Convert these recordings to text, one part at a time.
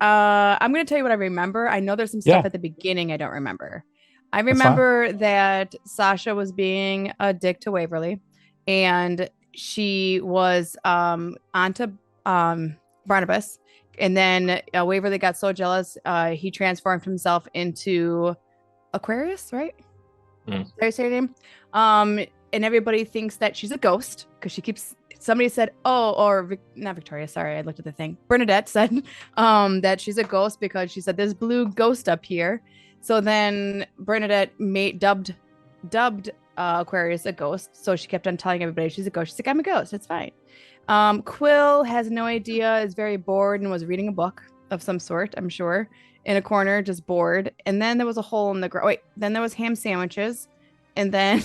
I'm gonna tell you what I remember. I know there's some stuff Yeah, at the beginning I don't remember. I that's fine. remember that Sasha was being a dick to Waverly, and she was onto Barnabas, and then Waverly got so jealous, he transformed himself into Aquarius, right? Mm. Did I say her name? Um, and everybody thinks that she's a ghost because she keeps. Somebody said, "Oh," or not Victoria. Sorry, I looked at the thing. Bernadette said, that she's a ghost because she said there's blue ghost up here. So then Bernadette dubbed Aquarius a ghost. So she kept on telling everybody she's a ghost. She's like, "I'm a ghost. It's fine." Quill has no idea. Is very bored and was reading a book of some sort. I'm sure in a corner, just bored. And then there was a hole in the ground. Wait, then there was ham sandwiches, and then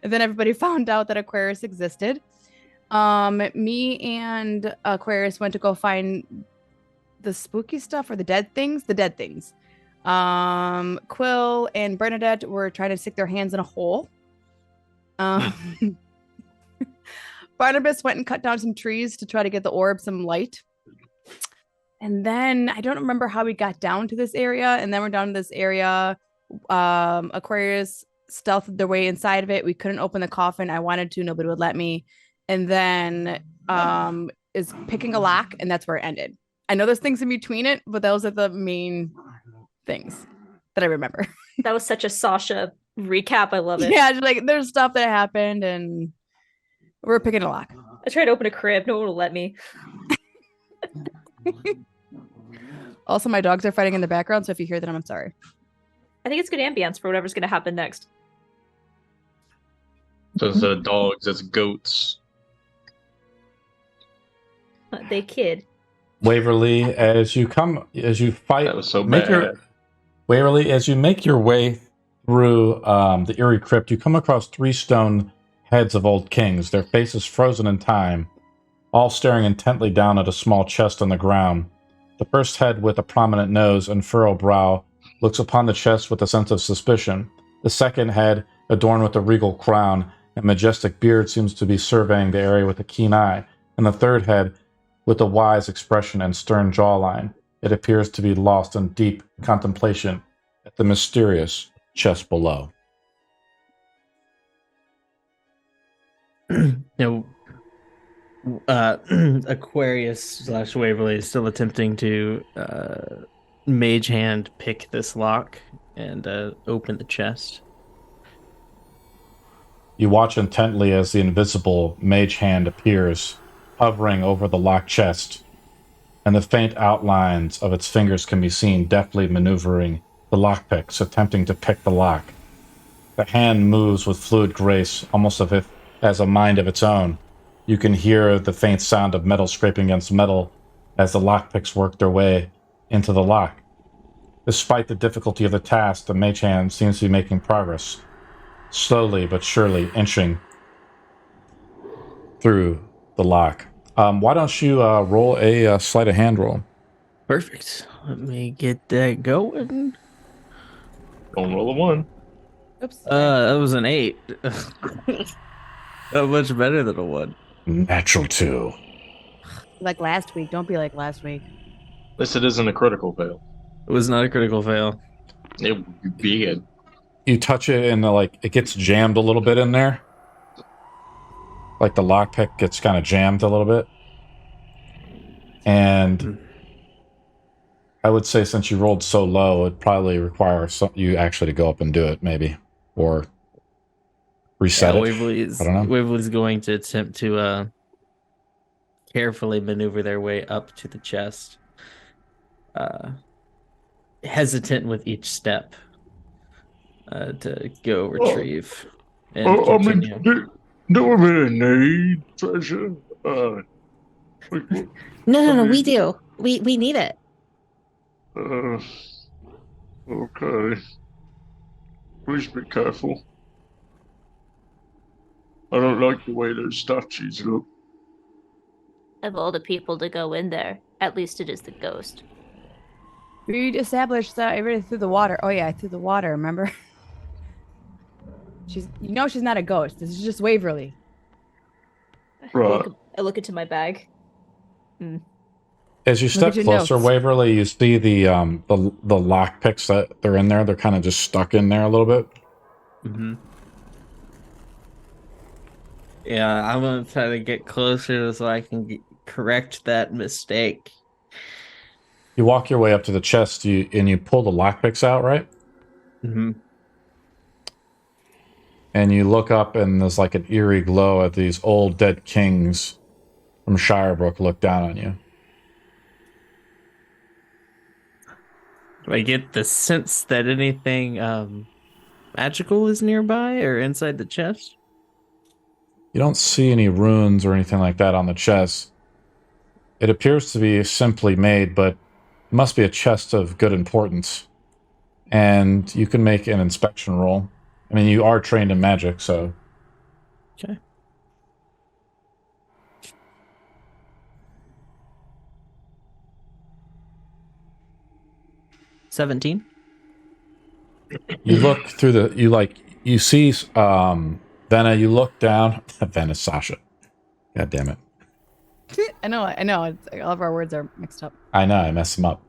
and then everybody found out that Aquarius existed. Me and Aquarius went to go find the spooky stuff or the dead things. The dead things. Quill and Bernadette were trying to stick their hands in a hole. Um, Barnabas went and cut down some trees to try to get the orb some light. And then I don't remember how we got down to this area. And then we're down to this area. Aquarius stealthed their way inside of it. We couldn't open the coffin. I wanted to, nobody would let me. And then is picking a lock, and that's where it ended. I know there's things in between it, but those are the main things that I remember. That was such a Sasha recap. I love it. Yeah, like there's stuff that happened, and we're picking a lock. I tried to open a crib. No one will let me. Also, my dogs are fighting in the background, so if you hear them, I'm sorry. I think it's good ambience for whatever's going to happen next. So instead of dogs, it's goats. They kid. Waverly, as you fight, That was so bad. Waverly, as you make your way through the eerie crypt, you come across three stone heads of old kings, their faces frozen in time, all staring intently down at a small chest on the ground. The first head, with a prominent nose and furrowed brow, looks upon the chest with a sense of suspicion. The second head, adorned with a regal crown and majestic beard, seems to be surveying the area with a keen eye. And the third head, with a wise expression and stern jawline, it appears to be lost in deep contemplation at the mysterious chest below. Aquarius slash Waverly is still attempting to mage hand pick this lock and open the chest. You watch intently as the invisible mage hand appears, hovering over the locked chest, and the faint outlines of its fingers can be seen deftly maneuvering the lockpicks, attempting to pick the lock. The hand moves with fluid grace, almost as if has a mind of its own. You can hear the faint sound of metal scraping against metal as the lockpicks work their way into the lock. Despite the difficulty of the task, the mage hand seems to be making progress, slowly but surely inching through the lock. Why don't you roll a sleight of hand roll? Perfect. Let me get that going. Don't roll a one. Oops. That was an 8. Not much better than a 1. Natural 2. Like last week. Don't be like last week. At least it isn't a critical fail. It was not a critical fail. It would be good. You touch it and it gets jammed a little bit in there. Like the lockpick gets kind of jammed a little bit. And I would say since you rolled so low, it'd probably require you actually to go up and do it, maybe. Or reset it. I don't know. Waverly's going to attempt to carefully maneuver their way up to the chest. Hesitant with each step to go retrieve. And do we really need treasure? No, we do. We need it. Okay. Please be careful. I don't like the way those statues look. Of all the people to go in there, at least it is the ghost. We established that everything through the water. Oh yeah, through the water. Remember? She's not a ghost. This is just Waverly. Right. I look into my bag. As you Look step at your closer, notes. Waverly, you see the lock picks that they're in there. They're kind of just stuck in there a little bit. Mm-hmm. Yeah, I'm gonna try to get closer so I can correct that mistake. You walk your way up to the chest, and you pull the lock picks out, right? Mm-hmm. And you look up, and there's like an eerie glow at these old dead kings from Shirebrook look down on you. Do I get the sense that anything magical is nearby or inside the chest? You don't see any runes or anything like that on the chest. It appears to be simply made, but it must be a chest of good importance. And you can make an inspection roll. I mean, you are trained in magic, so... Okay. $17. You look through you see, Venna, you look down. Venna, Sasha. God damn it. I know. It's, all of our words are mixed up. I know, I messed him up.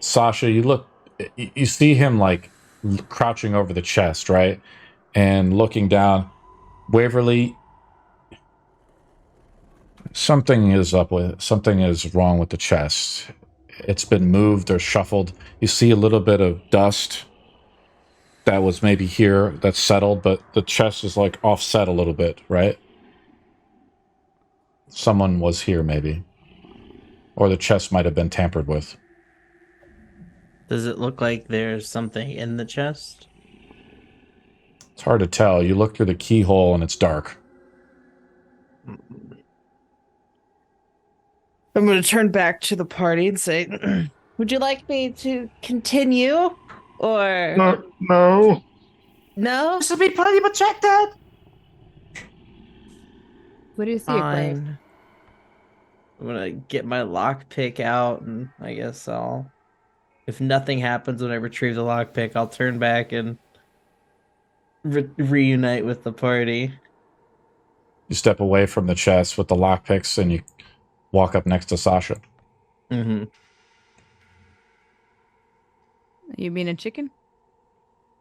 Sasha, you see him like crouching over the chest, right? And looking down. Waverly, something is wrong with the chest. It's been moved or shuffled. You see a little bit of dust that was maybe here that's settled, but the chest is like offset a little bit, right? Someone was here maybe. Or the chest might have been tampered with. Does it look like there's something in the chest? It's hard to tell. You look through the keyhole and it's dark. I'm going to turn back to the party and say, would you like me to continue? Or No. no? This will be pretty protected. What do you see, Clay? Fine. I'm gonna get my lockpick out, and I guess if nothing happens when I retrieve the lockpick, I'll turn back and reunite with the party. You step away from the chest with the lockpicks and you walk up next to Sasha. Mm-hmm. You mean a chicken?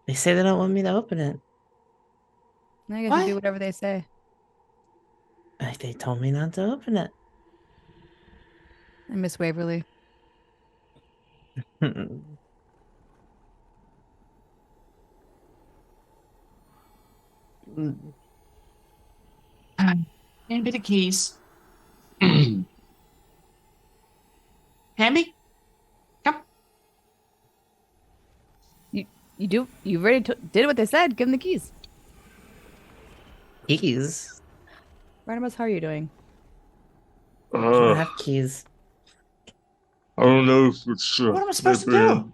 They say they don't want me to open it. I guess What? you do whatever they say. They told me not to open it. I miss Waverly. Hand me the keys. Hammy? Come. You already did what they said. Give them the keys. Keys? Barnabas, how are you doing? I don't Uh, have keys. I don't know if it's What am I supposed to being, do?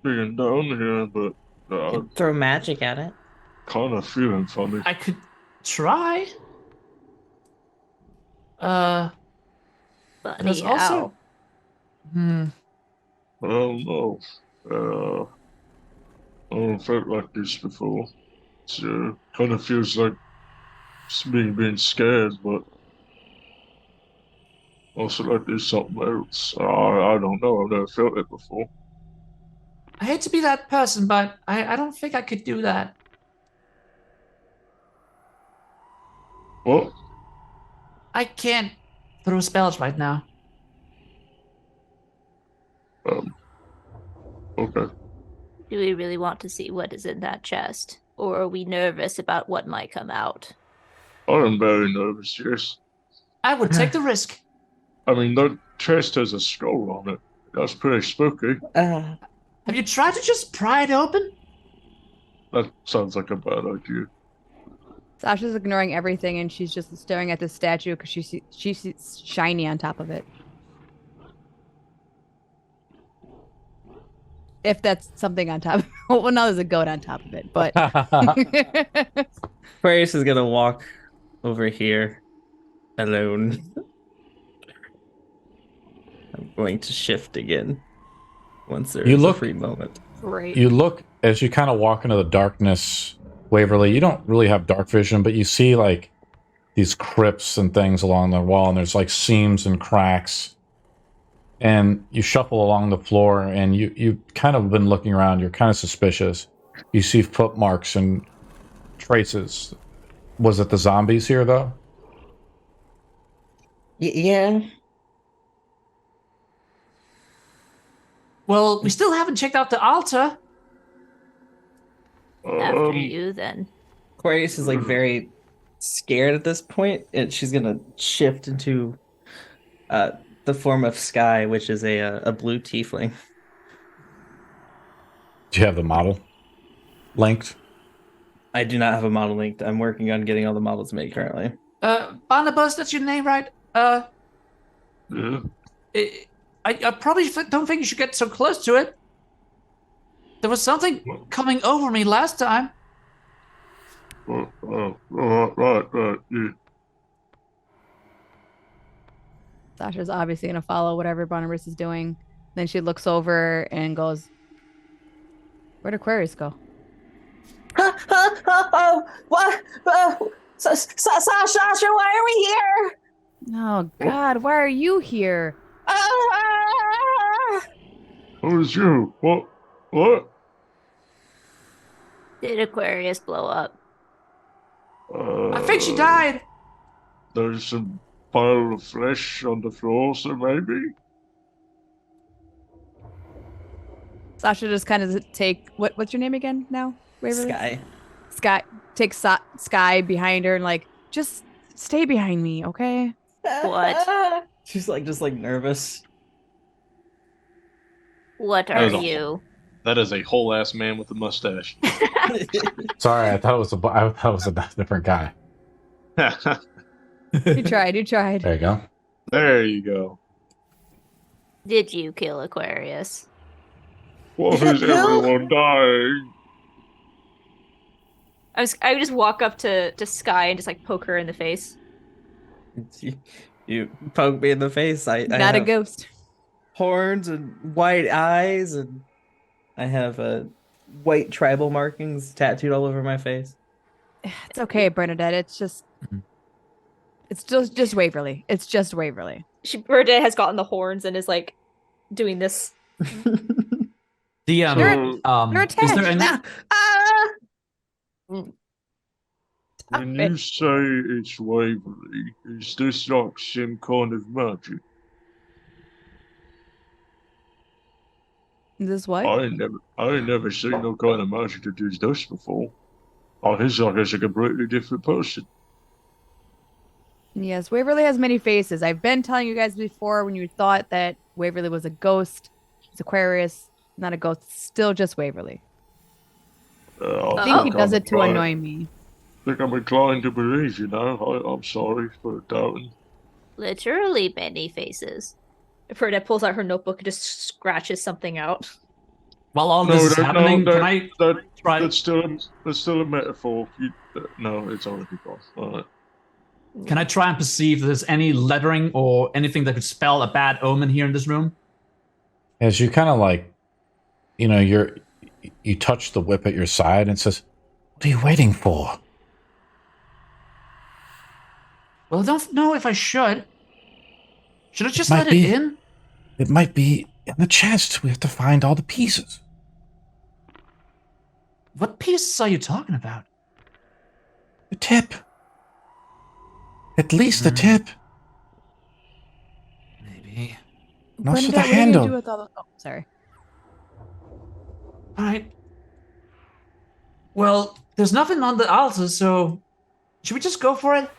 being down here, but I'm Throw magic at it. kind of feeling funny. I could try. Funny There's how. also- I don't know. I haven't felt like this before. It kind of feels like it's me being scared, but also like there's something else. I don't know. I've never felt it before. I hate to be that person, but I don't think I could do that. What? I can't throw spells right now. Okay. Do we really want to see what is in that chest? Or are we nervous about what might come out? I am very nervous, yes. I would take the risk. I mean, that chest has a skull on it. That's pretty spooky. Have you tried to just pry it open? That sounds like a bad idea. Sasha's ignoring everything and she's just staring at the statue because she sees shiny on top of it. If that's something on top. Well, now there's a goat on top of it, but Aquarius is gonna walk over here alone. I'm going to shift again once there You is look- a free moment. great. You look, as you kind of walk into the darkness, Waverly, you don't really have dark vision, but you see like these crypts and things along the wall, and there's like seams and cracks. and you shuffle along the floor, and you kind of been looking around. You're kind of suspicious. You see footmarks and traces. Was it the zombies here, though? Yeah. Well, we still haven't checked out the altar. After you, then. Aquarius is like very scared at this point, and she's gonna shift into the form of Sky, which is a blue tiefling. Do you have the model linked? I do not have a model linked. I'm working on getting all the models made currently. Barnabas, that's your name, right? Yeah. I probably don't think you should get so close to it. There was something coming over me last time. Right, yeah. Sasha's obviously gonna follow whatever Barnabas is doing. Then she looks over and goes, "Where'd Aquarius go?" What? Sasha, why are we here? Oh God, why are you here? Who is you? What? Did Aquarius blow up? I think she died. There's some pile of flesh on the floor, so maybe? Sasha just kind of take what's your name again now? Waverly? Sky. Sky takes Sky behind her and like, just stay behind me, okay? What? She's like just like nervous. What That are is a- you? That is a whole ass man with a mustache. Sorry, I thought it was a different guy. You tried. There you go. There you go. Did you kill Aquarius? What is everyone dying? I would just walk up to Sky and just like poke her in the face. You poke me in the face. I Not a have ghost. horns and white eyes, and I have white tribal markings tattooed all over my face. It's okay, Bernadette. It's just Waverly. It's just Waverly. Bernadette has gotten the horns and is like doing this. The They're is there attached. any? When you say it's Waverly, is this like some kind of magic? This what? I ain't never seen no kind of magic that does this before. He's like a completely different person. Yes, Waverly has many faces. I've been telling you guys before when you thought that Waverly was a ghost. It's Aquarius, not a ghost. Still just Waverly. I think he does it to annoy me. I think I'm inclined to believe, I'm sorry for doubting. Literally many faces. Bernadette pulls out her notebook and just scratches something out. While all this is happening, can I try? That's still a metaphor. No, it's already gone. All right. Can I try and perceive if there's any lettering or anything that could spell a bad omen here in this room? As you kind of like, you touch the whip at your side and it says, "What are you waiting for?" Well, I don't know if I should. Should I just Might let be. it in? It might be in the chest. We have to find all the pieces. What pieces are you talking about? The tip. At least the tip. Maybe. And also the Bernadette, what are you gonna handle. do with all the... Oh, sorry. All right. Well, there's nothing on the altar, so should we just go for it?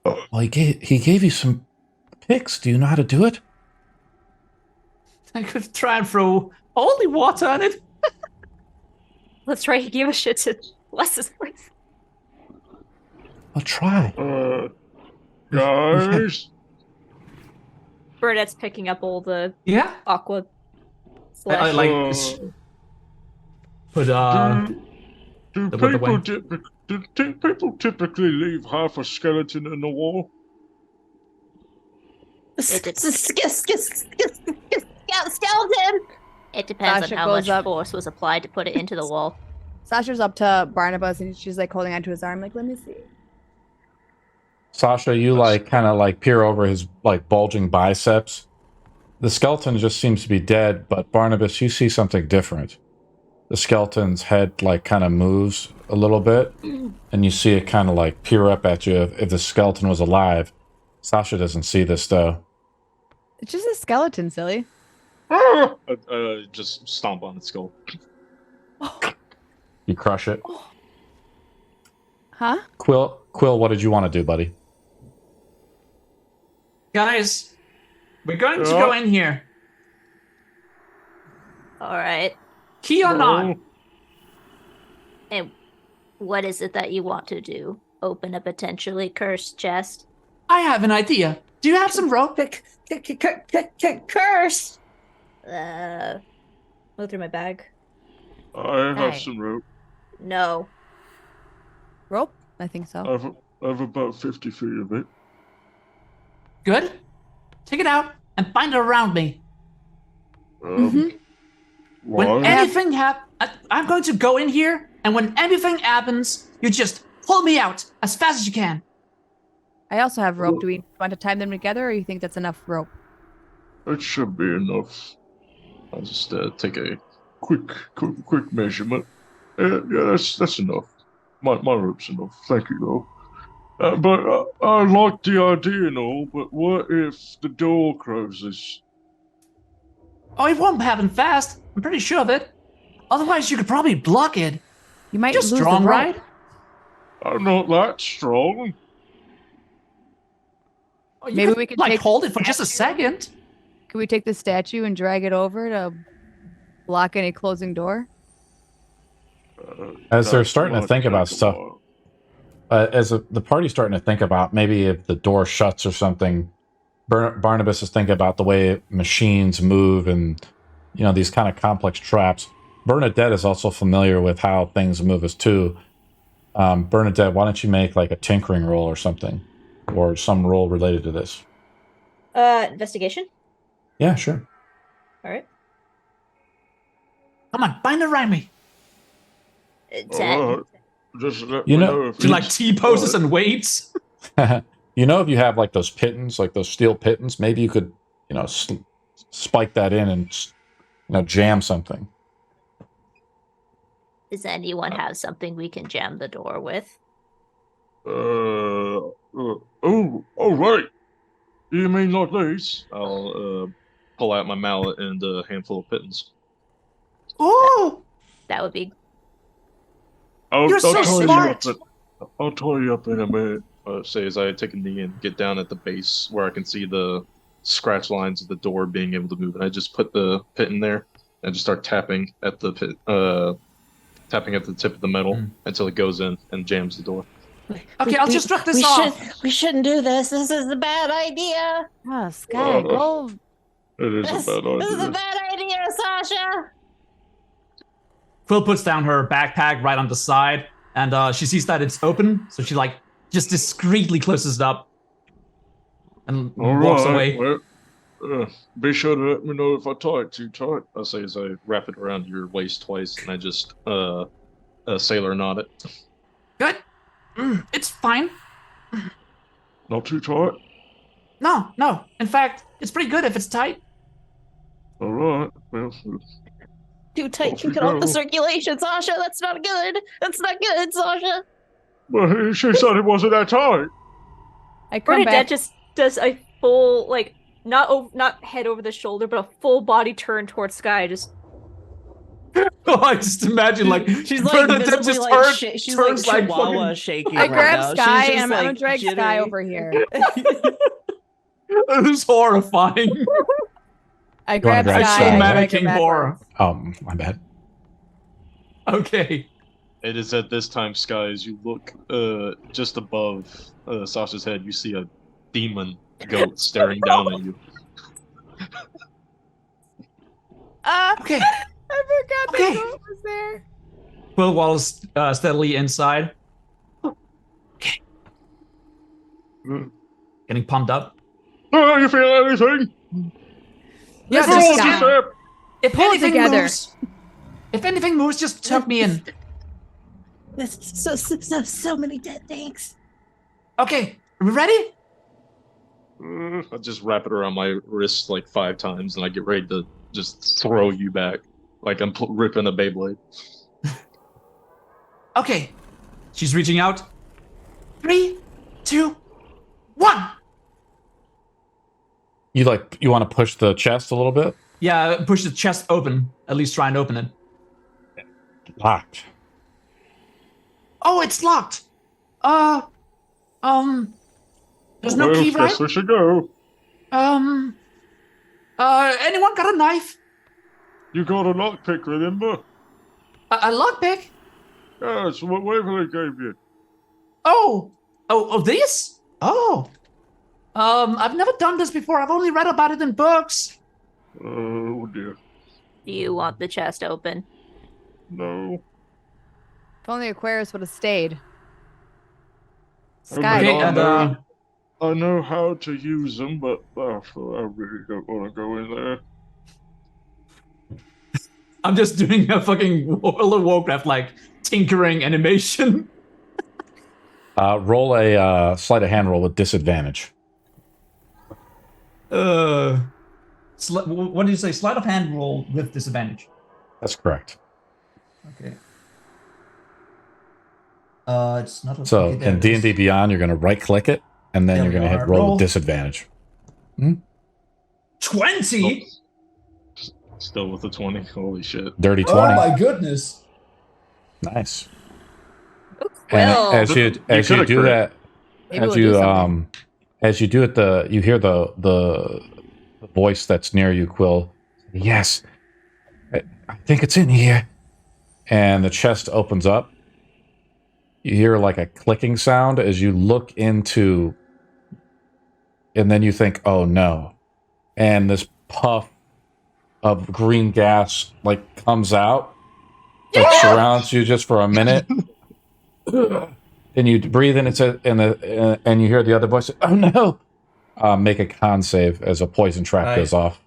Well, he gave you some picks. Do you know how to do it? I could try and throw holy water on it. Let's try to give a shit to Les's place. I'll try. Guys, Bernadette's picking up all the Yeah. aqua I flesh. like put do the wood away. people typically leave half a skeleton in the wall? Skeleton. It depends Sasha on how goes much up. force was applied to put it into the wall. Sasha's up to Barnabas and she's like holding onto his arm, like, let me see. Sasha, you like kind of like peer over his like bulging biceps, The skeleton just seems to be dead, but Barnabas, you see something different. The skeleton's head like kind of moves a little bit, and you see it kind of like peer up at you if the skeleton was alive. Sasha doesn't see this though. It's just a skeleton, silly. Just stomp on its skull. You crush it. Huh? Quill, what did you want to do, buddy? Guys, we're going to go in here. All right. Key or not? And what is it that you want to do? Open a potentially cursed chest? I have an idea. Do you have some rope? Curse! Go through my bag. I have Right. some rope. No. Rope? I think so. I have about 50 feet of it. Good. Take it out and bind it around me. Mhm. Why? When anything I'm going to go in here, and when anything happens, you just pull me out as fast as you can. I also have rope. Do we want to tie them together, or you think that's enough rope? That should be enough. I'll just take a quick measurement. Yeah, that's enough. My rope's enough. Thank you, though. But I like the idea and all, but what if the door closes? Oh, it won't happen fast. I'm pretty sure of it. Otherwise, you could probably block it. You might You're lose strong, the rope. right? I'm not that strong. Oh, you Maybe could, we could like take hold the it for just a statue. second. Could we take the statue and drag it over to block any closing door? As they're That starting to might think about take a stuff, while. the party's starting to think about maybe if the door shuts or something, Barnabas is thinking about the way machines move and, you know, these kind of complex traps. Bernadette is also familiar with how things move as too. Bernadette, why don't you make like a tinkering roll or something, or some roll related to this? Investigation? Yeah, sure. All right. Come on, bind it around me. 10. Alright. Just let You me know- know if Do you like it's- T poses alright. and weights? You know, if you have like those pittons, like those steel pittons, maybe you could, you know, spike that in and, you know, jam something. Does anyone have something we can jam the door with? Oh, right. You mean like these? I'll pull out my mallet and a handful of pittons. Ooh! That would be. You're so tie smart. I'll tie you up in a minute. Say as I take a knee and get down at the base where I can see the scratch lines of the door being able to move, and I just put the pit in there and just start tapping at the pit, tapping at the tip of the metal until it goes in and jams the door. Okay, I'll just drop this off. We shouldn't do this. This is a bad idea. Oh, Sky, go. It is This, a bad this is a idea. bad idea, Sasha. Quill puts down her backpack right on the side, and she sees that it's open, so she like just discreetly closes it up and walks away. Well, be sure to let me know if I tie it too tight. I'll say as I wrap it around your waist twice, and I just sailor knot it. Good. It's fine. Not too tight? No. In fact, it's pretty good if it's tight. Alright. Well, Too tight. Off You we cut off the go. circulation, Sasha. That's not good. That's not good, Sasha. well, she said it wasn't that tight. I come Bernadette back. just does a full, like, not head over the shoulder, but a full body turn towards Sky. Just Oh, I just imagine like She's like Bernadette visibly just like turns, she's turns like like Chihuahua fucking. shaking. I right grab now. Sky She's and just, I'm gonna like, drag Sky jittery. over here. It is horrifying. I wanna grab grab Sky. Sky, and right? drag her Mannequin backwards. horror. Oh, my bad. Okay. It is at this time, Sky, as you look just above Sasha's head, you see a demon goat staring down at you. Okay. I forgot Okay. the goat was there. Quill walls steadily inside. Getting pumped up. Oh, you feel anything? Yeah, Listen, just Sky. Step. if Pull it anything together. moves, if anything moves, just tuck me in. There's so many dead things. Okay, are we ready? I just wrap it around my wrist like 5 times, and I get ready to just throw you back, like I'm ripping a Beyblade. Okay. She's reaching out. 3, 2, 1. You want to push the chest a little bit? Yeah, push the chest open. At least try and open it. Locked. Oh, it's locked. There's no key, right? Guess we should go. Anyone got a knife? You got a lockpick, remember? A lockpick? Yeah, it's what Waverly gave you. Oh, this? Oh. I've never done this before. I've only read about it in books. Oh dear. Do you want the chest open? No. If only Aquarius would have stayed. Okay, Sky. and I know how to use them, but I really don't want to go in there. I'm just doing a fucking World of Warcraft like tinkering animation. Roll a sleight of hand roll with disadvantage. What did you say? Sleight of hand roll with disadvantage. That's correct. Okay. It's not. So okay, there in it is. D&D Beyond, you're going to right-click it, and then There you're we going to hit are. roll Roll. with disadvantage. 20. Still with the 20. Holy shit. Dirty 20. Oh my goodness. Nice. Well, And as you could've do crit. that, Maybe as we'll you do something. as you do it, you hear the voice that's near you, Quill. Yes, I think it's in here. And the chest opens up. You hear like a clicking sound as you look into, and then you think, "Oh no!" And this puff of green gas like comes out, like surrounds you just for a minute. And you breathe in, and you hear the other voice. Oh no! Make a con save as a poison trap Right. goes off.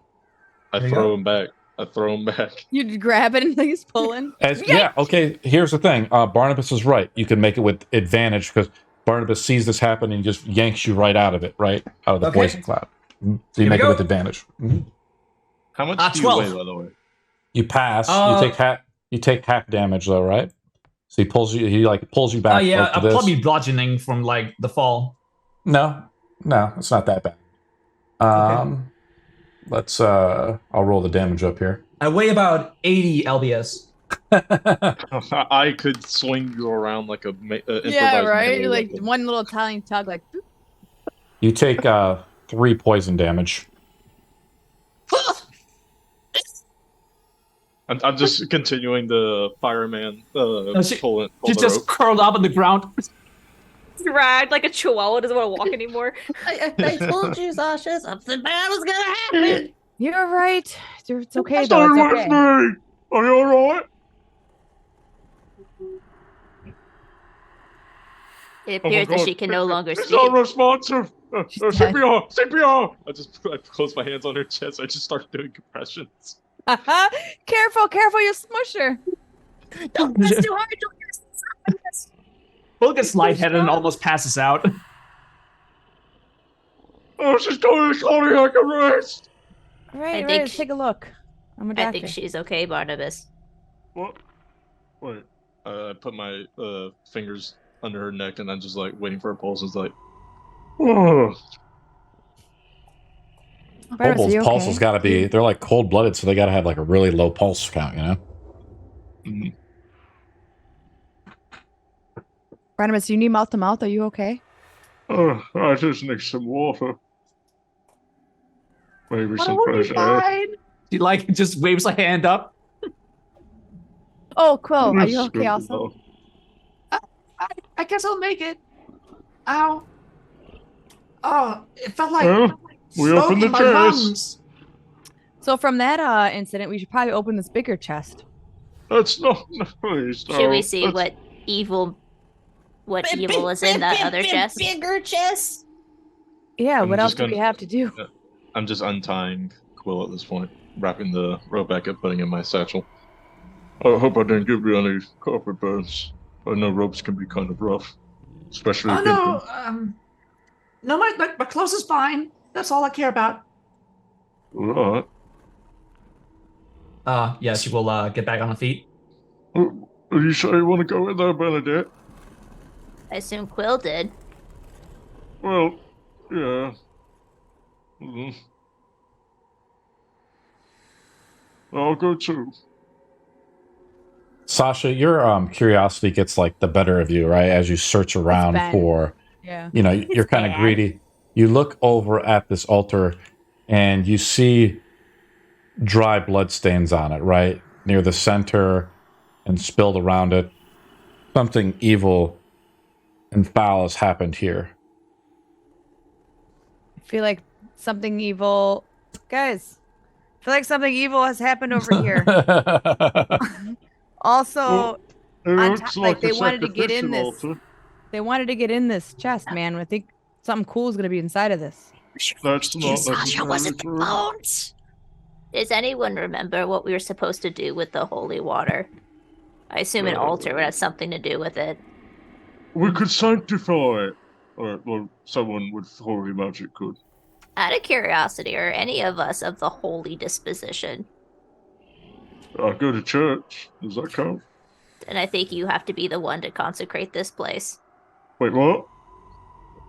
I There you throw go. him back. I throw him back. You'd grab it and he's pulling. Okay. Here's the thing. Barnabas is right. You can make it with advantage because Barnabas sees this happen and he just yanks you right out of it, right out of the Okay. poison cloud. So you Here we make it go. with advantage. Mhm. How much do 12. you weigh, by the way? You pass. Uh, You take half damage though, right? So he pulls you. He like pulls you back. Yeah, up to I'm this. probably bludgeoning from like the fall. No, it's not that bad. Let's I'll roll the damage up here. I weigh about 80 lbs. I could swing you around like a Yeah, improvised right? melee Like weapon. one little Italian tug, like, boop. You take 3 poison damage. I'm just continuing the fireman she- pull She's the just rope. curled up on the ground. Dragged like a chihuahua, doesn't want to walk anymore. I told you, Sasha, something bad was gonna happen. You're right. It's okay, Stay though. It's with okay. me! Are you alright? It Oh my appears that God. she can no longer It's speak. not responsive! She's dead. CPR! CPR! I close my hands on her chest. I just start doing compressions. Careful, you smush her. Don't press too hard. Don't press. Will gets lightheaded and almost passes out. Oh, she's doing cardiac arrest! Right, think let's take a look. I'm a doctor. I think she's okay, Barnabas. What? Wait. I put my fingers under her neck and I'm just like waiting for her pulse. It's like, Oh, Barnabas, are Kobold's you pulse okay? has got to be. They're like cold blooded, so they got to have like a really low pulse count. You know. mm, Barnabas, do you need mouth to mouth? Are you okay? I just need some water. Maybe some We'll be fresh air. fine. She like just waves a hand up. Oh, Quill, are That's you okay good also? enough. I guess I'll make it. Ow. Oh, it felt like Well, we smoke opened the in my chest. lungs. So from that incident, we should probably open this bigger chest. That's not. Please, no. Should we see That's- what evil is in that other chest? Bigger chest. Yeah, I'm what else just do we gonna- have to do? I'm just untying Quill at this point, wrapping the rope back up, putting it in my satchel. I hope I didn't give you any carpet burns. I know ropes can be kind of rough, especially. Oh if no, no, my clothes is fine. That's all I care about. All right. Yeah, she will get back on her feet. Are you sure you want to go in there, Bernadette? I assume Quill did. Well, yeah. Mhm. I'll go too. Sasha, your curiosity gets like the better of you, right? As you search around bad. for, Yeah. you know, you're kind of bad. greedy. You look over at this altar and you see dry blood stains on it, right? Near the center and spilled around it. Something evil and foul has happened here. I feel like something evil, guys. I feel like something evil has happened over here. Also, It on looks top, like they a wanted to get in sacrificial this. altar. They wanted to get in this chest, man. I think something cool is gonna be inside of this. That's not Sasha, necessarily was it the true. bones? Does anyone remember what we were supposed to do with the holy water? I assume an altar would have something to do with it. We could sanctify it. Or someone with holy magic could. Out of curiosity, are any of us of the holy disposition? I go to church. Does that count? And I think you have to be the one to consecrate this place. Wait, what?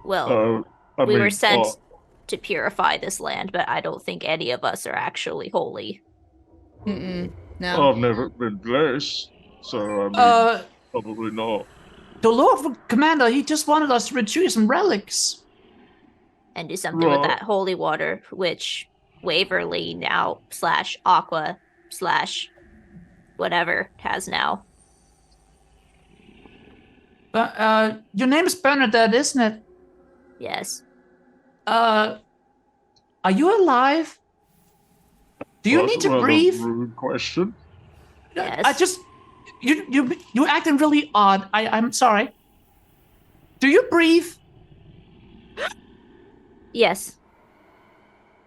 Well, I we mean, were sent to purify this land, but I don't think any of us are actually holy. No. I've never been blessed, so I mean, probably not. The Lord Commander, he just wanted us to retrieve some relics. And do something with that holy water, which Waverly now / Aqua / whatever has now. Your name is Bernadette, isn't it? Yes. Are you alive? Do you need to breathe? Rude question. Yes. I just you acting really odd. I'm sorry. Do you breathe? Yes.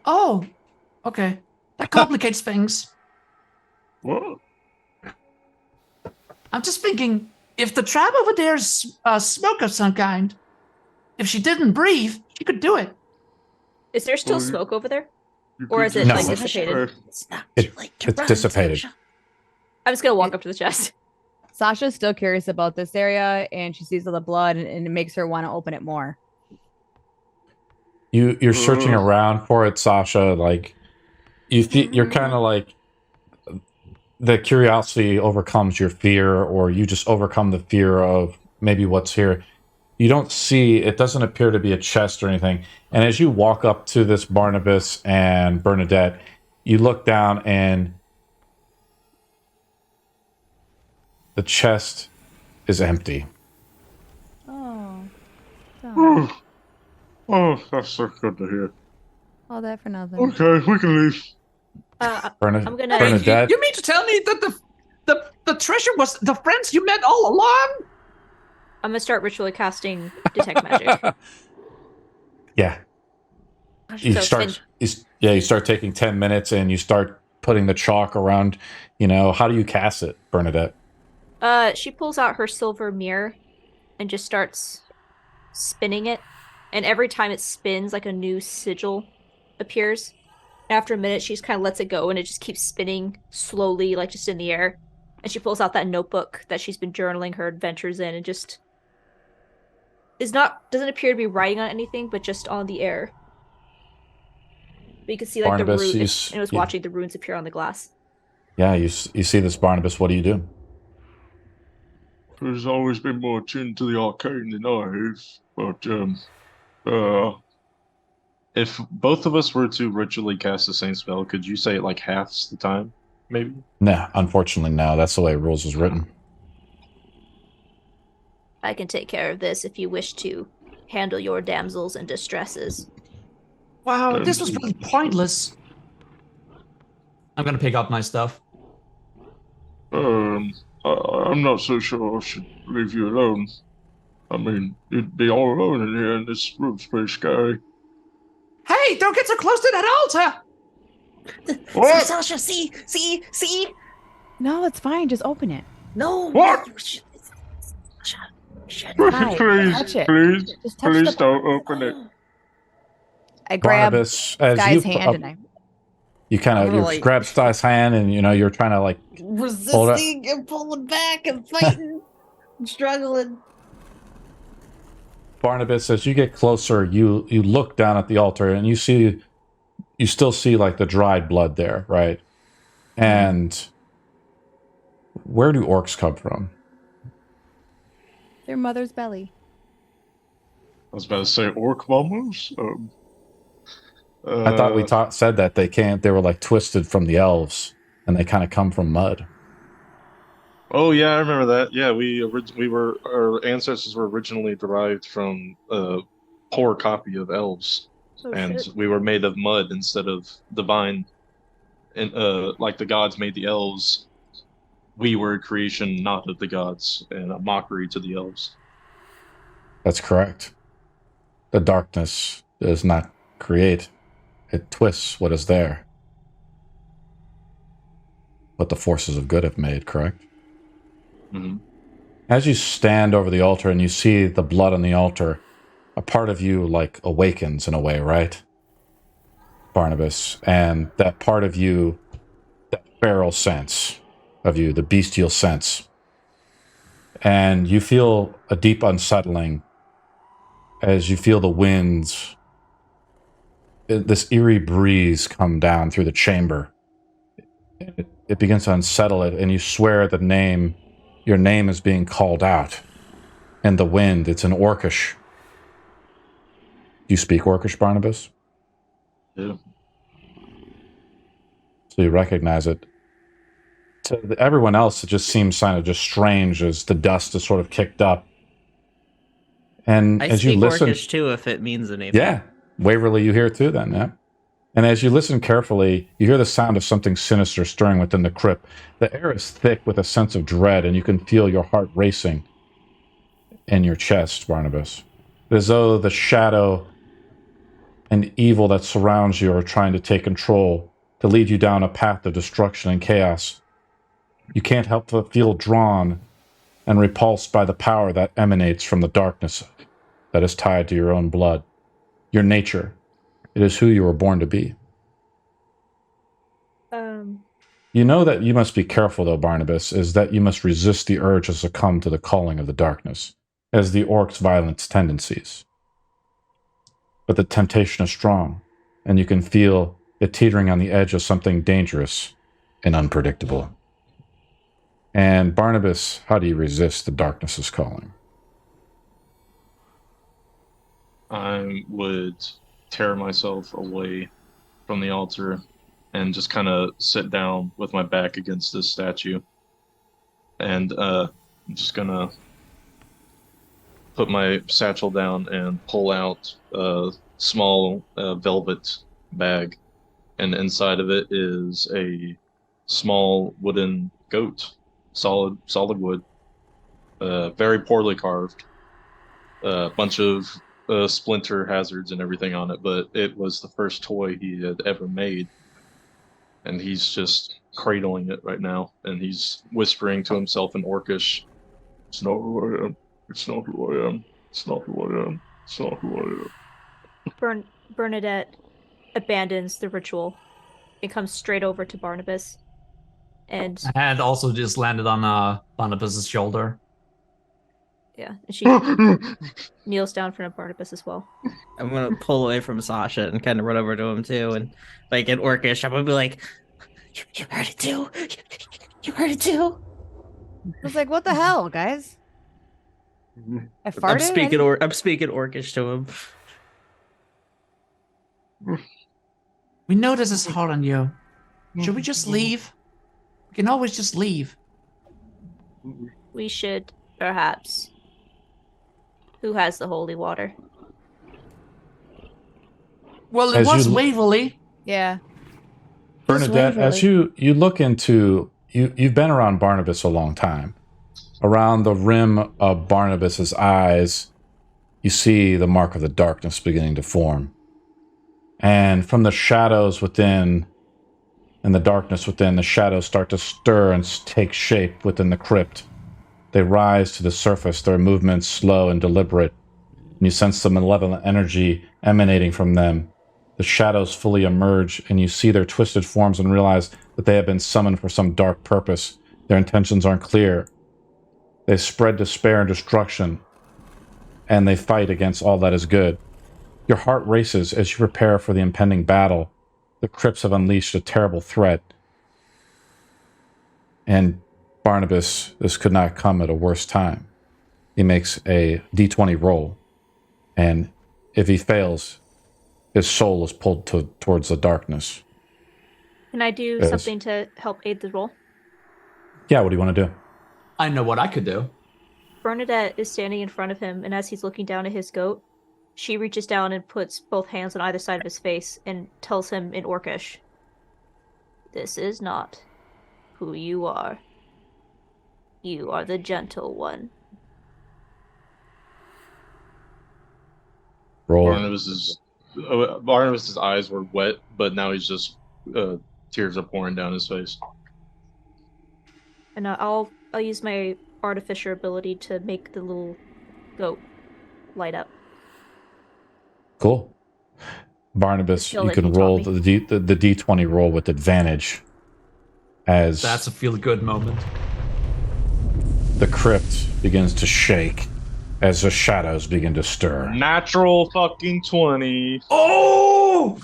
Oh, okay. That complicates things. What? I'm just thinking, if the trap over there is smoke of some kind, if she didn't breathe, she could do it. Is there still smoke over there? You Or could is it No. like dissipated? It's not It- too late to it's run, dissipated. Sasha. I'm just gonna walk up to the chest. Sasha's still curious about this area, and she sees all the blood, and it makes her want to open it more. You're searching around for it, Sasha. Like you're kind of like the curiosity overcomes your fear, or you just overcome the fear of maybe what's here. You don't see, it doesn't appear to be a chest or anything. And as you walk up to this Barnabas and Bernadette, you look down and the chest is empty. Oh. Oh, that's so good to hear. All that for nothing. Okay, we can leave. I'm gonna. Bernadette, You mean to tell me that the treasure was the friends you met all along? I'm gonna start ritually casting detect magic. yeah. You So start, you start taking 10 minutes and you start putting the chalk around. You know, how do you cast it, Bernadette? She pulls out her silver mirror and just starts spinning it. And every time it spins, like a new sigil appears. After a minute, she just kind of lets it go and it just keeps spinning slowly, like just in the air. And she pulls out that notebook that she's been journaling her adventures in and just doesn't appear to be writing on anything, but just on the air. But you can see like Barnabas, the runes, and it was watching the runes appear on the glass. Yeah, you see this Barnabas. What do you do? There's always been more attuned to the arcane than I have, but If both of us were to ritually cast the same spell, could you say it like halves the time, maybe? No, unfortunately, no. That's the way rules was written. I can take care of this if you wish to handle your damsels in distresses. Wow, this was really pointless. I'm gonna pick up my stuff. I'm not so sure I should leave you alone. I mean, you'd be all alone in here, and this room's pretty scary. Hey, don't get so close to that altar! What? Sasha, see? No, it's fine. Just open it. No. What? You should- Sasha, you should. Fine. Please, Touch it. please, Just touch please the. don't open it. I grab Barnabas, as Sky's you hand and I you kind I'm of gonna, you like- grab Sky's hand, and you're trying to like resisting and pulling back and fighting and struggling. Barnabas, as you get closer, you look down at the altar, and you still see like the dried blood there, right? And where do orcs come from? their mother's belly. I was about to say orc mamas. I thought we said that they were like twisted from the elves, and they kind of come from mud. Oh yeah, I remember that. Yeah, our ancestors were originally derived from a poor copy of elves, Oh, and shit. we were made of mud instead of divine. And like the gods made the elves, we were a creation not of the gods, and a mockery to the elves. That's correct. The darkness does not create; it twists what is there. What the forces of good have made, correct? Mm-hmm. As you stand over the altar and you see the blood on the altar, a part of you like awakens in a way, right? Barnabas, and that part of you, that feral sense of you, the bestial sense, and you feel a deep unsettling as you feel the winds, this eerie breeze come down through the chamber. It begins to unsettle it, and you swear your name is being called out. And the wind, it's an Orcish. Do you speak Orcish, Barnabas? Yeah. So you recognize it. To everyone else, it just seems kind of just strange as the dust is sort of kicked up. And I as you speak listen, Orcish too, if it means anything. yeah, Waverly, you hear it too then, yeah. And as you listen carefully, you hear the sound of something sinister stirring within the crypt. The air is thick with a sense of dread, and you can feel your heart racing in your chest, Barnabas. As though the shadow and evil that surrounds you are trying to take control, to lead you down a path of destruction and chaos. You can't help but feel drawn and repulsed by the power that emanates from the darkness that is tied to your own blood, your nature. It is who you were born to be. You know that you must be careful, though, Barnabas, is that you must resist the urge to succumb to the calling of the darkness, as the orc's violent tendencies. But the temptation is strong, and you can feel it teetering on the edge of something dangerous and unpredictable. And Barnabas, how do you resist the darkness's calling? I would tear myself away from the altar and just kind of sit down with my back against this statue. And I'm just gonna put my satchel down and pull out a small velvet bag. And inside of it is a small wooden goat, solid wood, very poorly carved. A bunch of splinter hazards and everything on it, but it was the first toy he had ever made. And he's just cradling it right now, and he's whispering to himself in Orcish, It's not who I am. It's not who I am. It's not who I am. It's not who I am. Bernadette abandons the ritual and comes straight over to Barnabas. And And also just landed on Barnabas's shoulder. yeah, and she kneels down in front of Barnabas as well. I'm gonna pull away from Sasha and kind of run over to him too, and like in Orcish, I'm gonna be like, "You heard it too. You heard it too." I was like, what the hell, guys? I farted? I'm speaking I'm speaking Orcish to him. We know this is hard on you. Should we just leave? We can always just leave. We should, perhaps. Who has the holy water? Well, it As was you- Waverly. Yeah. Bernadette, as you look into, you've been around Barnabas a long time. Around the rim of Barnabas's eyes, you see the mark of the darkness beginning to form. And from the shadows within and the darkness within, the shadows start to stir and take shape within the crypt. They rise to the surface, their movements slow and deliberate. And you sense the malevolent energy emanating from them the shadows fully emerge, and you see their twisted forms and realize that they have been summoned for some dark purpose. Their intentions aren't clear. They spread despair and destruction, and they fight against all that is good. Your heart races as you prepare for the impending battle. The crypts have unleashed a terrible threat. And Barnabas, this could not come at a worse time. He makes a d20 roll, and if he fails, his soul is pulled towards the darkness. Can I do Yes. something to help aid the roll? Yeah, what do you want to do? I know what I could do. Bernadette is standing in front of him, and as he's looking down at his goat, she reaches down and puts both hands on either side of his face and tells him in Orcish, "This is not who you are. You are the gentle one." Roll. Barnabas's eyes were wet, but now he's just tears are pouring down his face. And I'll use my artificer ability to make the little goat light up. Cool. Barnabas, Skill you that can he taught roll me. the d20 roll with advantage as That's a feel-good moment. the crypt begins to shake as the shadows begin to stir. Natural fucking 20. Oh!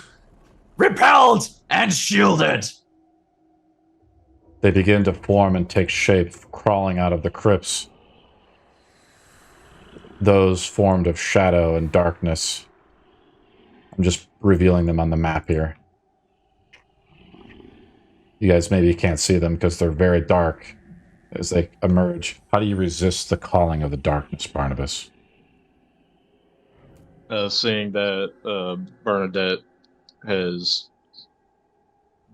Repelled and shielded! They begin to form and take shape, crawling out of the crypts. Those formed of shadow and darkness. I'm just revealing them on the map here. You guys maybe can't see them because they're very dark as they emerge. How do you resist the calling of the darkness, Barnabas? Seeing that Bernadette has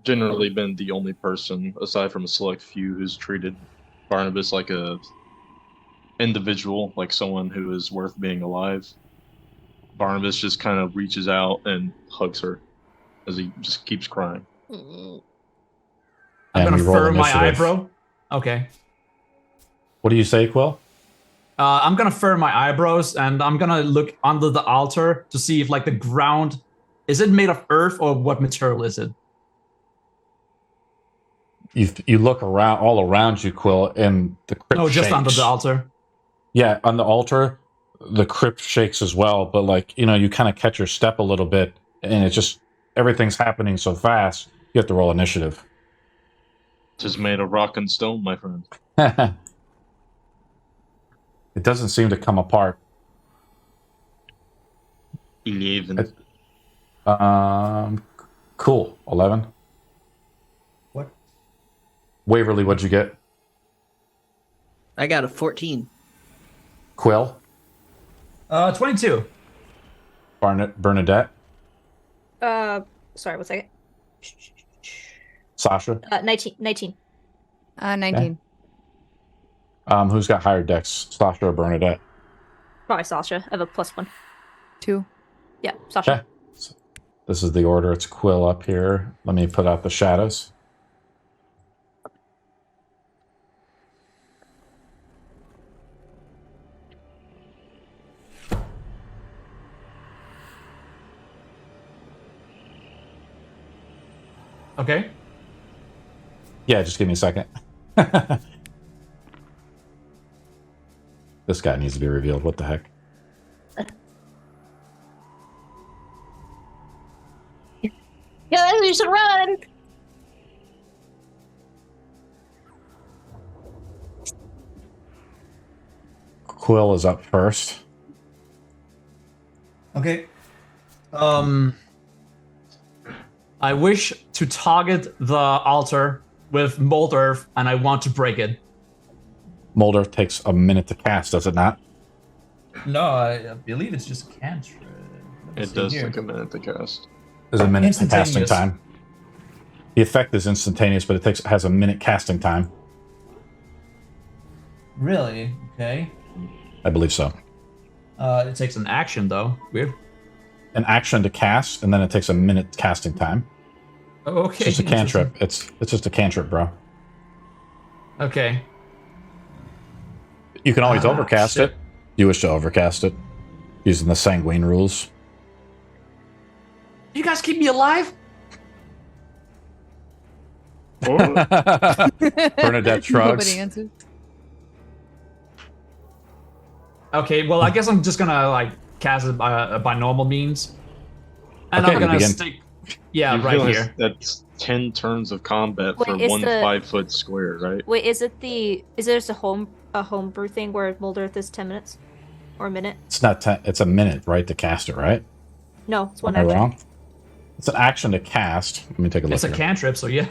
generally been the only person, aside from a select few, who's treated Barnabas like a individual, like someone who is worth being alive. Barnabas just kind of reaches out and hugs her as he just keeps crying. Mm. I'm And gonna we roll furrow my initiative. eyebrow. Okay. What do you say, Quill? I'm gonna furrow my eyebrows, and I'm gonna look under the altar to see if, like, the ground is it made of earth or what material is it? You look around, all around you, Quill, and the crypt No, just shakes. under the altar. Yeah, on the altar, the crypt shakes as well, but like, you kind of catch your step a little bit, and it's just, everything's happening so fast, you have to roll initiative. Just made of rock and stone, my friend. It doesn't seem to come apart. 11. Cool. 11. What? Waverly, what'd you get? I got a 14. Quill? 22. Bernadette? Sorry, 1 second. Sasha? 19. 19. 19. Who's got higher decks, Sasha or Bernadette? Probably Sasha. I have a +1. 2. Yeah, Sasha. Okay. This is the order. It's Quill up here. Let me put out the shadows. Okay. Yeah, just give me a second. This guy needs to be revealed. What the heck? Yeah, you should run. Quill is up first. Okay. I wish to target the altar with mold earth, and I want to break it. Molder takes a minute to cast, does it not? No, I believe it's just cantrip. It does take a minute to cast. There's a minute to casting Instantaneous. time. The effect is instantaneous, but it has a minute casting time. Really? Okay. I believe so. It takes an action, though. Weird. An action to cast, and then it takes a minute casting time. Okay. It's just a cantrip. It's just a cantrip, bro. Okay. You can always overcast shit. it. You wish to overcast it using the sanguine rules. You guys keep me alive? Bernadette shrugs. Nobody answers. Okay, well, I guess I'm just gonna like cast it by normal means, and Okay, I'm you gonna begin. stick. Yeah, You right realize here. That's 10 turns of combat Wait, for is one the- 5-foot square, right? Wait, is there a homebrew thing where Mold Earth is 10 minutes? Or a minute? It's not. It's a minute, right, to cast it, right? No, it's one Am I action. wrong? It's an action to cast. Let me take a look. It's a here. cantrip, so yeah.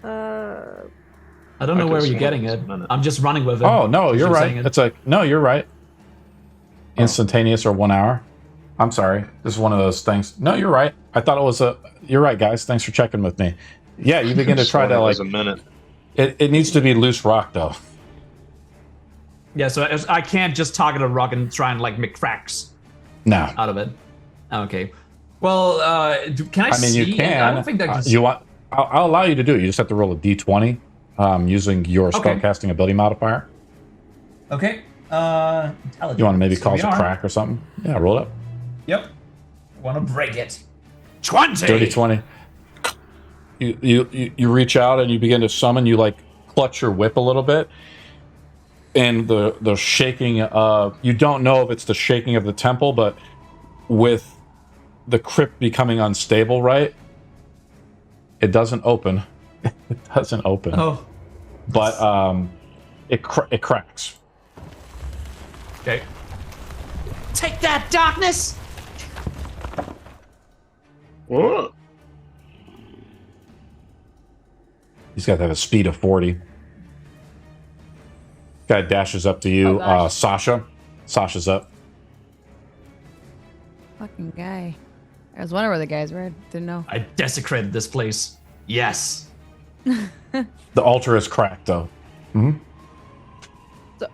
I don't know Okay, where so you're getting it's it. a minute. I'm just running with it. Oh no, As you're were right. saying it. It's like no, you're right. Instantaneous or 1 hour. I'm sorry. This is one of those things. No, you're right. I thought it was a. You're right, guys. Thanks for checking with me. Yeah, you begin to try to It like. was a minute. It needs to be loose rock though. Yeah, so I can't just target a rock and try and like make cracks No, out of it. Okay. Well, can I I mean see? you can. I don't think that can. You want? I'll allow you to do it. You just have to roll a d20 using your Okay. spellcasting ability modifier. Okay. You want to maybe Here cause we a are. crack or something? Yeah, roll it up. Yep. Want to break it? 20. Dirty 20. You reach out and you begin to summon. You like clutch your whip a little bit, and the shaking of, you don't know if it's the shaking of the temple, but with the crypt becoming unstable, right? It doesn't open. It doesn't open. Oh. But it cracks. Okay. Take that, darkness. What? He's got to have a speed of 40. Guy dashes up to you, Oh, gosh. Sasha. Sasha's up. Fucking guy. I was wondering where the guys were. I didn't know. I desecrated this place. Yes. The altar is cracked, though. So,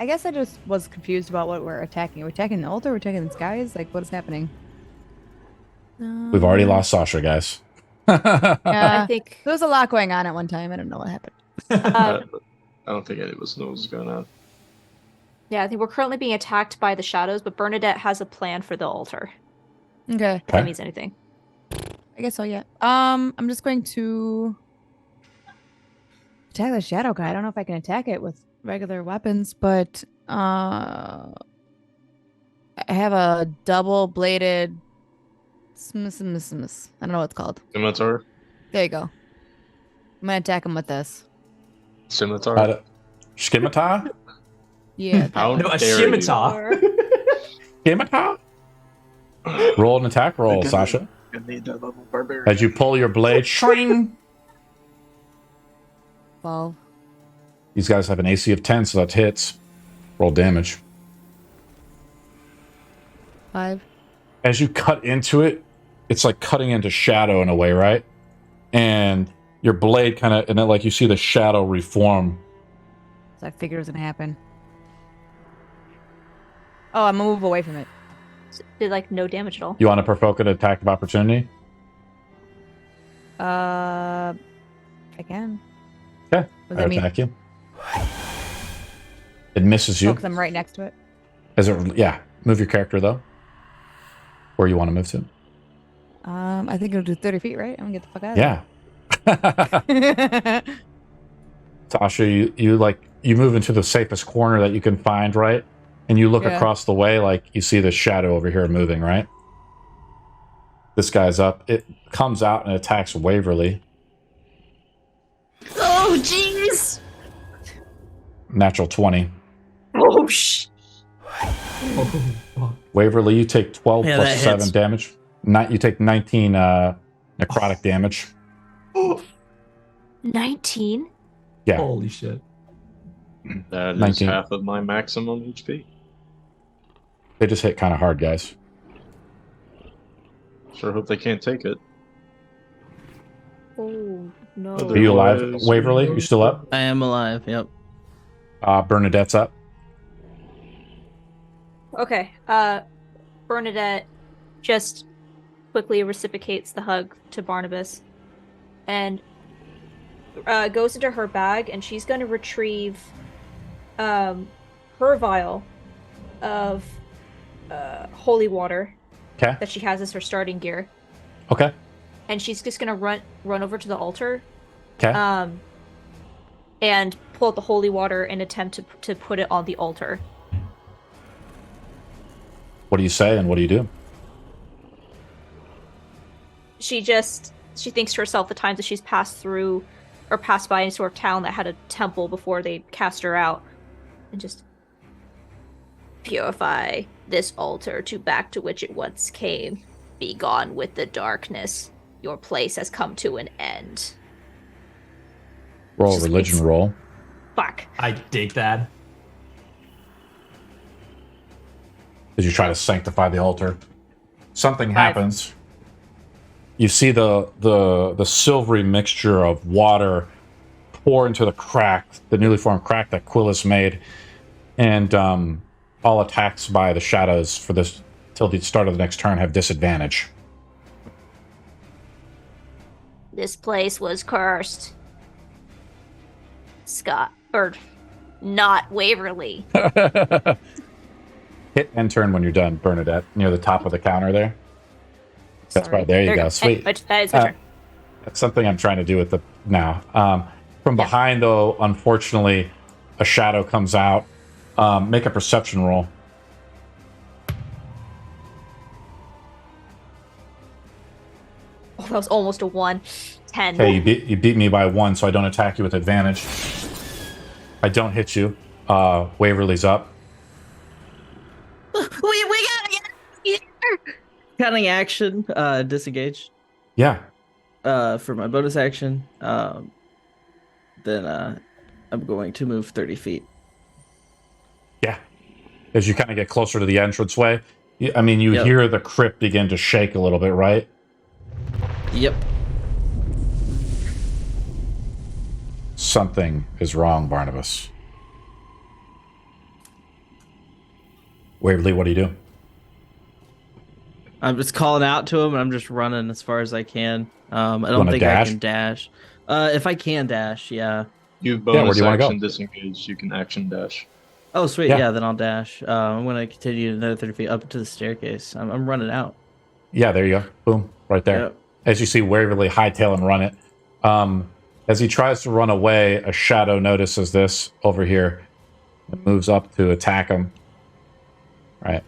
I guess I just was confused about what we're attacking. Are we attacking the altar? Are we attacking the skies? Like, what is happening? We've already lost Sasha, guys. Yeah, I think there was a lot going on at one time. I don't know what happened. I don't think any of us knows what's going on. I think we're currently being attacked by the shadows, but Bernadette has a plan for the altar. Okay. If that means anything. I guess so, yeah. I'm just going to attack the shadow guy. I don't know if I can attack it with regular weapons, but I have a double-bladed I don't know what it's called. Scimitar? There you go. I'm gonna attack him with this. Scimitar? Scimitar? Yeah. How No, a dare you. scimitar. Scimitar? Roll an attack roll, Sasha. I need that level barbarian. As you pull your blade, shring. 12. These guys have an AC of 10, so that hits. Roll damage. 5. As you cut into it, it's like cutting into shadow in a way, right? And your blade kind of, and then like you see the shadow reform. So I figured it was gonna happen. Oh, I'm gonna move away from it. Did like no damage at all. You want to provoke an attack of opportunity? I can. Okay. What does I that mean? attack you. It misses you. Oh, 'cause I'm right next to it. Is it? Yeah. Move your character though. Where you want to move to? I think it'll do 30 feet, right? I'm gonna get the fuck out of Yeah. here. Tasha, you move into the safest corner that you can find, right? And you look Yeah. across the way, like you see the shadow over here moving, right? This guy's up. It comes out and attacks Waverly. Oh jeez! Natural 20. Oh sh! Waverly, you take 12 Yeah, plus that 7 hits. damage. You take 19 necrotic damage. 19? Yeah. Holy shit. That is 19. half of my maximum HP. They just hit kind of hard, guys. Sure hope they can't take it. Oh no. Are you alive, Otherwise, Waverly? You still up? I am alive. Yep. Bernadette's up. Okay. Bernadette just quickly reciprocates the hug to Barnabas and goes into her bag and she's going to retrieve her vial of holy water Okay. that she has as her starting gear. Okay. And she's just gonna run over to the altar. Okay. And pull out the holy water and attempt to put it on the altar. What do you say and what do you do? She thinks to herself the times that she's passed through or passed by any sort of town that had a temple before they cast her out, and just purify this altar back to which it once came. Be gone with the darkness. Your place has come to an end. Roll a religion roll. Fuck. I dig that. As you try to sanctify the altar, something happens. You see the silvery mixture of water pour into the crack, the newly formed crack that Quillis made, and all attacks by the shadows for this till the start of the next turn have disadvantage. This place was cursed. Not Waverly. Hit end turn when you're done, Bernadette, near the top of the counter there. That's Sorry. right. There you go. Sweet. It's my turn. That's something I'm trying to do with the now. From behind, though, unfortunately, a shadow comes out. Make a perception roll. Oh, that was almost a 1. 10. Okay, you beat me by 1, so I don't attack you with advantage. I don't hit you. Waverly's up. We gotta get here. Cunning action, disengage. Yeah. For my bonus action, then I'm going to move 30 feet. Yeah. As you kind of get closer to the entranceway, you hear the crypt begin to shake a little bit, right? Yep. Something is wrong, Barnabas. Waverly, what do you do? I'm just calling out to him, and I'm just running as far as I can. I don't think dash? I can dash. If I can dash, yeah. You've where bonus do you wanna action go? disengaged. You can action dash. Oh, sweet. Yeah. Yeah, then I'll dash. I'm going to continue another 30 feet up to the staircase. I'm running out. Yeah, there you go. Boom. Right there. Yep. As you see Waverly hightail and run it. As he tries to run away, a shadow notices this over here and moves up to attack him. Right.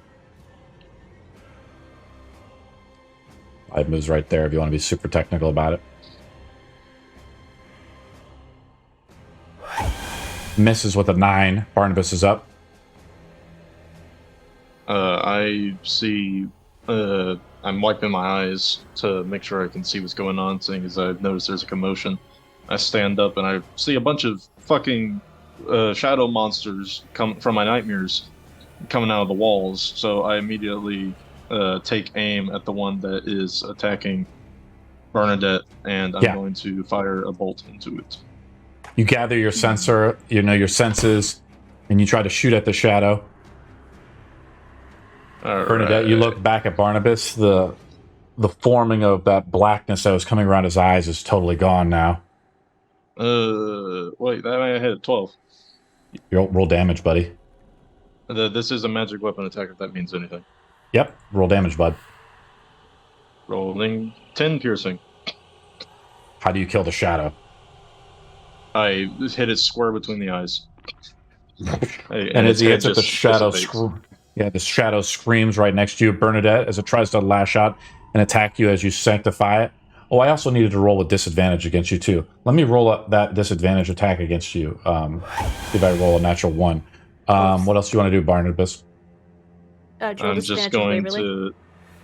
It moves right there if you want to be super technical about it. Misses with a 9. Barnabas is up. I see. I'm wiping my eyes to make sure I can see what's going on, seeing as I've noticed there's a commotion. I stand up and I see a bunch of fucking shadow monsters come from my nightmares coming out of the walls. So I immediately take aim at the one that is attacking Bernadette, and I'm going to fire a bolt into it. You gather your sensor, your senses, and you try to shoot at the shadow. All Bernadette, right. you look back at Barnabas. The forming of that blackness that was coming around his eyes is totally gone now. Wait, that I hit 12. You roll damage, buddy. This is a magic weapon attack, if that means anything. Yep, roll damage, bud. Rolling 10 piercing. How do you kill the shadow? I hit it square between the eyes. And as he hits it, the shadow the shadow screams right next to you, Bernadette, as it tries to lash out and attack you as you sanctify it. Oh, I also needed to roll with disadvantage against you, too. Let me roll up that disadvantage attack against you. See if I roll a natural 1. What else do you want to do, Barnabas? I'm just going to...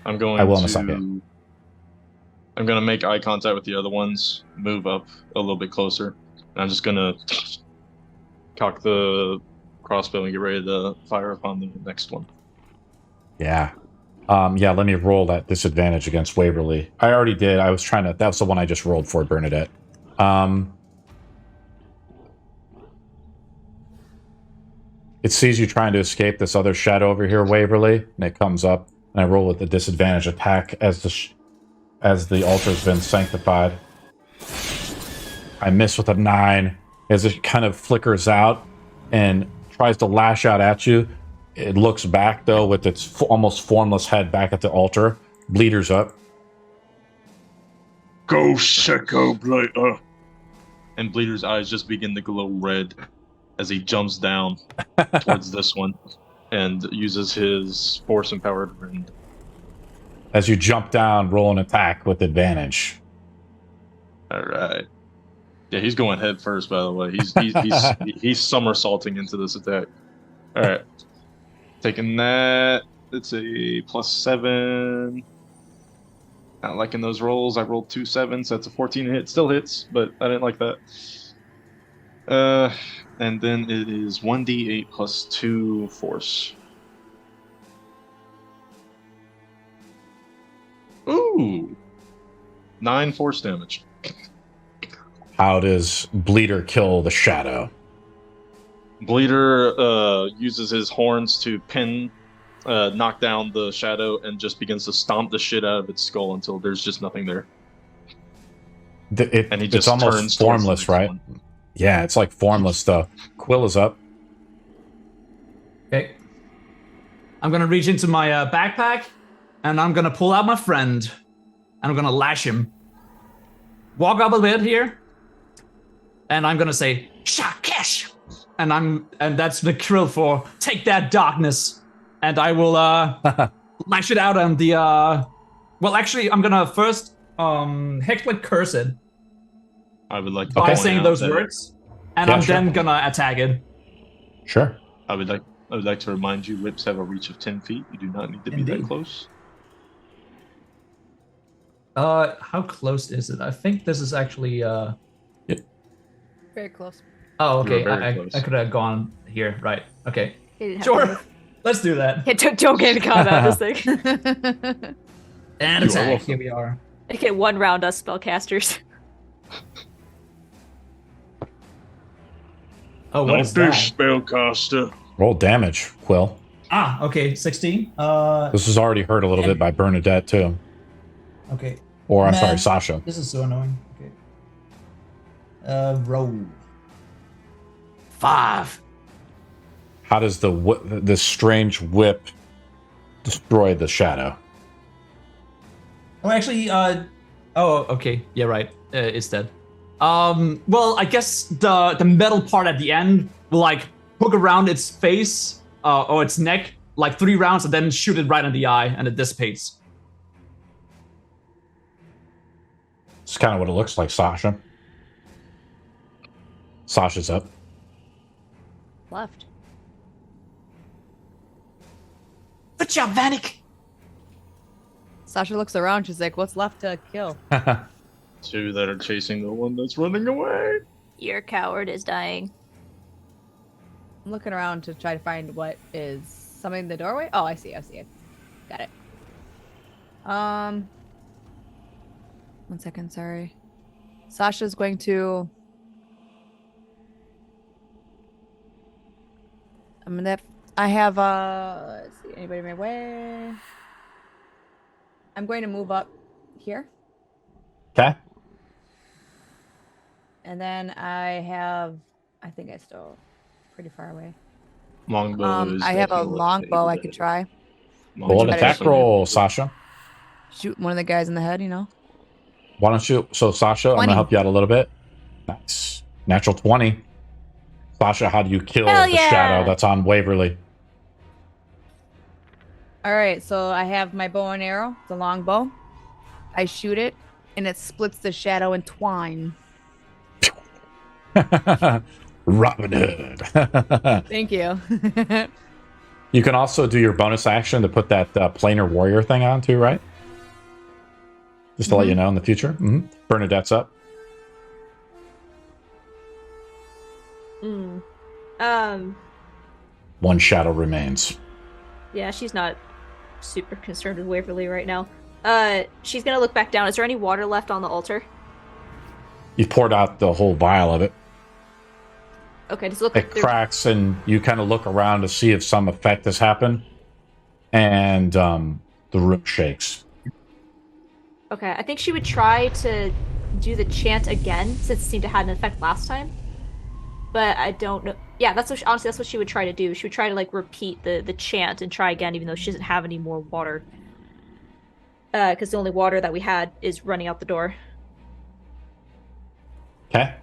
I will in a second. I'm going to make eye contact with the other ones, move up a little bit closer. And I'm just going to cock the crossbow and get ready to fire upon the next one. Yeah. Let me roll that disadvantage against Waverly. I already did. I was trying to... That was the one I just rolled for, Bernadette. It sees you trying to escape this other shadow over here, Waverly, and it comes up, and I roll with the disadvantage attack as the altar's been sanctified. I miss with a 9 as it kind of flickers out and tries to lash out at you. It looks back, though, with its almost formless head back at the altar. Bleeder's up. Go, Sicko Blighter. And Bleeder's eyes just begin to glow red as he jumps down towards this one and uses his force empowered rend. As you jump down, roll an attack with advantage. All right. Yeah, he's going head first. By the way, he's somersaulting into this attack. All right, taking that. It's a +7. Not liking those rolls. I rolled 2 7s. So that's a 14 hit. Still hits, but I didn't like that. And then it is 1d8 +2 force. Ooh, 9 force damage. How does Bleeder kill the shadow? Bleeder uses his horns to knock down the shadow and just begins to stomp the shit out of its skull until there's just nothing there. And he just it's almost turns towards formless, the next right? one. Yeah, it's like formless stuff. Quill is up. Okay. I'm gonna reach into my backpack, and I'm gonna pull out my friend, and I'm gonna lash him. Walk up a bit here, and I'm gonna say, "Shakesh," and that's the krill for "Take that darkness," and I will lash it out on the. Well, actually, I'm gonna first Hexblade curse it I would like to by point saying out those that- words, and Yeah, I'm sure. then gonna attack it. Sure. I would like to remind you, whips have a reach of 10 feet. You do not need to be that Indeed. close. How close is it? I think this is actually. Very close. Oh, You were okay. very close. I could have gone here, right? Okay, He didn't have to sure. move. Let's do that. Yeah, don't get into combat with this thing. And You are attack. welcome. Here we are. Okay, one round us spellcasters. Oh, what Not is this that? spellcaster. Roll damage, Quill. Ah, okay, 16. This is already hurt a little bit by Bernadette, too. Okay. Or, I'm Man. sorry, Sasha. This is so annoying. Okay. Roll. 5. How does this strange whip destroy the shadow? Oh, actually, oh, okay. Yeah, right. It's dead. Well, I guess the metal part at the end will like hook around its face or its neck like 3 rounds and then shoot it right in the eye and it dissipates. It's kind of what it looks like, Sasha. Sasha's up. Left. Good job, Vanek. Sasha looks around. She's like, "What's left to kill?" 2 that are chasing the one that's running away. Your coward is dying. I'm looking around to try to find what is something in the doorway. Oh, I see it. Got it. 1 second, sorry. Sasha's going to. I have let's see, anybody in my way? I'm going to move up here. Okay. And then I think I still pretty far away. Longbow is. I have a definitely longbow I able could to- try. Roll an Better attack shoot. roll, Sasha. Shoot one of the guys in the head, you know? Why don't you? So, Sasha, I'm going 20. to help you out a little bit. Nice. Natural 20. Sasha, how do you kill Hell the yeah! shadow that's on Waverly? All right, so I have my bow and arrow, the long bow. I shoot it, and it splits the shadow in twine. Robin Hood. Thank you. You can also do your bonus action to put that planar warrior thing on too, right? Just to let you know in the future. Mm-hmm. Bernadette's up. One shadow remains. Yeah, she's not super concerned with Waverly right now. She's gonna look back down. Is there any water left on the altar? You poured out the whole vial of it. Okay, just look. It cracks, and you kind of look around to see if some effect has happened. And the room shakes. Okay, I think she would try to do the chant again, since it seemed to have an effect last time. but I don't know. Yeah, that's what honestly that's what she would try to do. She would try to like repeat the chant and try again, even though she doesn't have any more water. Because the only water that we had is running out the door. Okay.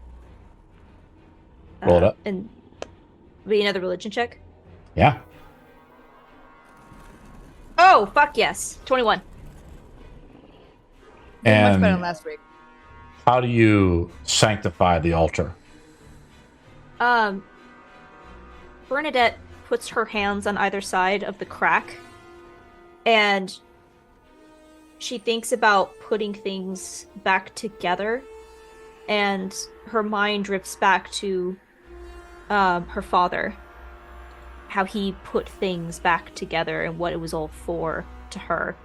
Roll it up. And be another religion check. Yeah. Oh fuck yes, 21. Much better than And last week. how do you sanctify the altar? Bernadette puts her hands on either side of the crack, and she thinks about putting things back together, and her mind drifts back to her father, how he put things back together and what it was all for to her.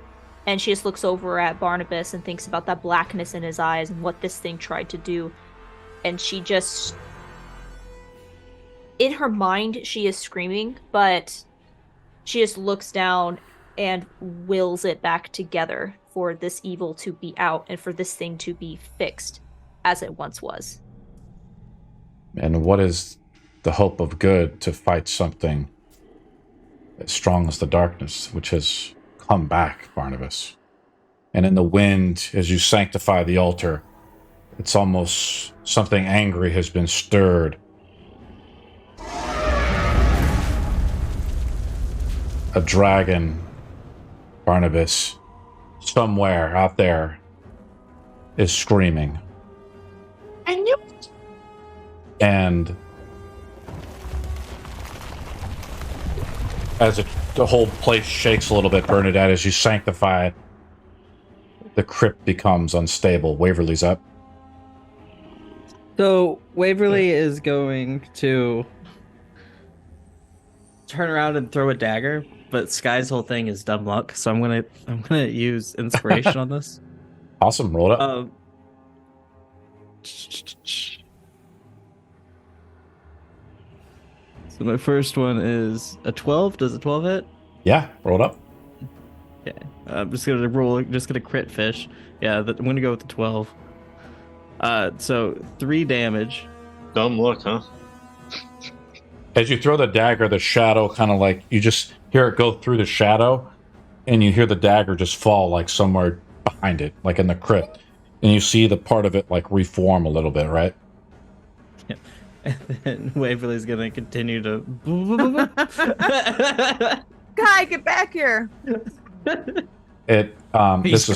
And she just looks over at Barnabas and thinks about that blackness in his eyes and what this thing tried to do. And she just... in her mind, she is screaming, but she just looks down and wills it back together for this evil to be out and for this thing to be fixed as it once was. And what is the hope of good to fight something as strong as the darkness, which has come back, Barnabas? And in the wind, as you sanctify the altar, it's almost something angry has been stirred. A dragon, Barnabas, somewhere out there is screaming. I knew it. And as the whole place shakes a little bit, Bernadette, as you sanctify it, the crypt becomes unstable. Waverly's up. So Waverly is going to turn around and throw a dagger, but Sky's whole thing is dumb luck, so I'm gonna use inspiration on this. Awesome, roll it up. So my first one is a 12. Does a 12 hit? Yeah, roll it up. Okay. I'm just gonna crit fish. Yeah, I'm gonna go with the 12. So 3 damage. Dumb luck, huh? As you throw the dagger, the shadow kind of like, you just hear it go through the shadow, and you hear the dagger just fall like somewhere behind it, like in the crypt. And you see the part of it like reform a little bit, right? Yeah. And then Waverly's gonna continue to. Guy, get back here. This is the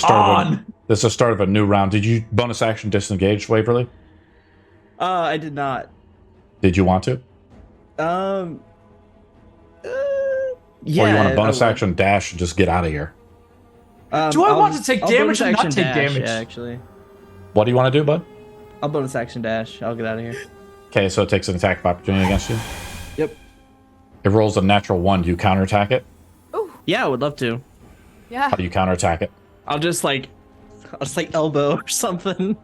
start of a new round. Did you bonus action disengage, Waverly? I did not. Did you want to? Yeah. Or you want a bonus action dash and just get out of here? Do I want to take I'll damage bonus or not action take dash, damage? Yeah, actually. What do you want to do, bud? I'll bonus action dash. I'll get out of here. Okay, so it takes an attack of opportunity against you. Yep. It rolls a natural 1. Do you counterattack it? Yeah, I would love to. Yeah. How do you counterattack it? I'll just elbow or something. You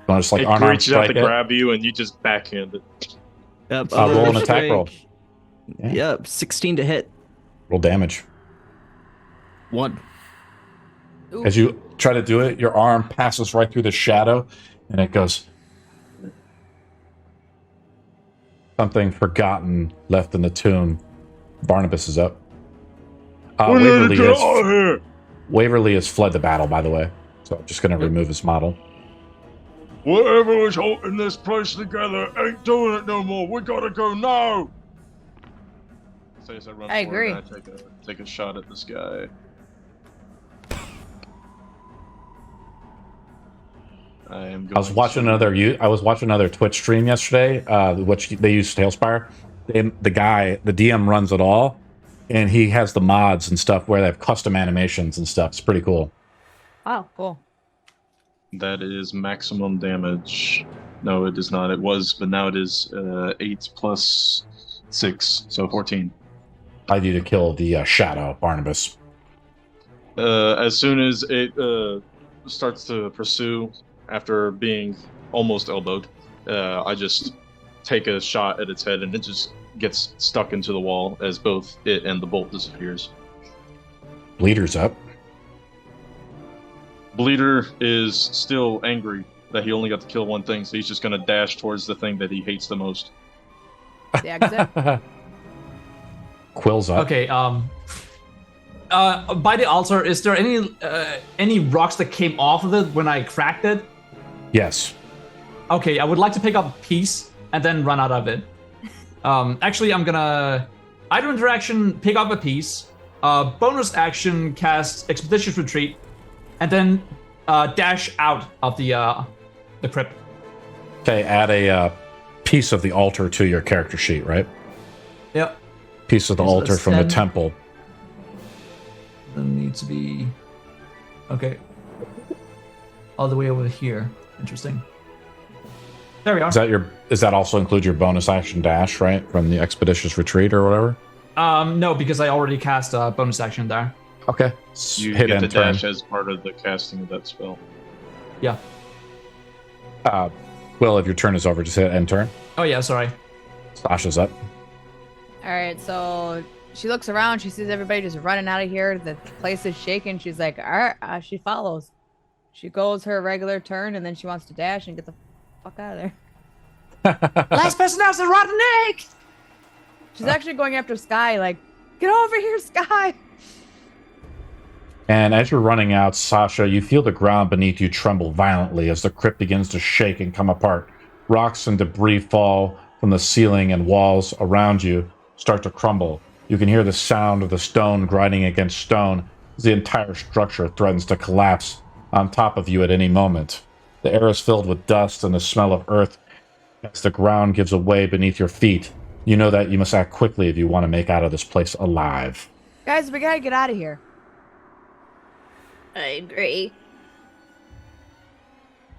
want to just like It unarmed reaches out strike to it? grab you, and you just backhand it. Yep. Roll an attack roll. Yeah. Yep. 16 to hit. Roll damage. 1. As you try to do it, your arm passes right through the shadow, and it goes. Something forgotten left in the tomb. Barnabas is up. We need to get out of here. Waverly has fled the battle, by the way. So I'm just going to remove his model. Whatever was holding this place together ain't doing it no more. We gotta go now. So as I run I forward, agree. I take a shot at this guy. I am going I was watching another Twitch stream yesterday, which they use Tailspire. The guy, the DM runs it all, and he has the mods and stuff where they have custom animations and stuff. It's pretty cool. Wow, cool. That is maximum damage. No, it is not. It was, but now it is 8 plus 6, so 14. I need to kill the shadow, Barnabas. As soon as it starts to pursue, after being almost elbowed, I just take a shot at its head, and it just gets stuck into the wall as both it and the bolt disappears. Bleeder's up. Bleeder is still angry that he only got to kill one thing, so he's just going to dash towards the thing that he hates the most. The exit. Quill's up. Okay. By the altar, is there any rocks that came off of it when I cracked it? Yes. Okay, I would like to pick up a piece and then run out of it. Actually, I'm gonna either interaction pick up a piece, bonus action cast Expeditious Retreat, and then dash out of the crypt. Okay, add a piece of the altar to your character sheet, right? Yep. Piece of the altar from the temple. There needs to be... Okay. All the way over here. Interesting. There we are. Does that also include your bonus action dash, right? From the Expeditious Retreat or whatever? No, because I already cast a bonus action there. Okay. You Hit get end the turn. dash as part of the casting of that spell. Yeah. Well, if your turn is over, just hit end turn. Oh yeah, sorry. Sasha's up. All right, so she looks around. She sees everybody just running out of here. The place is shaking. She's like, all right, she follows. She goes her regular turn, and then she wants to dash and get the fuck out of there. Last person out is a rotten egg! She's actually going after Sky, like, get over here, Sky! And as you're running out, Sasha, you feel the ground beneath you tremble violently as the crypt begins to shake and come apart. Rocks and debris fall from the ceiling, and walls around you start to crumble. You can hear the sound of the stone grinding against stone as the entire structure threatens to collapse on top of you at any moment. The air is filled with dust and the smell of earth as the ground gives away beneath your feet. You know that you must act quickly if you want to make out of this place alive. Guys, we gotta get out of here. I agree.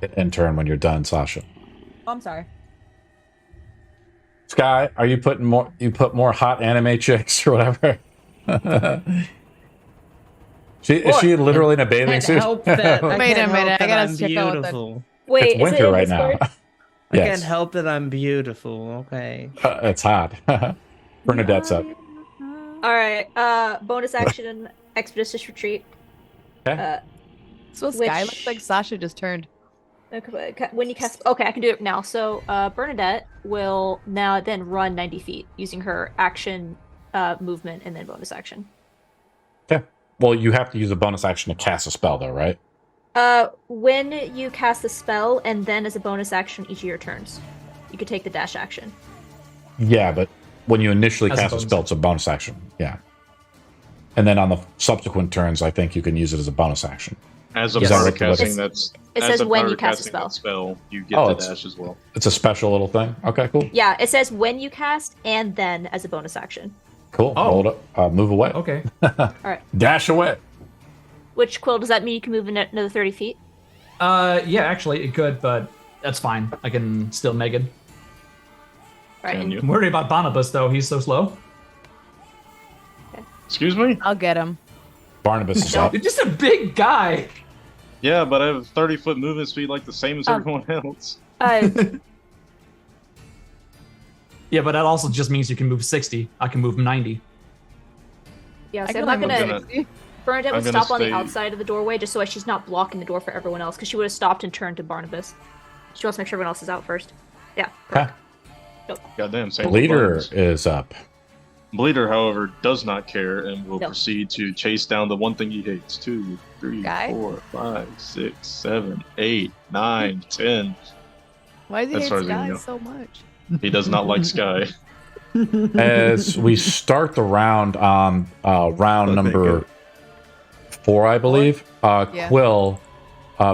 Hit end turn when you're done, Sasha. Oh, I'm sorry. Sky, are you putting more? You put more hot anime chicks or whatever? Is she literally in a bathing Can't suit? help that. Wait a can't help minute, I that gotta I'm check out what that- beautiful. Wait, It's is winter it in right now. Discord? I Yes. can't help that I'm beautiful. Okay. It's hot. Bernadette's up. All right. Bonus action, Expeditious Retreat. Okay. So Sky Which- looks like Sasha just turned. Okay, when you cast, okay, I can do it now. So Bernadette will now then run 90 feet using her action, movement, and then bonus action. Okay. Well, you have to use a bonus action to cast a spell, though, right? When you cast the spell, and then as a bonus action each of your turns, you could take the dash action. Yeah, but when you initially As a cast a bonus. spell, it's a bonus action. Yeah. And then on the subsequent turns, I think you can use it as a bonus action. As a Yes. part of Is that what- casting that's It as says a when part you of cast a casting spell. that spell, you get Oh, the it's- dash as well. It's a special little thing. Okay, cool. Yeah, it says when you cast, and then as a bonus action. Cool. Oh. Hold up. Move away. Okay. Dash away. Which, Quill, does that mean you can move another 30 feet? Yeah, actually, it could, but that's fine. I can still make it. Right. Can and- you? I'm worried about Barnabas, though. He's so slow. Excuse me? I'll get him. Barnabas is up. You're just a big guy. Yeah, but I have 30-foot movement speed like the same as everyone else. Yeah, but that also just means you can move 60. I can move 90. Yeah, I so can I'm not only gonna. move 60. Bernadette I'm would gonna stop on the stay- outside of the doorway just so she's not blocking the door for everyone else, because she would have stopped and turned to Barnabas. She wants to make sure everyone else is out first. Yeah. Okay. Goddamn, same Bleeder buttons. is up. Bleeder, however, does not care and will No. proceed to chase down the one thing he hates. 2, 3, Guy? 4, 5, 6, 7, 8, 9, 10. Why does he As hate far as we Sky know. so much? He does not like Sky. As we start the round on round Okay, number good. 4, I believe, Yeah. Quill,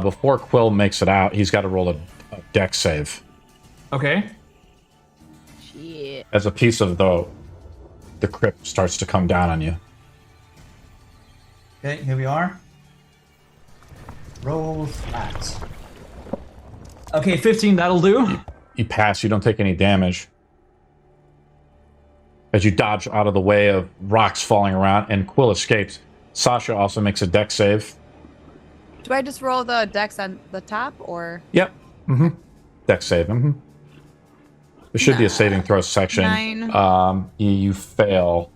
before Quill makes it out, he's got to roll a dex save. Okay. Shit. As a piece of the crypt starts to come down on you. Okay, here we are. Roll flat. Okay, 15, that'll do. You pass, you don't take any damage. As you dodge out of the way of rocks falling around, and Quill escapes. Sasha also makes a dex save. Do I just roll the dex on the top, or Yep. Mm-hmm. Dex save. Mm-hmm. There should be a saving throw section. 9. You fail.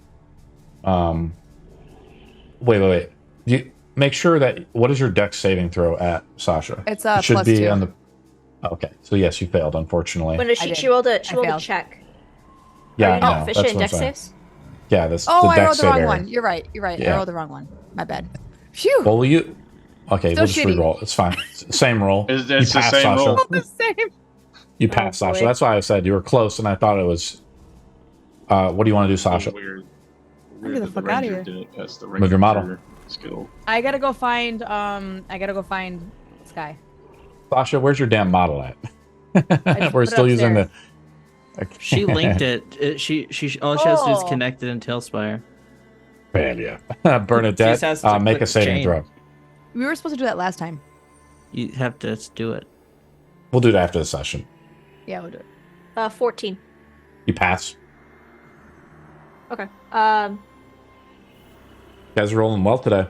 Wait. You make sure that what is your dex saving throw at, Sasha? It's It should be +2. on the. Okay, so yes, you failed, unfortunately. When I she did. rolled a I failed. check. Yeah, Are I you not know. proficient That's in what I'm dex saying. saves? Yeah, this. Oh, the I dex rolled the save wrong area. one. You're right. I Yeah. rolled the wrong one. My bad. Phew. Well, you. Okay, Still we'll just shitty. re-roll. It's fine. Same roll. It's You the passed, same Sasha. roll. The same. You Oh, passed, Sasha. boy. That's why I said you were close, and I thought it was. What do you want to do, Sasha? Weird. Get Weird the that the fuck outta ranger here. didn't pass the ranger Move your model. skill. I gotta go find. Sky. Sasha, where's your damn model at? just We're put it still using the. upstairs. She linked it. She all she has to do is Oh. connect it in Tailspire. Failure. She Bernadette, just has to make click a saving chain. throw. We were supposed to do that last time. You have to do it. We'll do it after the session. Yeah, we'll do it. 14. You pass. Okay. You guys are rolling well today.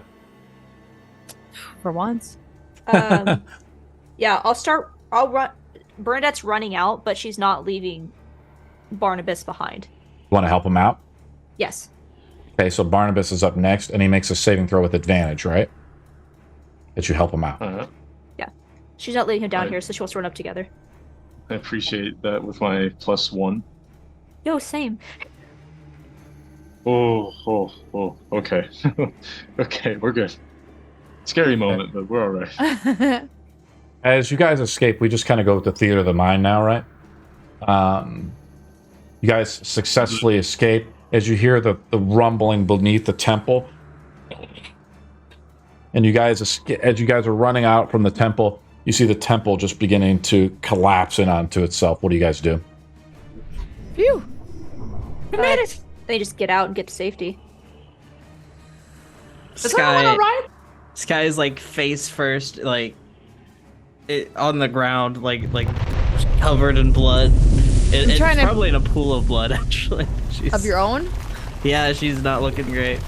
For once. Yeah, I'll run. Bernadette's running out, but she's not leaving Barnabas behind. Want to help him out? Yes. Okay, so Barnabas is up next, and he makes a saving throw with advantage, right? That you help him out. Uh-huh. She's not leaving him down Right. here, so she wants to run up together. I appreciate that with my +1. Yo, same. Oh, okay. Okay, we're good. Scary moment, but we're all right. As you guys escape, we just kind of go with the theater of the mind now, right? You guys successfully escape as you hear the rumbling beneath the temple. And you guys, as you guys are running out from the temple, you see the temple just beginning to collapse in onto itself. What do you guys do? Phew. We made it. They just get out and get to safety. Sky is like face first, like on the ground, like covered in blood. It's trying to- probably in a pool of blood, actually. Of your own? Yeah, she's not looking great.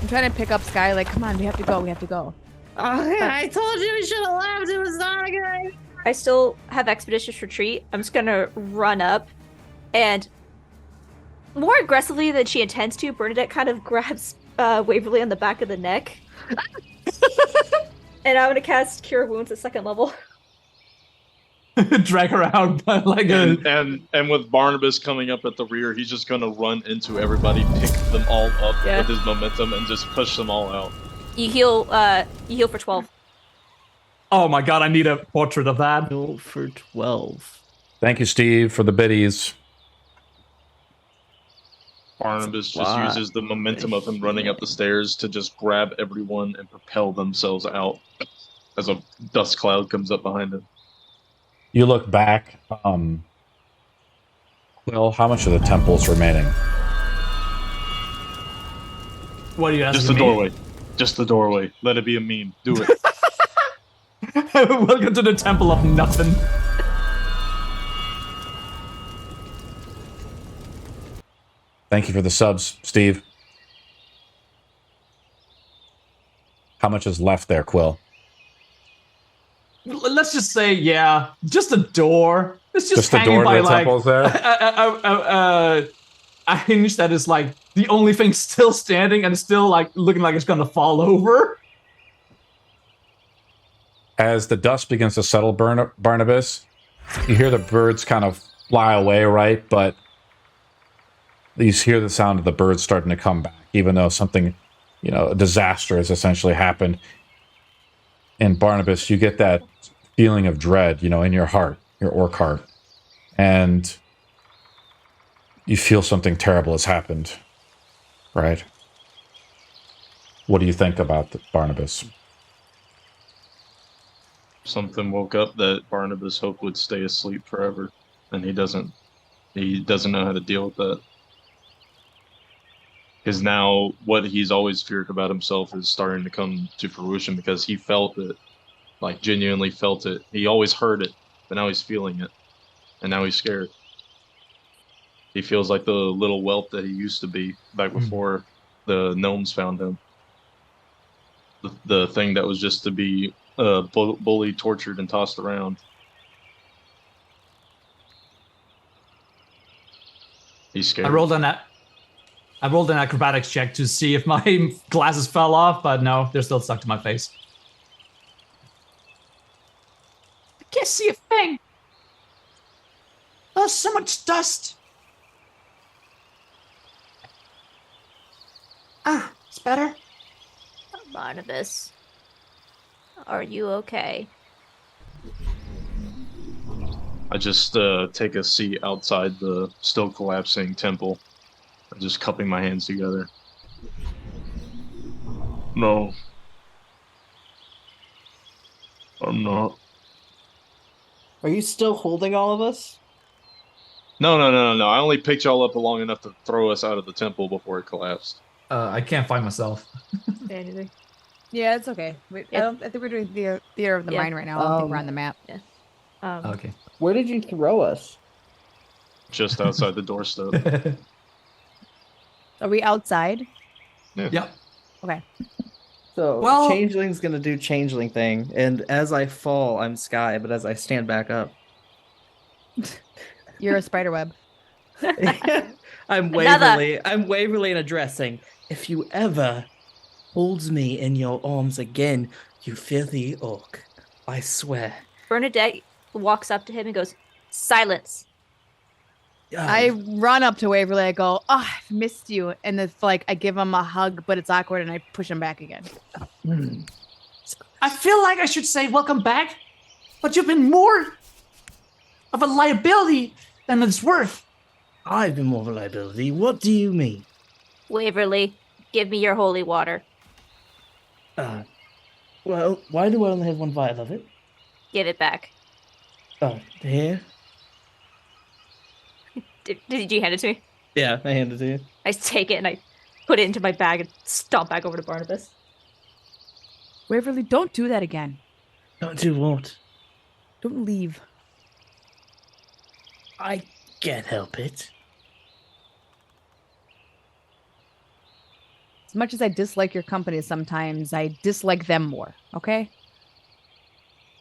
I'm trying to pick up Sky. Like, come on, we have to go. We have to go. I told you we should have left. It was not a good idea. I still have Expeditious Retreat. I'm just gonna run up, and more aggressively than she intends to, Bernadette kind of grabs Waverly on the back of the neck. And I'm gonna cast Cure Wounds at 2nd level. Drag her out by like a. And with Barnabas coming up at the rear, he's just gonna run into everybody, pick them all up Yeah. with his momentum, and just push them all out. You heal for 12. Oh my god, I need a portrait of that. Roll for 12. Thank you, Steve, for the biddies. Barnabas just Wow. uses the momentum of him running up the stairs to just grab everyone and propel themselves out as a dust cloud comes up behind him. You look back. Well, how much of the temple is remaining? What are you asking Just the me? doorway. Just the doorway. Let it be a meme. Do it. Welcome to the Temple of Nothing. Thank you for the subs, Steve. How much is left there, Quill? Let's just say, yeah, just a door. It's just the hanging door by to the like temple's there? a hinge that is like the only thing still standing and still like looking like it's gonna fall over. As the dust begins to settle, Barnabas, you hear the birds kind of fly away, right? But you hear the sound of the birds starting to come back, even though something, a disaster has essentially happened. And Barnabas, you get that feeling of dread, in your heart, your orc heart. And you feel something terrible has happened, right? What do you think about Barnabas? Something woke up that Barnabas hoped would stay asleep forever, and he doesn't. He doesn't know how to deal with that. Because now what he's always feared about himself is starting to come to fruition, because he felt it, like genuinely felt it. He always heard it, but now he's feeling it, and now he's scared. He feels like the little whelp that he used to be back before the gnomes found him. The thing that was just to be bullied, tortured, and tossed around. He's scared. I rolled an acrobatics check to see if my glasses fell off, but no, they're still stuck to my face. I can't see a thing. There's so much dust. It's better. Barnabas, are you okay? I just take a seat outside the still collapsing temple, just cupping my hands together. No. I'm not. Are you still holding all of us? No. I only picked y'all up long enough to throw us out of the temple before it collapsed. I can't find myself. Anything? Yeah, it's okay. I think we're doing theater of the Yeah. mind right now. I don't think we're on the map. Okay. Where did you throw us? Just outside the doorstep. Are we outside? Yep. Okay. So Well- Changeling's gonna do Changeling thing, and as I fall, I'm Sky, but as I stand back up, You're a spider web. I'm Another. Waverly. I'm Waverly in a dress saying, "If you ever holds me in your arms again, you filthy orc, I swear." Bernadette walks up to him and goes, "Silence." I run up to Waverly. I go, "Oh, I've missed you," and it's like I give him a hug, but it's awkward, and I push him back again. I feel like I should say welcome back, but you've been more of a liability than it's worth. I've been more of a liability. What do you mean? Waverly, give me your holy water. Well, why do I only have one vial of it? Give it back. Here? Did you hand it to me? Yeah, I handed it to you. I take it and I put it into my bag and stomp back over to Barnabas. Waverly, don't do that again. Don't do what? Don't leave. I can't help it. As much as I dislike your company sometimes, I dislike them more, okay?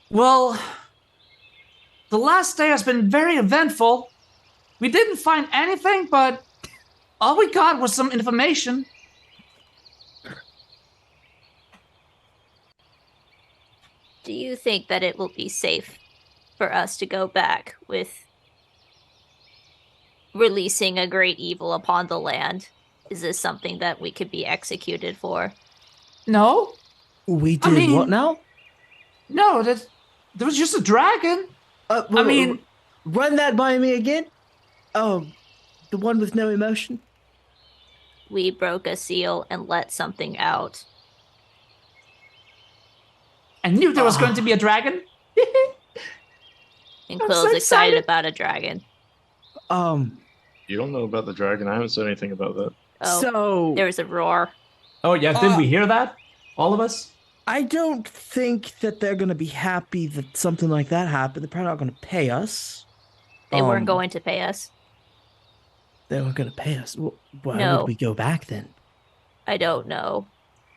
Well, the last day has been very eventful. We didn't find anything, but all we got was some information. Do you think that it will be safe for us to go back with releasing a great evil upon the land? Is this something that we could be executed for? No? We did mean- what now? No, there was just a dragon. I mean, run that by me again? Oh, the one with no emotion? We broke a seal and let something out. I knew there was going to be a dragon. And I'm Quill's so excited excited. about a dragon. You don't know about the dragon. I haven't said anything about that. Oh, so there was a roar. Oh, yeah, didn't we hear that? All of us? I don't think that they're gonna be happy that something like that happened. They're probably not gonna pay us. They weren't going to pay us. They weren't gonna pay us. Why No. would we go back then? I don't know.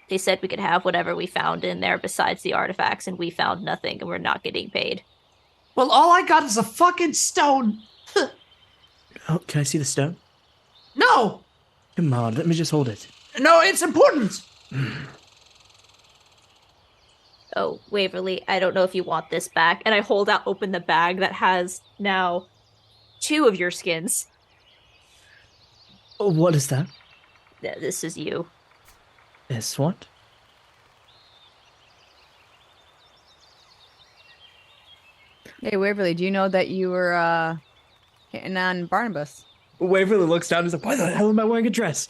They said we could have whatever we found in there besides the artifacts, and we found nothing, and we're not getting paid. Well, all I got is a fucking stone. Oh, can I see the stone? No, Come on, let me just hold it. no, it's important. Oh, Waverly, I don't know if you want this back. And I hold out open the bag that has now 2 of your skins. Oh, what is that? This is you. This what? Hey, Waverly, do you know that you were hitting on Barnabas? Waverly looks down and is like, why the hell am I wearing a dress?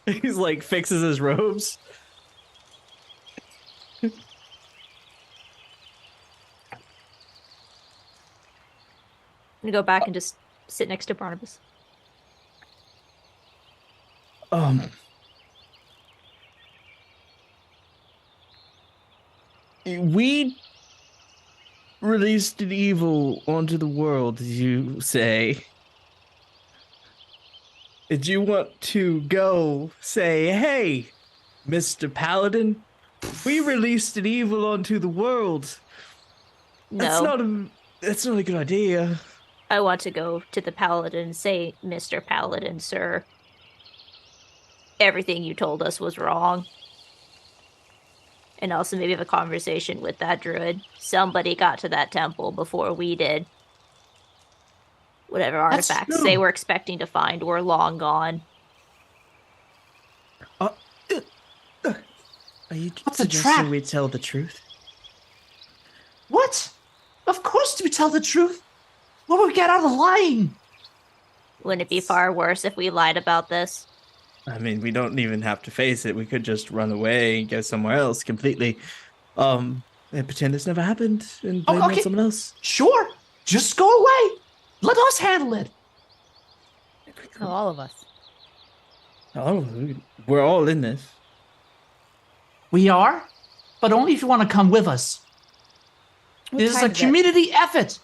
He's like, fixes his robes. I'm gonna go back and just sit next to Barnabas. We released an evil onto the world, you say. Did you want to go say, hey, Mr. Paladin, we released an evil onto the world? No, That's not a good idea. I want to go to the Paladin and say, Mr. Paladin, sir, everything you told us was wrong. And also maybe have a conversation with that druid. Somebody got to that temple before we did. Whatever That's artifacts true. they were expecting to find were long gone. Are you What's a suggesting trap? we tell the truth? What? Of course we tell the truth. What would we get out of lying? Wouldn't it be far worse if we lied about this? I mean, we don't even have to face it. We could just run away and go somewhere else completely. And pretend it's never happened and blame it on okay. someone else. Sure. Just go away. Let us handle it. No, all of us. Oh, we're all in this. We are, but only if you want to come with us. What This is time a it? community effort.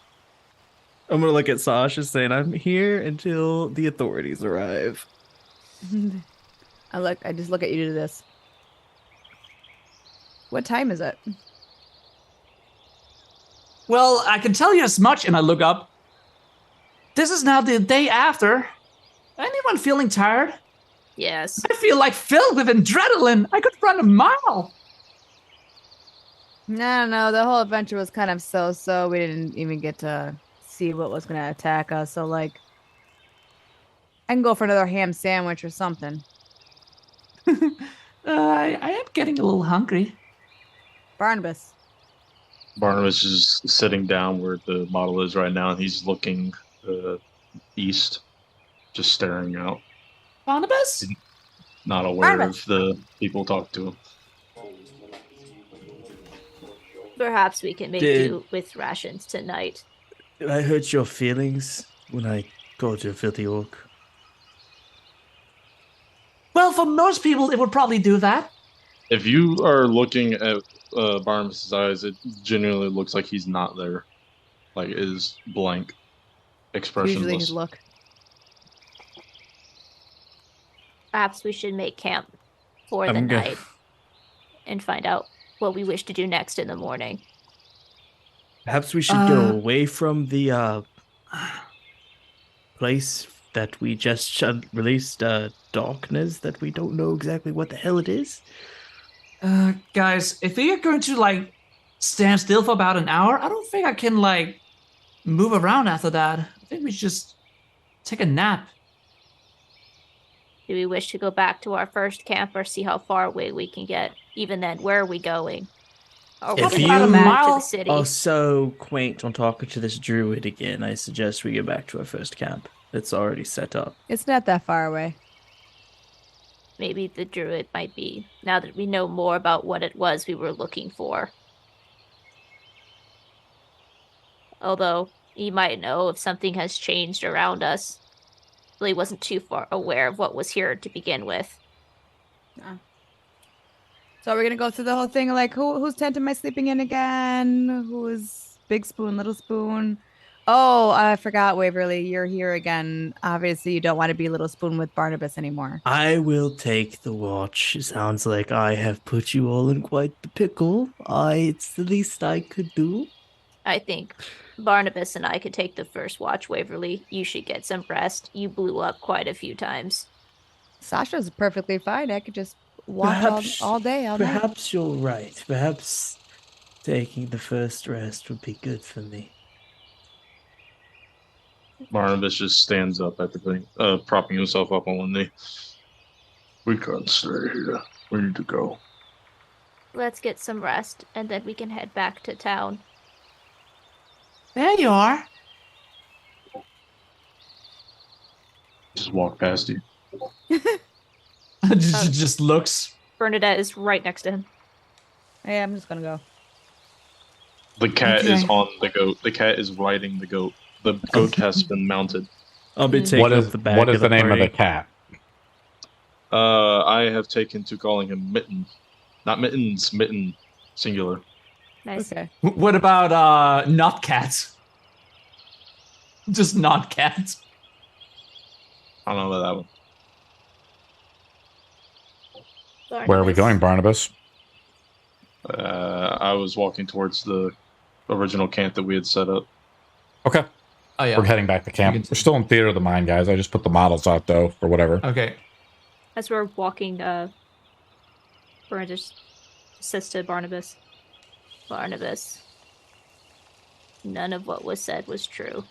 I'm gonna look at Sasha saying, "I'm here until the authorities arrive." I just look at you to this. What time is it? Well, I can tell you as much, and I look up. This is now the day after. Anyone feeling tired? Yes. I feel like filled with adrenaline. I could run a mile. I don't know. The whole adventure was kind of so. We didn't even get to see what was going to attack us. So, like, I can go for another ham sandwich or something. I am getting a little hungry. Barnabas. Barnabas is sitting down where the model is right now, and he's looking east, just staring out, Barnabas? not aware Barnabas. of the people talking to him. Perhaps we can make do with rations tonight. Did I hurt your feelings when I called you a filthy orc? Well, for most people, it would probably do that. If you are looking at Barnabas' eyes, it genuinely looks like he's not there. Like, it is blank, expressionless. Usually his look. Perhaps we should make camp for the night and find out what we wish to do next in the morning. Perhaps we should go away from the place that we just released darkness that we don't know exactly what the hell it is. Guys, if we are going to, like, stand still for about an hour, I don't think I can, like, move around after that. I think we should just take a nap. Do we wish to go back to our first camp or see how far away we can get? Even then, where are we going? Or If will we you go back to the city? are so quaint on talking to this druid again, I suggest we go back to our first camp. It's already set up. It's not that far away. Maybe the druid might be, now that we know more about what it was we were looking for. Although, he might know if something has changed around us. Really wasn't too far aware of what was here to begin with. So are we gonna go through the whole thing? Like, whose tent am I sleeping in again? Who is Big Spoon, Little Spoon? Oh, I forgot, Waverly. You're here again. Obviously, you don't want to be Little Spoon with Barnabas anymore. I will take the watch. It sounds like I have put you all in quite the pickle. It's the least I could do. I think Barnabas and I could take the first watch, Waverly. You should get some rest. You blew up quite a few times. Sasha's perfectly fine. I could just watch all day, all night. Perhaps you're right. Perhaps taking the first rest would be good for me. Barnabas just stands up at the thing, propping himself up on one knee. We can't stay here. We need to go. Let's get some rest, and then we can head back to town. There you are. Just walk past you. Just looks. Bernadette is right next to him. Hey, I'm just gonna go. The cat Okay. is on the goat. The cat is riding the goat. The goat has been mounted. I'll be taking What is up the back what is of the name of party. the cat? I have taken to calling him Mitten. Not Mittens, Mitten, singular. Nice. Okay. What about not cats? Just not cats. I don't know about that one. Where are we going, Barnabas? I was walking towards the original camp that we had set up. Okay. Oh yeah. We're heading back to camp. You can- We're still in Theater of the Mind, guys. I just put the models out, though, for whatever. Okay. As we're walking, Bernadette says to Barnabas, Barnabas, none of what was said was true.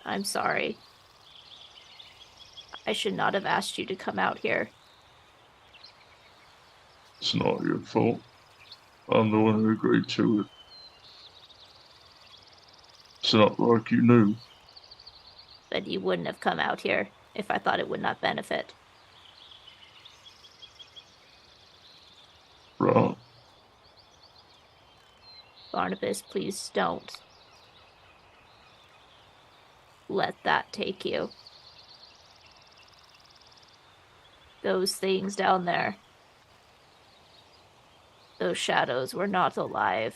I'm sorry. I should not have asked you to come out here. It's not your fault. I'm the one who agreed to it. It's not like you knew. But you wouldn't have come out here if I thought it would not benefit. Right. Barnabas, please don't let that take you. Those things down there, those shadows were not alive.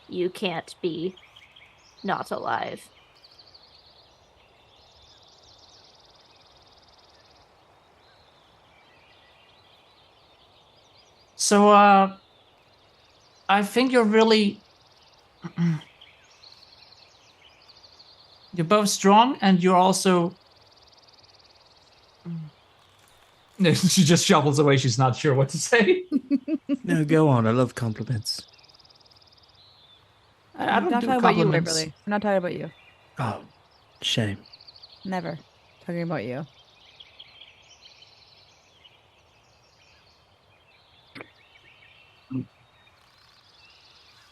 You can't be not alive. So, I think you're really... You're both strong, and you're also... She just shuffles away. She's not sure what to say. No, go on. I love compliments. I don't not do talking about you, compliments. Waverly. I'm not talking about you. Oh, shame. Never talking about you.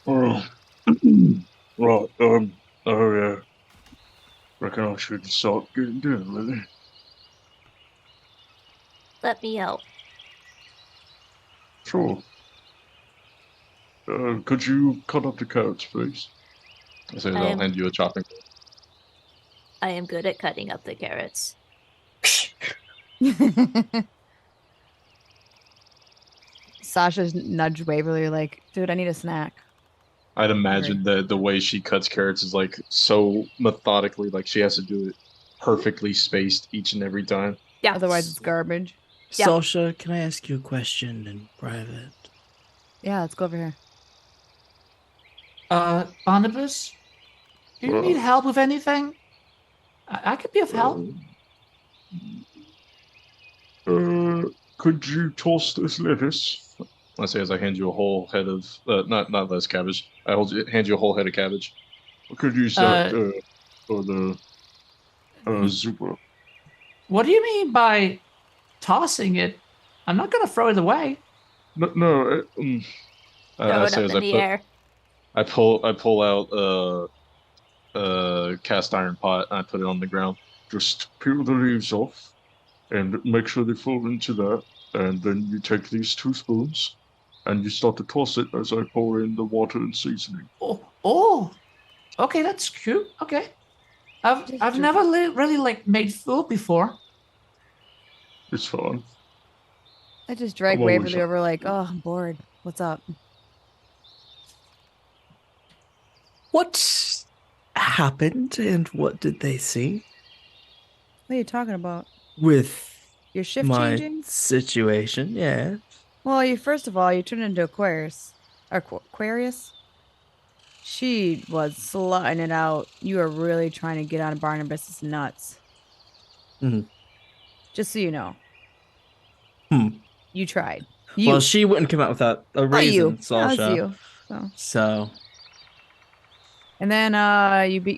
Oh, right. Yeah. Reckon I should start getting down with it. Let me help. Sure. Could you cut up the carrots, please? I say I'll hand you a chopping board. I am good at cutting up the carrots. Sasha's nudged Waverly like, dude, I need a snack. I'd imagine that the way she cuts carrots is like so methodically, like she has to do it perfectly spaced each and every time. Yeah. Otherwise, it's garbage. Yeah. Sasha, can I ask you a question in private? Yeah, let's go over here. Barnabas, do you need help with anything? I could be of help. Could you toss this lettuce? I say as I hand you a whole head of not less cabbage. Hand you a whole head of cabbage. Could you use that for the zuppa? What do you mean by tossing it? I'm not gonna throw it away. No. Throw it up in the air. I pull out a cast iron pot and I put it on the ground. Just peel the leaves off and make sure they fall into that. And then you take these 2 spoons and you start to toss it as I pour in the water and seasoning. Oh, okay, that's cute. Okay, I've never really like made food before. It's fun. I just drag I'm always Waverly over like, oh, I'm bored. What's up? What happened and what did they see What are you talking about? with Your shift my changing? situation? Yeah. Well, first of all, you turned into Aquarius. Or Aquarius? She was slutting it out. You were really trying to get on Barnabas's nuts. Mhm. Just so you know. You tried. Well, she wouldn't come out without a Not you. reason, Sasha. That was you. So. And then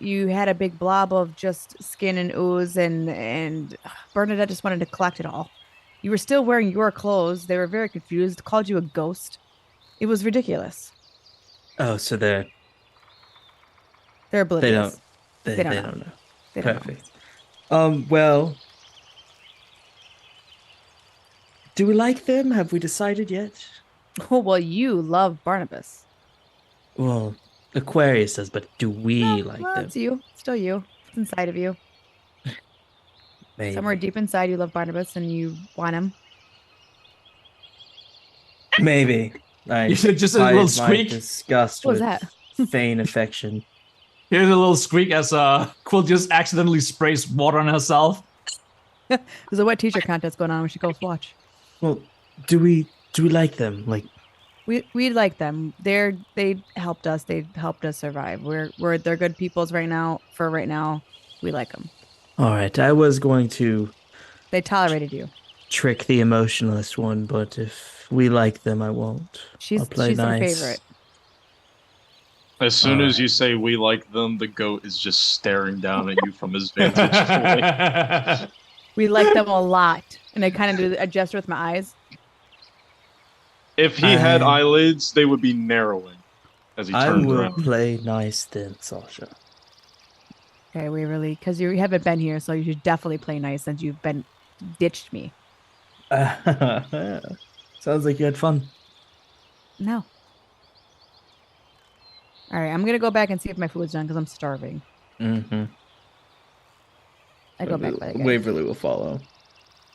you had a big blob of just skin and ooze, and Bernadette just wanted to collect it all. You were still wearing your clothes. They were very confused, called you a ghost. It was ridiculous. Oh, so they're oblivious. they don't know. They don't know. Perfect. Well, do we like them? Have we decided yet? Oh, well, you love Barnabas. Well, Aquarius does, but do we like them? It's you. Still you. It's inside of you. Maybe. Somewhere deep inside, you love Barnabas and you want him. Maybe. You said just a little squeak. Disgust What was with that? vain affection. Here's a little squeak as Quill just accidentally sprays water on herself. There's a wet teacher contest going on. We should go watch. Well, do we like them? Like, we like them. They helped us. They helped us survive. They're good peoples right now. For right now, we like them. all right, I was going to They tolerated you. trick the emotionalist one, but if we like them, I won't. She's I'll play our nice. favorite. As soon as you say we like them, the goat is just staring down at you from his vantage point. We like them a lot. And I kind of do a gesture with my eyes. If he had I- eyelids, they would be narrowing as he I turns will around. play nice then, Sasha. Okay, we really, because you haven't been here, so you should definitely play nice since you've been ditched me. Sounds like you had fun. No. All right, I'm gonna go back and see if my food's done because I'm starving. Mm-hmm. I go back by the guy. Waverly will follow.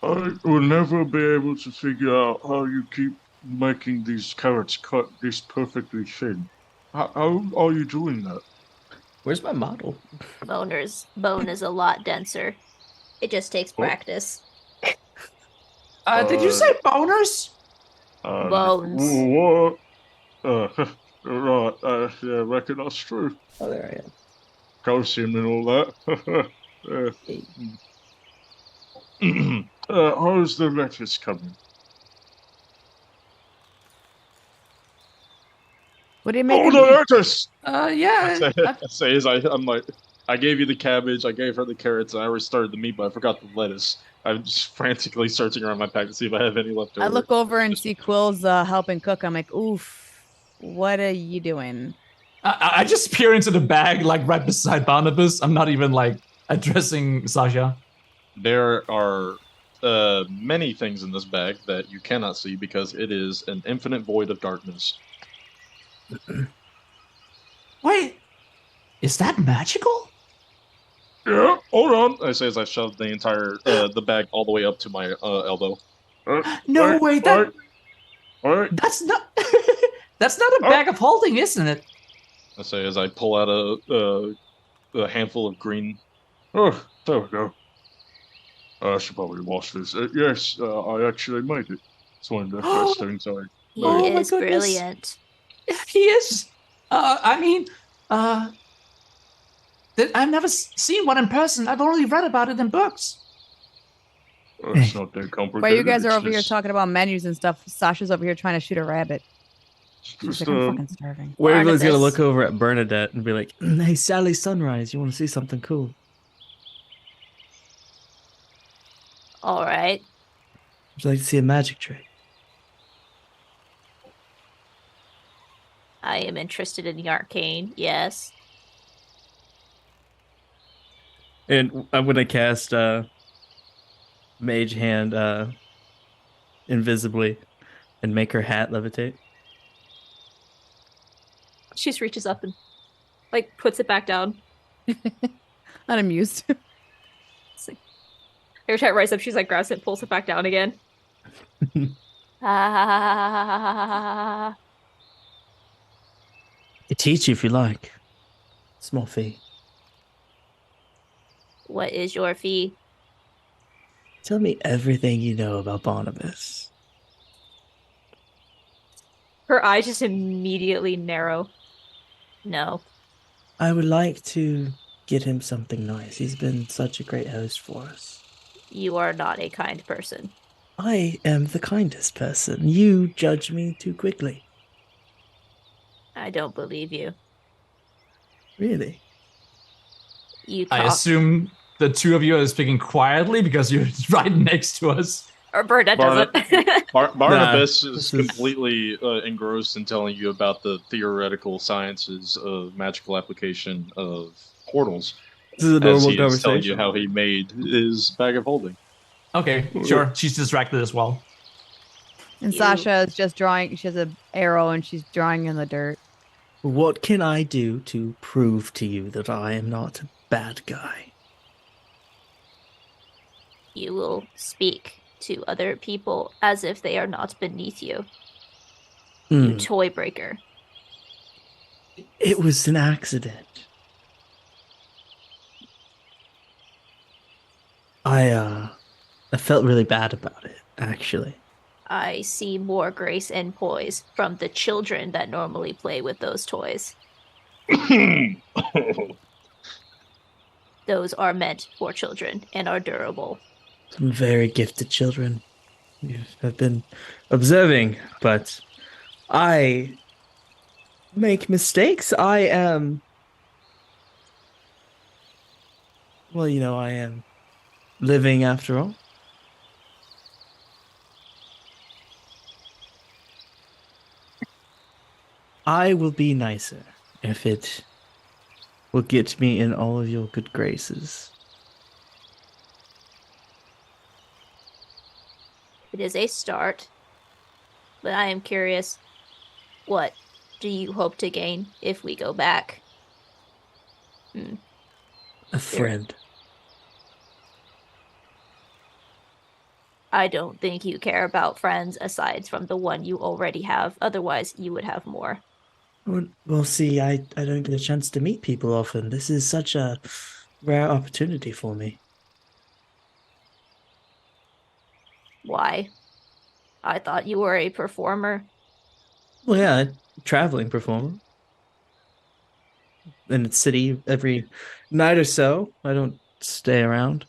I will never be able to figure out how you keep making these carrots cut this perfectly thin. How are you doing that? Where's my model? Boner's bone is a lot denser. It just takes practice. Did you say boners? Bones. What? Right, yeah, I reckon that's true. Oh, there I am. Calcium and all that. How's the lettuce coming? What do you Oh, make? the lettuce! Yeah. I say as I'm like, I gave you the cabbage, I gave her the carrots, and I already started the meat, but I forgot the lettuce. I'm just frantically searching around my pack to see if I have any left over. I look over and see Quill's helping cook. I'm like, oof, what are you doing? I just peer into the bag, like right beside Barnabas. I'm not even like addressing Sasha. There are many things in this bag that you cannot see because it is an infinite void of darkness. Wait, is that magical? Yeah, hold on. I say as I shove the entire the bag all the way up to my elbow. No, wait, All right. that's not that's not a bag of holding, isn't it? I say as I pull out a handful of green. Oh, there we go. I should probably wash this. Yes, I actually made it. It's one of the first things I He made. Oh my is goodness. brilliant. He is. I mean, I've never seen one in person. I've only read about it in books. It's not that complicated. While you guys are it's over here just- talking about menus and stuff, Sasha's over here trying to shoot a rabbit. it's She's just, like, I'm fucking starving. Waverly's gonna Barnabas. look over at Bernadette and be like, "Hey, Sally Sunrise, you want to see something cool? All right. Would you like to see a magic trick?" I am interested in the arcane. Yes. And I'm gonna cast Mage Hand invisibly and make her hat levitate. She just reaches up and like puts it back down. Unamused. Every time it rises up, she's like grabs it and pulls it back down again. Ah. I teach you if you like. Small fee. What is your fee? Tell me everything you know about Barnabas. Her eyes just immediately narrow. No. I would like to get him something nice. He's been such a great host for us. You are not a kind person. I am the kindest person. You judge me too quickly. I don't believe you. Really? You talk. I assume the two of you are speaking quietly because you're right next to us. Or Bernadette doesn't. Barnabas Nah, is this is- completely engrossed in telling you about the theoretical sciences of magical application of portals. This is a As normal he is telling you conversation. how he made his bag of holding. Okay, sure. She's distracted as well. And You- Sasha is just drawing. She has an arrow and she's drawing in the dirt. What can I do to prove to you that I am not a bad guy? You will speak to other people as if they are not beneath you. You Hmm. toy breaker. It was an accident. I felt really bad about it, actually. I see more grace and poise from the children that normally play with those toys. Those are meant for children and are durable. Some very gifted children. You have been observing, but I make mistakes. I am. Well, I am living after all. I will be nicer if it will get me in all of your good graces. It is a start, but I am curious, what do you hope to gain if we go back? A friend. I don't think you care about friends aside from the one you already have. Otherwise, you would have more. Well, see, I don't get a chance to meet people often. This is such a rare opportunity for me. Why? I thought you were a performer. Well, yeah, a traveling performer. In the city every night or so. I don't stay around.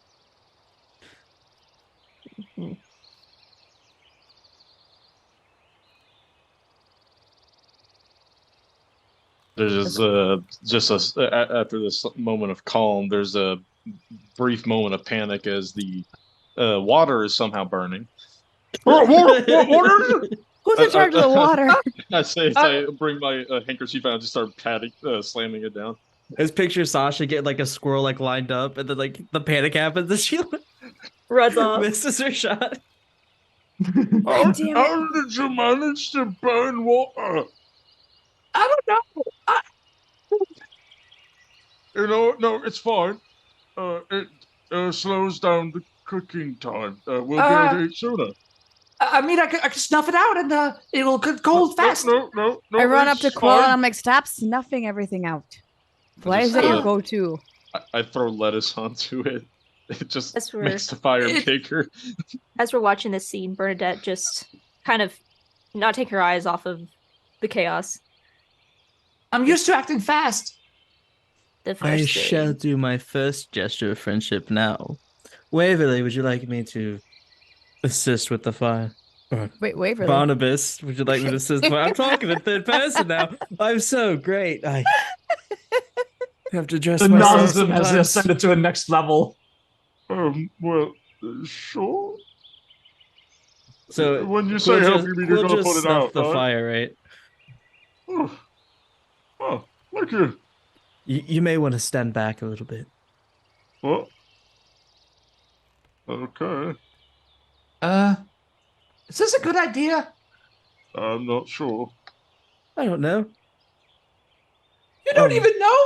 There's after this moment of calm, there's a brief moment of panic as the water is somehow burning. What is it? Who's in charge of the water? I say as I bring my handkerchief out and just start patting, slamming it down. I just picture Sasha getting like a squirrel like lined up, and then like the panic happens, and she Runs off. misses her shot. How did you manage to burn water? I don't know. No, it's fine. It slows down the cooking time. We'll be able to eat sooner. I mean, I can snuff it out, and it'll get cold fast. No. I run up to it's Quill and fine. I'm like, stop snuffing everything out. Why is just, that your go-to? I throw lettuce onto it. It just That's weird. makes the fire bigger. As we're watching this scene, Bernadette just kind of not take her eyes off of the chaos. I'm used to acting fast. The first I thing. shall do my first gesture of friendship now. Waverly, would you like me to assist with the fire? Wait, Waverly. Barnabas, would you like me to assist? I'm talking in third person now. I'm so great. I have to dress The myself nonsense has sometimes. ascended to a next level. Well, sure. So When you say help, you mean you're we'll gonna just put it snuff out, the right? fire, right? Oh, thank you. You may want to stand back a little bit. What? Okay. Is this a good idea? I'm not sure. I don't know. You don't even know?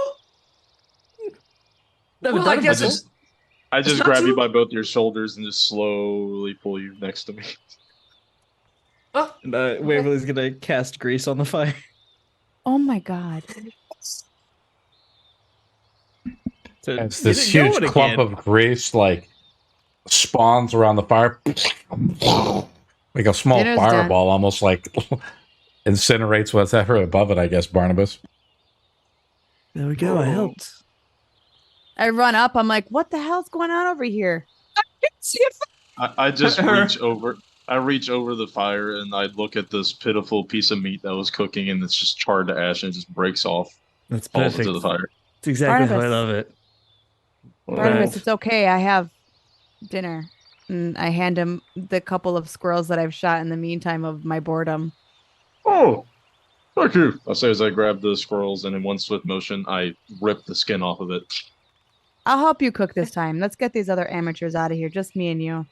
Never Well, done I it guess before. it's I just not grab you too- by both your shoulders and just slowly pull you next to me. And, Waverly's gonna cast grease on the fire. Oh my god. So As get this it going huge clump again. of grease like spawns around the fire, like a small Dinner's fireball, almost like incinerates whatever above it. I guess Barnabas. There we go. I Oh. helped. I run up. I'm like, what the hell's going on over here? See it. I just reach over. I reach over the fire and I look at this pitiful piece of meat that was cooking and it's just charred to ash and it just breaks off, That's falls perfect. into the fire. That's exactly how I Barnabas. love it. Barnabas, it's okay. I have dinner. And I hand him the couple of squirrels that I've shot in the meantime of my boredom. Oh, thank you. I say as I grab the squirrels and in one swift motion I rip the skin off of it. I'll help you cook this time. Let's get these other amateurs out of here. Just me and you.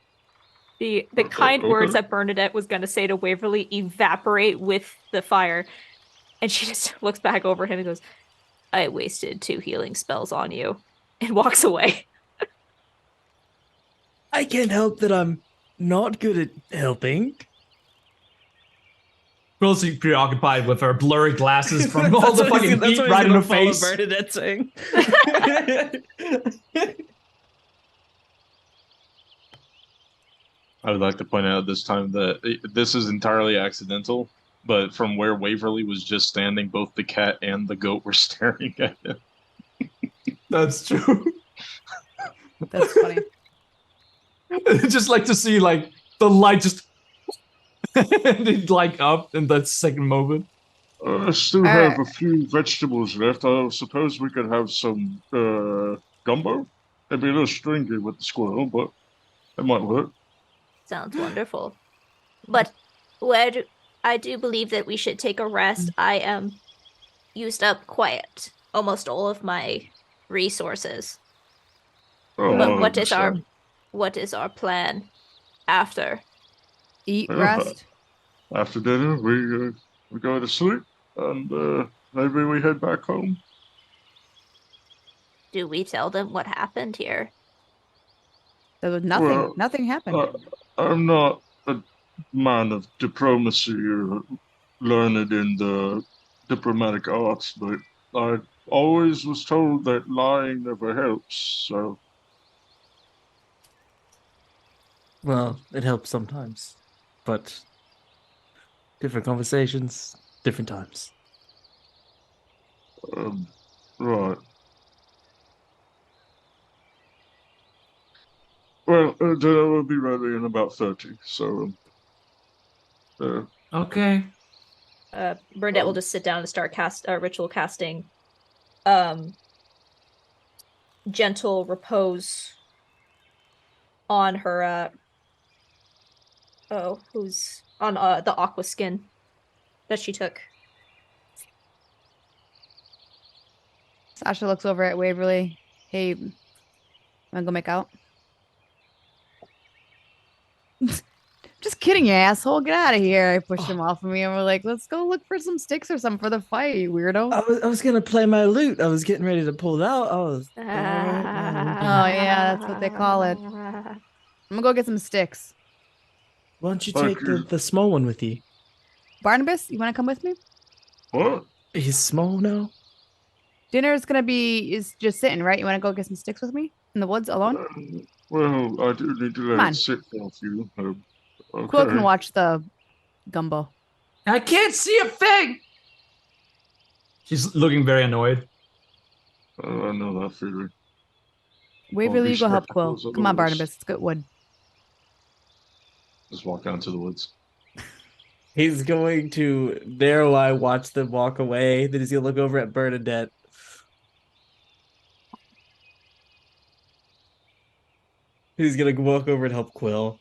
The kind words that Bernadette was going to say to Waverly evaporate with the fire. And she just looks back over him and goes, I wasted 2 healing spells on you. And walks away. I can't help that I'm not good at helping. Rosy preoccupied with her blurry glasses from all the fucking heat right in her face. Bernadette saying. I would like to point out this time that this is entirely accidental, but from where Waverly was just standing, both the cat and the goat were staring at him. That's true. That's funny. Just like to see like the light just and it like up in that second moment. I still have a few vegetables left. I suppose we could have some gumbo. It'd be a little stringy with the squirrel, but it might work. Sounds wonderful. But I do believe that we should take a rest. I am used up quite almost all of my resources. Oh, But I understand. what is our plan after? Eat, Uh, rest. After dinner, we go to sleep, and maybe we head back home. Do we tell them what happened here? There was nothing. Well, Nothing happened. I'm not a man of diplomacy or learned in the diplomatic arts, but I always was told that lying never helps. So, Well, it helps sometimes, but different conversations, different times. right. Well, dinner will be ready in about 30. So, Okay. Burnett will just sit down and start ritual casting gentle repose on her who's on the aqua skin that she took. Sasha looks over at Waverly. Hey, wanna go make out? Just kidding, you asshole. Get out of here. I pushed him off of me and we're like, let's go look for some sticks or something for the fight, you weirdo. I was gonna play my lute. I was getting ready to pull it out. Oh yeah, that's what they call it. I'm gonna go get some sticks. Why don't you take the small one with you? Barnabas, you wanna come with me? what? He's small now. Dinner is just sitting, right? You wanna go get some sticks with me in the woods alone? Well, I do need to let it sit for a few. Okay. Quill can watch the gumbo. I can't see a thing. She's looking very annoyed. I know that feeling. Waverly, you go help Quill. spectacles Come on, otherwise. Barnabas. It's good wood. Just walk down to the woods. He's going to narrow eye watch them walk away. Then he's gonna look over at Bernadette. He's gonna walk over and help Quill.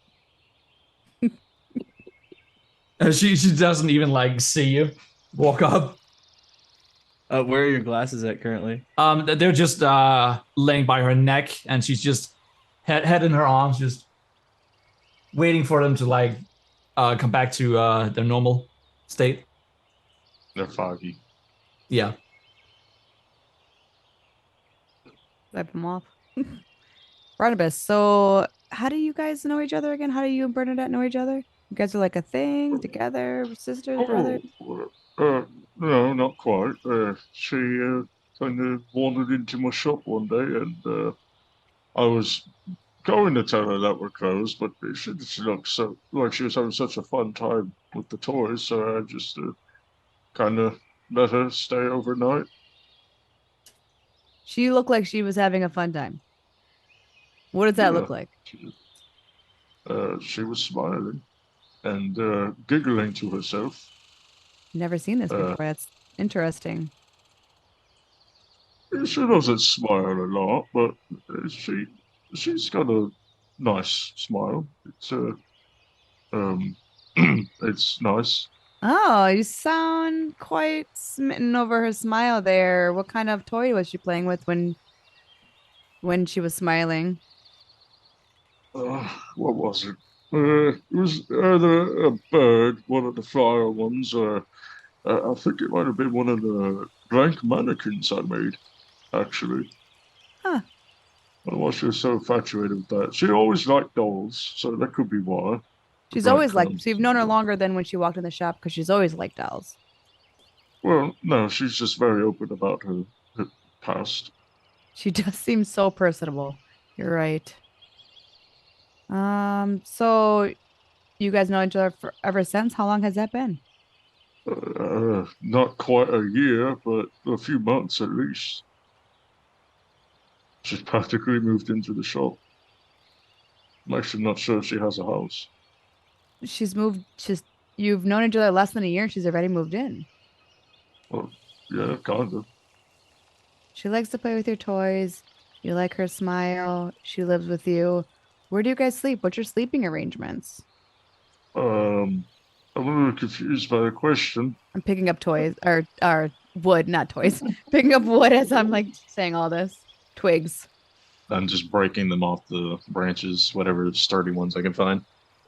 She doesn't even like see you walk up. Where are your glasses at currently? They're just laying by her neck, and she's just head in her arms, just waiting for them to like come back to their normal state. They're foggy. Yeah. Wipe them off. Barnabas, so how do you guys know each other again? How do you and Bernadette know each other? You guys are like a thing together, sisters, brothers? No, not quite. She kind of wandered into my shop one day, and I was going to tell her that we're closed, but she just looked so like she was having such a fun time with the toys, so I just kind of let her stay overnight. She looked like she was having a fun time. What does that look like? She was smiling and giggling to herself. Never seen this before. That's interesting. She doesn't smile a lot, but she's got a nice smile. It's it's nice. Oh, you sound quite smitten over her smile there. What kind of toy was she playing with when she was smiling? What was it? It was either a bird, one of the flower ones, or I think it might have been one of the blank mannequins I made, actually. Huh. I don't know why she was so infatuated with that. She always liked dolls, so that could be why. She's always like, so you've known her longer than when she walked in the shop because she's always liked dolls. Well, no, she's just very open about her past. She does seem so personable. You're right. So you guys know each other ever since? How long has that been? Not quite a year, but a few months at least. She's practically moved into the shop. I'm actually not sure if she has a house. You've known each other less than a year and she's already moved in. Well, yeah, kind of. She likes to play with your toys. You like her smile. She lives with you. Where do you guys sleep? What's your sleeping arrangements? I'm a little confused by the question. I'm picking up toys or wood, not toys. Picking up wood as I'm like saying all this. Twigs. I'm just breaking them off the branches, whatever sturdy ones I can find.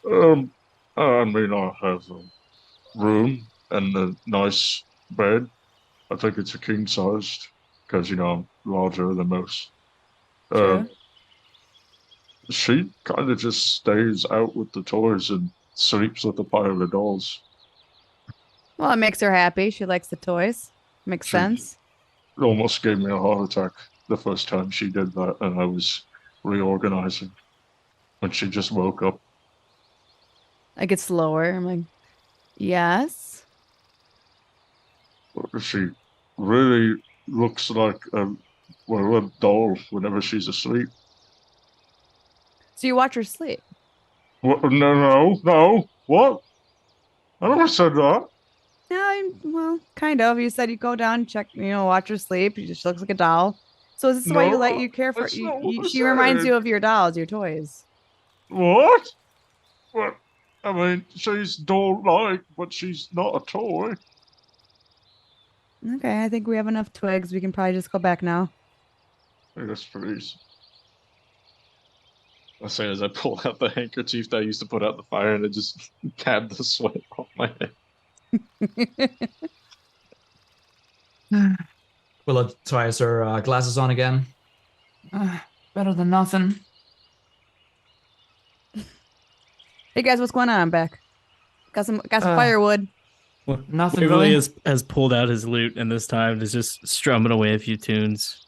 Um, I mean, I have a room and a nice bed. I think it's a king sized because, I'm larger than most. Uh, True. she kind of just stays out with the toys and sleeps with the pile of dolls. Well, it makes her happy. She likes the toys. Makes She sense. almost gave me a heart attack the first time she did that, and I was reorganizing when she just woke up. I get slower. I'm like, yes. She really looks like a doll whenever she's asleep. So you watch her sleep. What? No, no, no. What? I never said that. Yeah, well, kind of. You said you go down, check, watch her sleep. She looks like a doll. So is this why you No, you care for that's not what I she reminds said. you of your dolls, your toys. What? What? I mean, she's doll-like, but she's not a toy. Okay, I think we have enough twigs. We can probably just go back now. Yes, please. I say as I pull out the handkerchief that I used to put out the fire, and it just tabbed the sweat off my head. Willow tries her glasses on again. Better than nothing. Hey guys, what's going on? I'm back. Got some Uh, firewood. Well, Nothing Waverly really. has pulled out his lute, and this time is just strumming away a few tunes.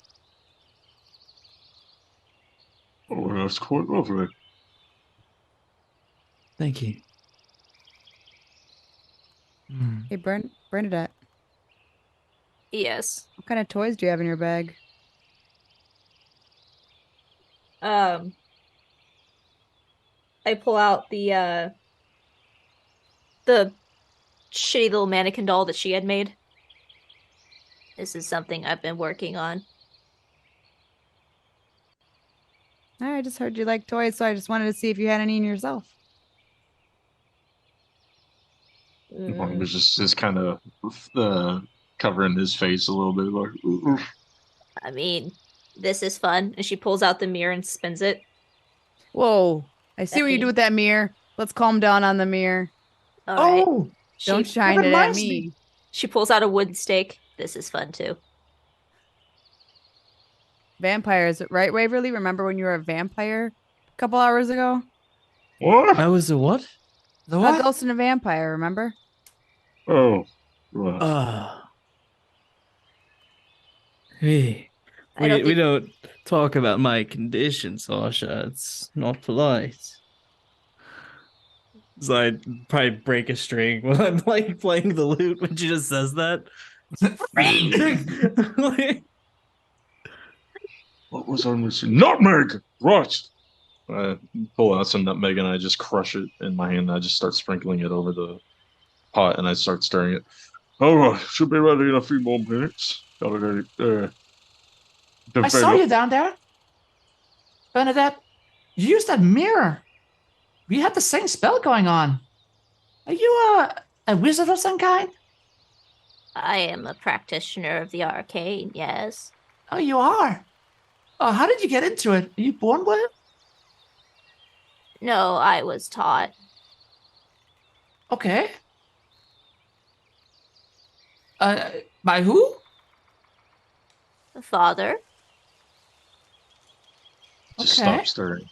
Oh, that's quite lovely. Thank you. Hmm. Hey, Bernadette, Yes. what kind of toys do you have in your bag? I pull out the shitty little mannequin doll that she had made. This is something I've been working on. I just heard you like toys, so I just wanted to see if you had any in yourself. One was just kind of covering his face a little bit, like. "Oof." I mean, this is fun. And she pulls out the mirror and spins it. Whoa, I see I what you do mean- with that mirror. Let's calm down on the mirror. All right. Oh, Don't She shine it at reminds me. me. she pulls out a wooden stake. This is fun too. Vampires, right, Waverly? Remember when you were a vampire a couple hours ago? What? I was a what? the A what? ghost and a vampire, remember? Oh, right. Hey, I don't we think don't talk about my condition, Sasha. It's not polite. So I'd probably break a string when I'm like playing the lute when she just says that. Like, What was I missing? Nutmeg! Right. I pull out some nutmeg and I just crush it in my hand. And I just start sprinkling it over the pot and I start stirring it. All right, should be ready in a few more minutes. Gotta get it I saw you developed. down there, Bernadette. You used that mirror. We had the same spell going on. Are you a wizard of some kind? I am a practitioner of the arcane, yes. Oh, you are. Oh, how did you get into it? Are you born with it? No, I was taught. Okay. By who? Father? Just Okay. stop stirring.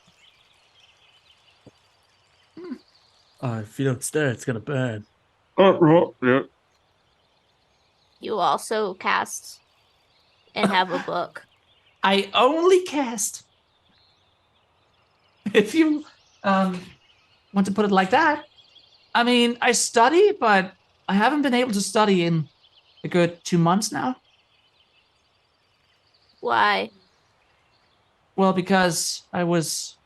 if you don't stir, it's gonna burn. Right, yeah. You also cast and have a book. I only cast. If you want to put it like that. I mean, I study, but I haven't been able to study in a good 2 months now. Why? Well, because I was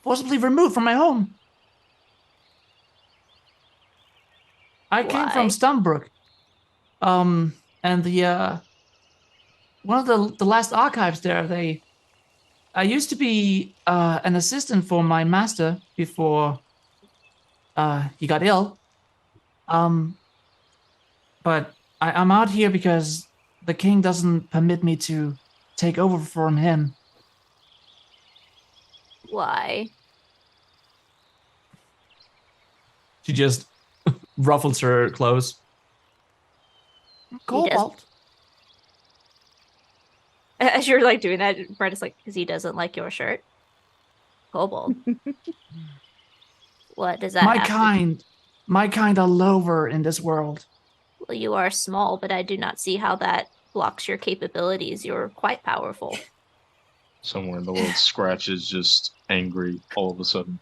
forcibly removed from my home. I came from Why? Stonebrook. And the one of the last archives there, I used to be an assistant for my master before he got ill. But I'm out here because the king doesn't permit me to take over from him. Why? She just ruffles her clothes. Cobalt. As you're like doing that, Brett is like, because he doesn't like your shirt. Kobold. What does that My kind are lower in this world. Well, you are small, but I do not see how that blocks your capabilities. You're quite powerful. Somewhere in the world, Scratch is just angry all of a sudden.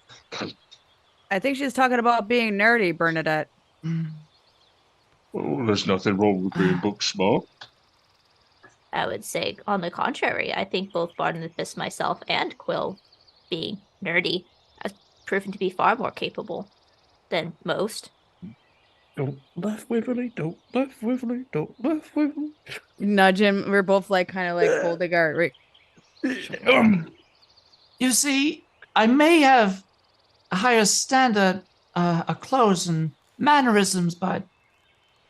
I think she's talking about being nerdy, Bernadette. Oh, there's nothing wrong with being book smart. I would say, on the contrary, I think both Barnabas, myself, and Quill, being nerdy, has proven to be far more capable than most. Don't laugh Waverly, don't laugh Waverly, don't laugh Waverly. Nudge him. We're both like kind of like holding our. You see, I may have a higher standard of clothes and mannerisms, but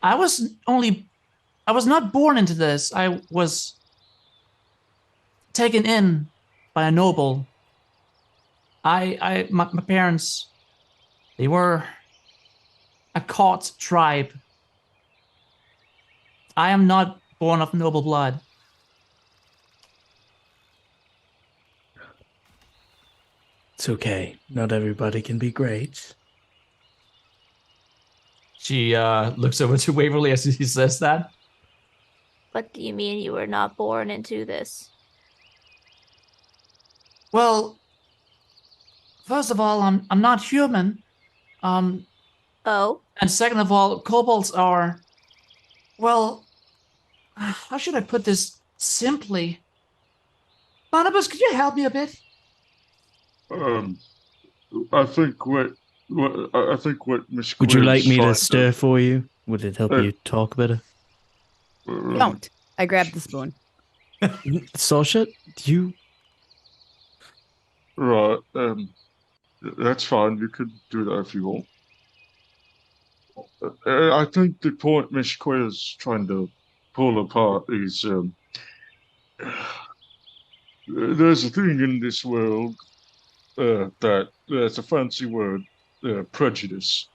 I was not born into this. I was taken in by a noble. My parents, they were a caught tribe. I am not born of noble blood. It's okay. Not everybody can be great. She looks over to Waverly as he says that. What do you mean you were not born into this? Well, first of all, I'm not human. Oh? And second of all, kobolds are, well, how should I put this simply? Barnabas, could you help me a bit? I think what Miss Would you Quill's like me trying to stir for you? Would it help you talk better? Don't. I grabbed the spoon. Sasha, do you... Right, that's fine. You can do that if you want. I think the point Miss Quill's trying to pull apart is there's a thing in this world that's a fancy word, prejudice.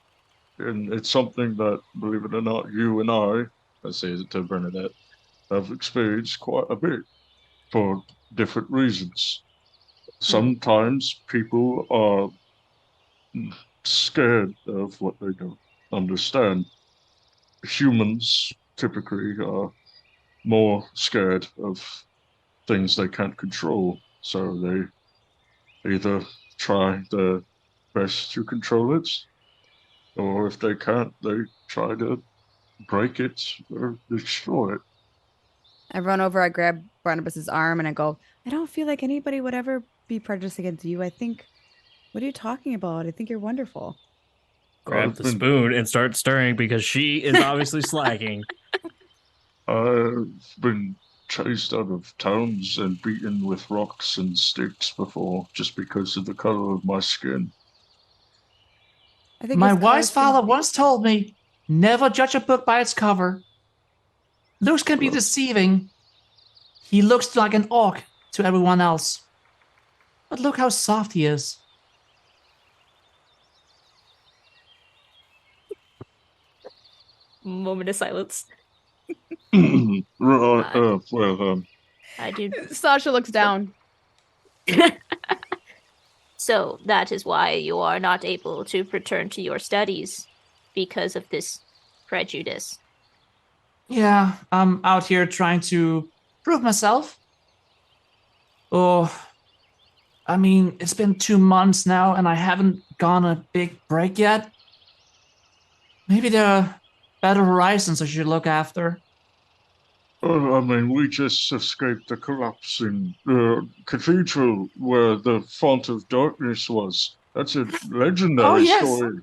And it's something that, believe it or not, you and I say it to Bernadette, have experienced quite a bit for different reasons. Sometimes people are scared of what they don't understand. Humans typically are more scared of things they can't control, so they either try their best to control it, or if they can't, they try to break it or destroy it. I run over, I grab Barnabas's arm, and I go, I don't feel like anybody would ever be prejudiced against you. I think, what are you talking about? I think you're wonderful. Grab the spoon and start stirring because she is obviously slacking. I've been chased out of towns and beaten with rocks and sticks before just because of the color of my skin. I think My wise father once told me, never judge a book by its cover. Looks can be deceiving. He looks like an orc to everyone else. But look how soft he is. Moment of silence. Well, I do. Sasha looks down. So that is why you are not able to return to your studies because of this prejudice. Yeah, I'm out here trying to prove myself. Oh, I mean, it's been 2 months now and I haven't gone a big break yet. Maybe there are better horizons I should look after. I mean, we just escaped the collapsing cathedral where the font of darkness was. That's a legendary story.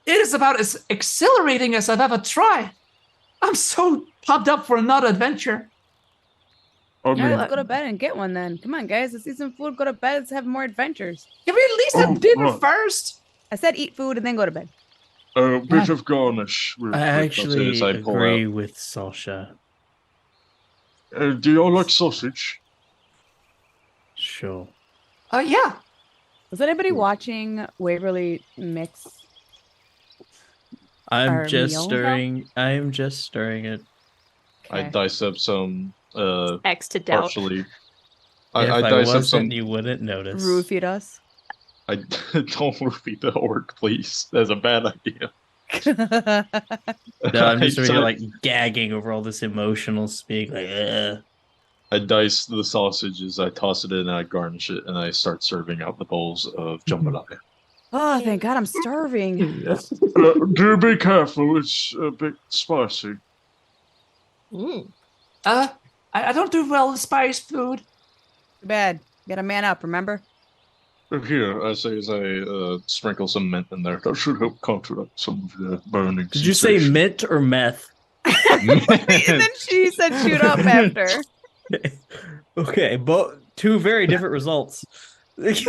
It is about as exhilarating as I've ever tried. I'm so pumped up for another adventure. I Yeah, mean, let's go to bed and get one then. Come on, guys. Let's eat some food, go to bed. Let's have more adventures. Can we at least have dinner first? I said eat food and then go to bed. a bit of garnish. Real I quick. actually as I pull agree out. with Sasha. Do y'all like sausage? Sure. Yeah. Was anybody watching Waverly mix? I'm Our just meal? stirring. I am just stirring it. I Okay. dice up some X to doubt. partially. If I I dice up wasn't, some. you wouldn't notice. Roofied us. I don't repeat the orc, please. That's a bad idea. No, I'm just I over here start- like gagging over all this emotional speak. Like, I dice the sausages, I toss it in, and I garnish it, and I start serving out the bowls of jambalaya. Oh, thank God, I'm starving. Do be careful. It's a bit spicy. Mm. I don't do well with spiced food. Too bad. Gotta man up, remember? Here, I say as I Sprinkle some mint in there. that should help counteract some of the burning. did you say sensation. mint or meth? And then she said shoot up after. Okay, both two very different results. Here's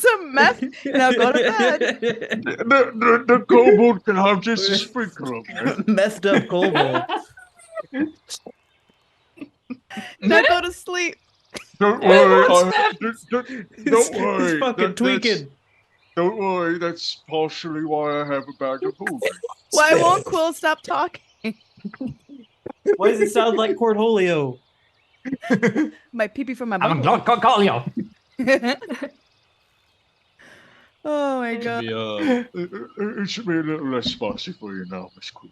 some meth. Now go to bed. The kobold can have just a sprinkle of it. Messed up kobold. Now go to sleep. Don't worry. Don't He's worry. fucking tweaking. Don't worry. That's partially why I have a bag of holding. Why won't Quill stop talking? Why does it sound like Cornholio? My pee-pee from my I'm bum. gonna call you. Oh my God. It should be a little less spicy for you now, Miss Queen.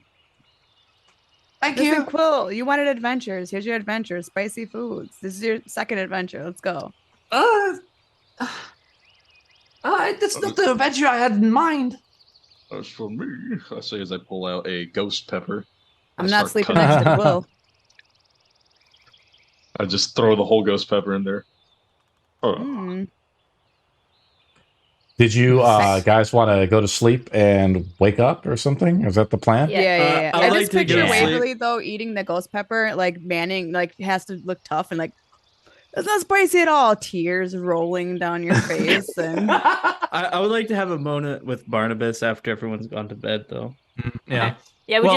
Thank Listen, you. Quill, you wanted adventures. Here's your adventure. Spicy foods. This is your second adventure. Let's go. That's not the adventure I had in mind. As for me, I say as I pull out a ghost pepper. I'm I not start sleeping cutting- next to Quill. I just throw the whole ghost pepper in there. Mm. Did you guys want to go to sleep and wake up or something? Is that the plan? Yeah. I I would just like to picture go sleep. Waverly though eating the ghost pepper, like manning, like has to look tough and like it's not spicy at all. Tears rolling down your face, and I would like to have a moment with Barnabas after everyone's gone to bed, though. Yeah. Yeah, we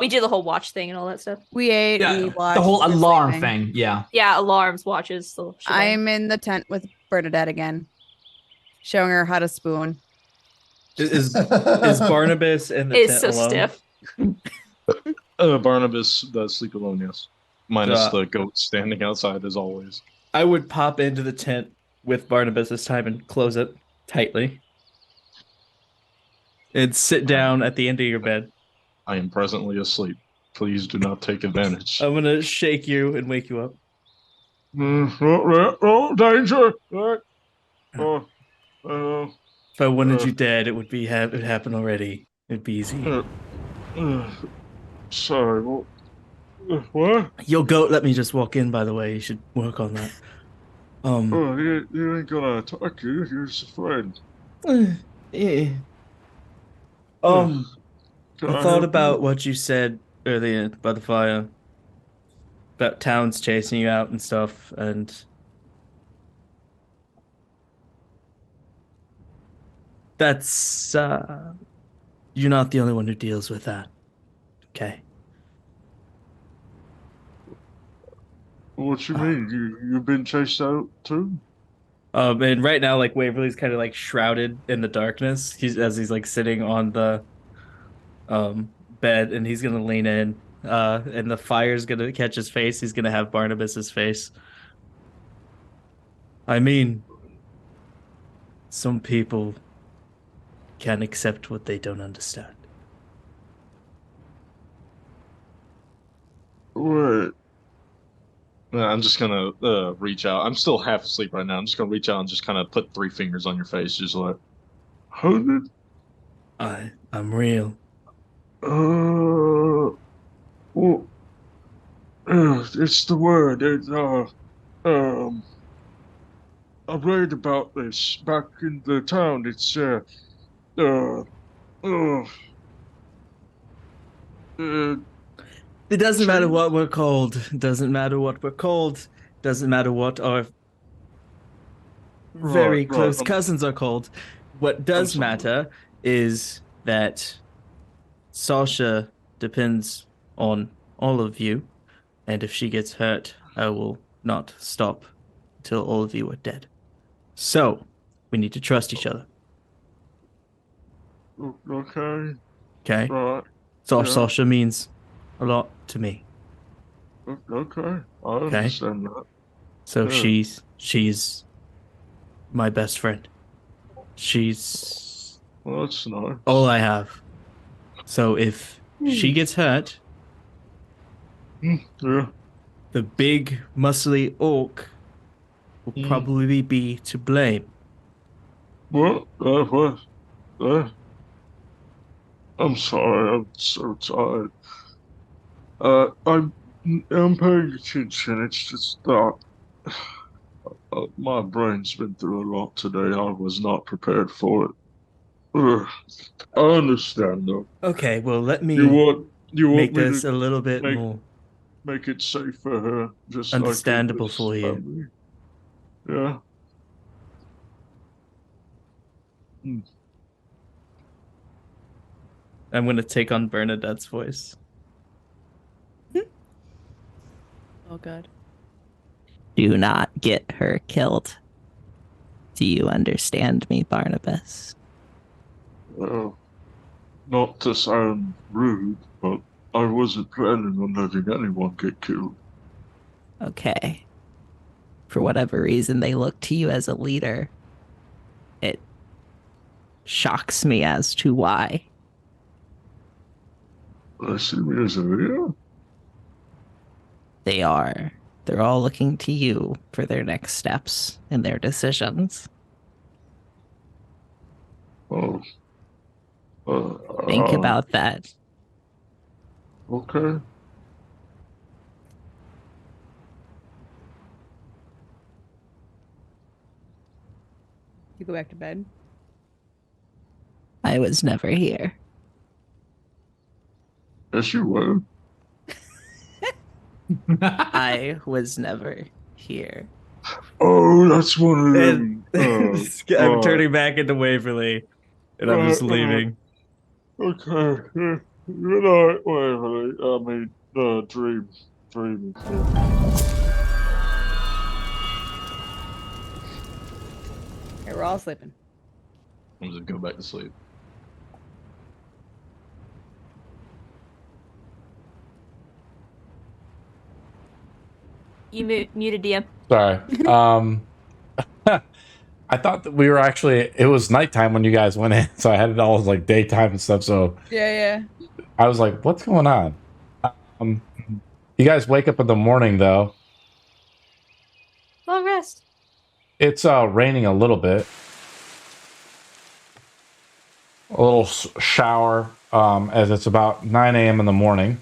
do the whole watch thing and all that stuff. we ate. Yeah, We watched the whole we're alarm sleeping. thing. Yeah. Yeah, alarms, watches. The shebang. I'm in the tent with Bernadette again, showing her how to spoon. Is Barnabas in the It's tent so alone? stiff. Barnabas does sleep alone, yes. Minus Uh, the goat standing outside as always. I would pop into the tent with Barnabas this time and close it tightly. And sit down at the end of your bed. I am presently asleep. Please do not take advantage. I'm gonna shake you and wake you up. Oh, danger! Oh, If I wanted you dead, it would be it'd happen already. It'd be easy. sorry. What? Yo, goat, let me just walk in. By the way, you should work on that. Oh, you ain't gonna attack you. You're just a friend. Yeah. Can I thought help about you? what you said earlier by the fire. About towns chasing you out and stuff, and that's you're not the only one who deals with that. Okay. What you mean? You've been chased out too? And right now, like Waverly's kind of like shrouded in the darkness. He's like sitting on the bed, and he's gonna lean in. And the fire's gonna catch his face. He's gonna have Barnabas's face. I mean, some people can't accept what they don't understand. What? I'm just gonna reach out. I'm still half asleep right now. I'm just gonna reach out and just kind of put 3 fingers on your face, just like, How did? I'm real. Well, it's the word. I read about this back in the town. It's It doesn't matter Change? what we're called. Doesn't matter what we're called. Doesn't matter what our very Right, close I'm cousins are called. What does sorry. matter is that Sasha depends on all of you, and if she gets hurt, I will not stop until all of you are dead. So, we need to trust each other, Okay, okay? right, yeah, Sasha means a lot to me, okay, I okay? understand that. So Yeah. she's my best friend. She's Well, that's nice. all I have. So if she gets hurt, Yeah. the big muscly orc will probably be to blame. Well, I'm sorry, I'm so tired. I'm paying attention. It's just that my brain's been through a lot today. I was not prepared for it. Ugh. I understand though. Okay, well let You me want you want make me this to a little bit make more make it safe for her, just like it understandable was for you. family. Yeah. Hmm. I'm gonna take on Bernadette's voice. Oh god. Do not get her killed. Do you understand me, Barnabas? Well, not to sound rude, but I wasn't planning on letting anyone get killed. Okay. For whatever reason, they look to you as a leader. It shocks me as to why. I see me as a leader. They are. They're all looking to you for their next steps and their decisions. Oh. Think about that. Okay. You go back to bed. I was never here. Yes, you were. I was never here. Oh, that's one of And them. I'm Right, turning back into Waverly, and I'm just leaving. Okay. Yeah. Good night, Waverly. I mean, dream. Dream. Okay, we're all sleeping. I'm just go back to sleep. You muted DM. Sorry. I thought that we were actually, it was nighttime when you guys went in, so I had it all as like daytime and stuff. So Yeah. I was like, what's going on? Um, you guys wake up in the morning though. Long rest. It's raining a little bit. A little shower as it's about 9 a.m. in the morning.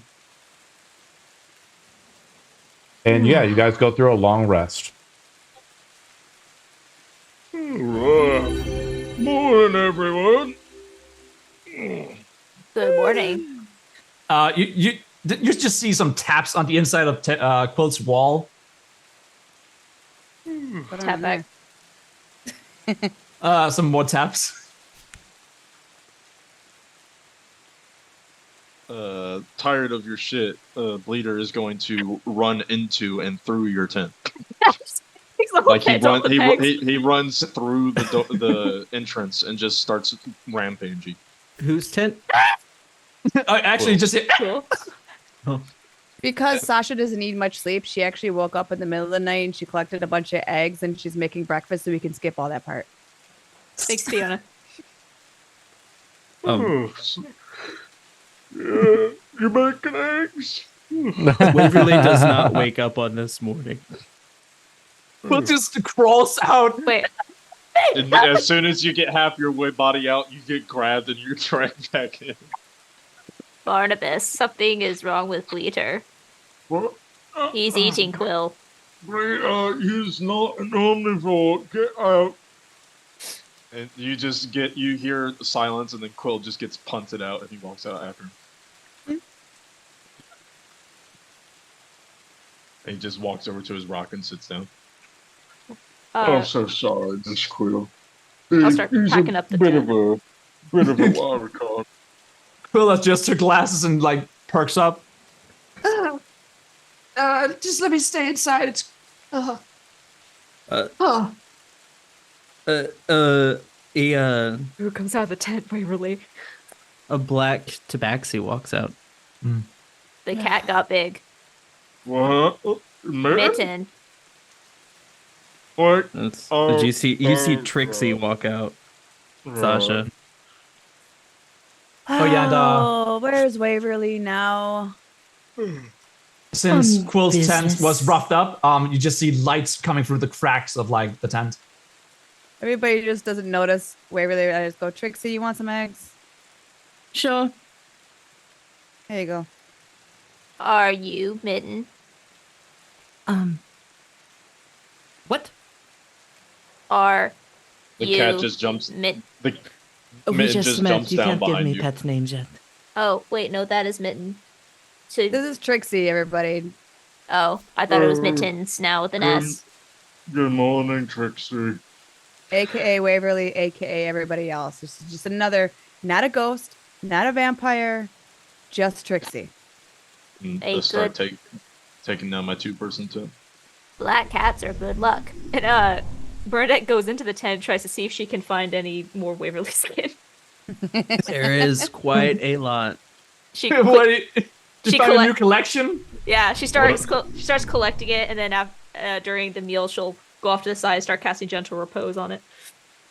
And yeah, you guys go through a long rest. Morning, everyone. Good morning. You just see some taps on the inside of Quilt's wall. Tap back. Some more taps. Tired of your shit, Bleeder is going to run into and through your tent. Like he runs through the entrance and just starts rampaging. Whose tent? Actually, just Because Sasha doesn't need much sleep, she actually woke up in the middle of the night and she collected a bunch of eggs and she's making breakfast so we can skip all that part. Thanks, Fiona. Yeah, you making eggs? Waverly does not wake up on this morning. Quilt just crawls out. Wait. And as soon as you get half your body out, you get grabbed and you're dragged back in. Barnabas, something is wrong with Bleeder. What? He's eating Quill. He's not an omnivore. Get out. And you hear silence, and then Quill just gets punted out, and he walks out after him. And he just walks over to his rock and sits down. I'm so sorry, Miss Quill. I'll start He's packing a up the bit tent. of a wild card. Quill adjusts her glasses and like perks up. Just let me stay inside. It's. Who comes out of the tent, Waverly? A black tabaxi walks out. The cat got big. What? Mitten. What? Did you see Trixie walk out, Sasha? Oh, yeah, Oh, where's Waverly now? Since Quill's tent business. was roughed up, you just see lights coming through the cracks of like the tent. Everybody just doesn't notice Waverly. I just go, Trixie, you want some eggs? Sure. There you go. Are you Mitten? What? Are The you cat just jumps. Mitten? The We Mitten just just met. jumps You down can't give behind me you. pet names yet. Oh, wait, no, that is Mitten. So, This is Trixie, everybody. oh, I thought it was Mittens now with an S. Good morning, Trixie. AKA Waverly, AKA everybody else. This is just another, not a ghost, not a vampire, just Trixie. And A just start good- taking down my 2-person tent. Black cats are good luck. And Bernadette goes into the tent, tries to see if she can find any more Waverly skin. There is quite a lot. She What? Did she you find a new collect- collection? yeah, she starts collecting it, and then during the meal, she'll go off to the side, start casting gentle repose on it.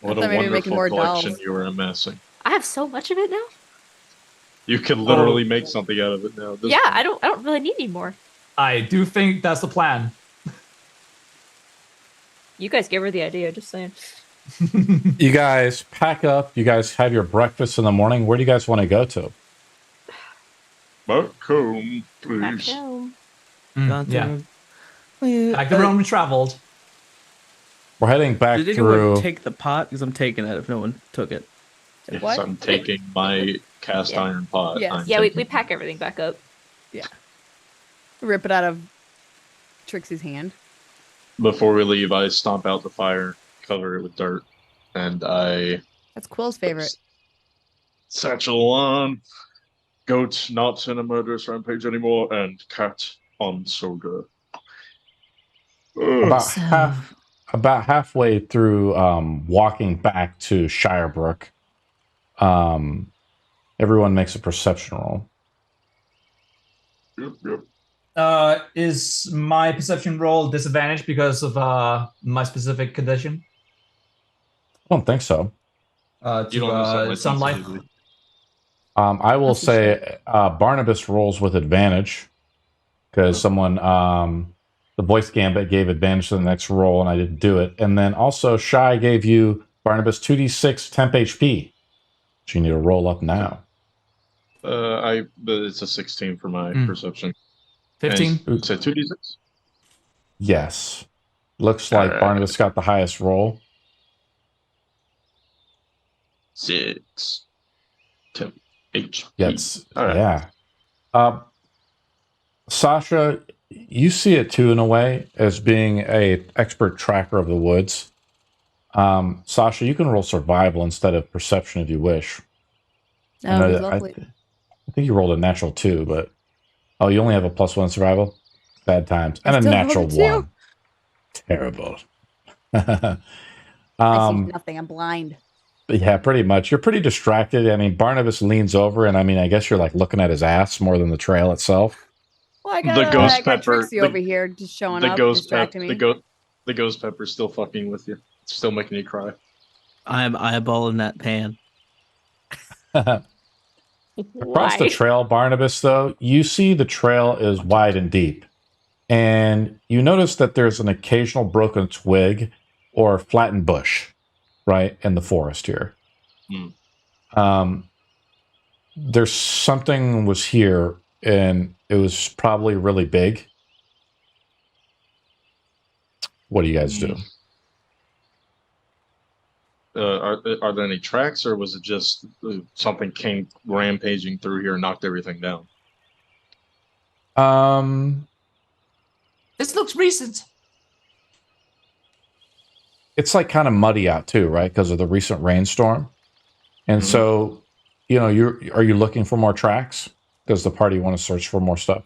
What thought a maybe making wonderful more collection dolls. you are amassing. I have so much of it now. You can literally make something out of it now. Yeah, I don't really need any more. I do think that's the plan. You guys gave her the idea, just saying. You guys pack up. You guys have your breakfast in the morning. Where do you guys want to go to? Back home, Back please. home. Gone Yeah, through- back the road we traveled. We're heading back Did anyone through. take the pot? Because I'm taking it if no one took it. Yes, What? I'm taking my cast Yeah. iron pot. Yes. I'm Yeah, we taking- pack everything back up. Rip it out of Trixie's hand. Before we leave, I stomp out the fire, cover it with dirt, and I That's Quill's favorite. Satchel on. Goat not in a murderous rampage anymore, and cat on soldier. about So- about halfway through walking back to Shirebrook. Everyone makes a perception roll. Yep. Is my perception roll disadvantaged because of my specific condition? I don't think so. You don't understand my Sunlight. sensitivity. I will That's a say Barnabas rolls with advantage because someone, the voice gambit gave advantage to the next roll, and I didn't do it. And then also Shy gave you Barnabas 2d6 temp HP, which you need to roll up now. But it's a 16 for my Mm. perception. 15. And you said 2d6? Yes, looks like Alright. Barnabas got the highest roll. 6. 10. HP. Yes, All right. yeah. Sasha, you see it too in a way as being a expert tracker of the woods. Sasha, you can roll survival instead of perception if you wish. I Oh, know he's that- lovely. I think you rolled a natural 2, but you only have a +1 survival. Bad times, and I a still rolled natural a 2. 1. Terrible. I see nothing. I'm blind. Yeah, pretty much. You're pretty distracted. I mean, Barnabas leans over, and I mean, I guess you're like looking at his ass more than the trail itself. Well, I The got, ghost I got pepper- Trixie the- over here just showing The up, ghost distracting me. the ghost pepper's still fucking with you. It's still making you cry. I'm eyeballing that pan. Across the trail, Barnabas, though, you see the trail is wide and deep. And you notice that there's an occasional broken twig or flattened bush, right, in the forest here. There's something was here, and it was probably really big. What do you guys do? Are there any tracks, or was it just something came rampaging through here and knocked everything down? This looks recent. It's like kind of muddy out too, right? Because of the recent rainstorm. And so, are you looking for more tracks? Does the party want to search for more stuff?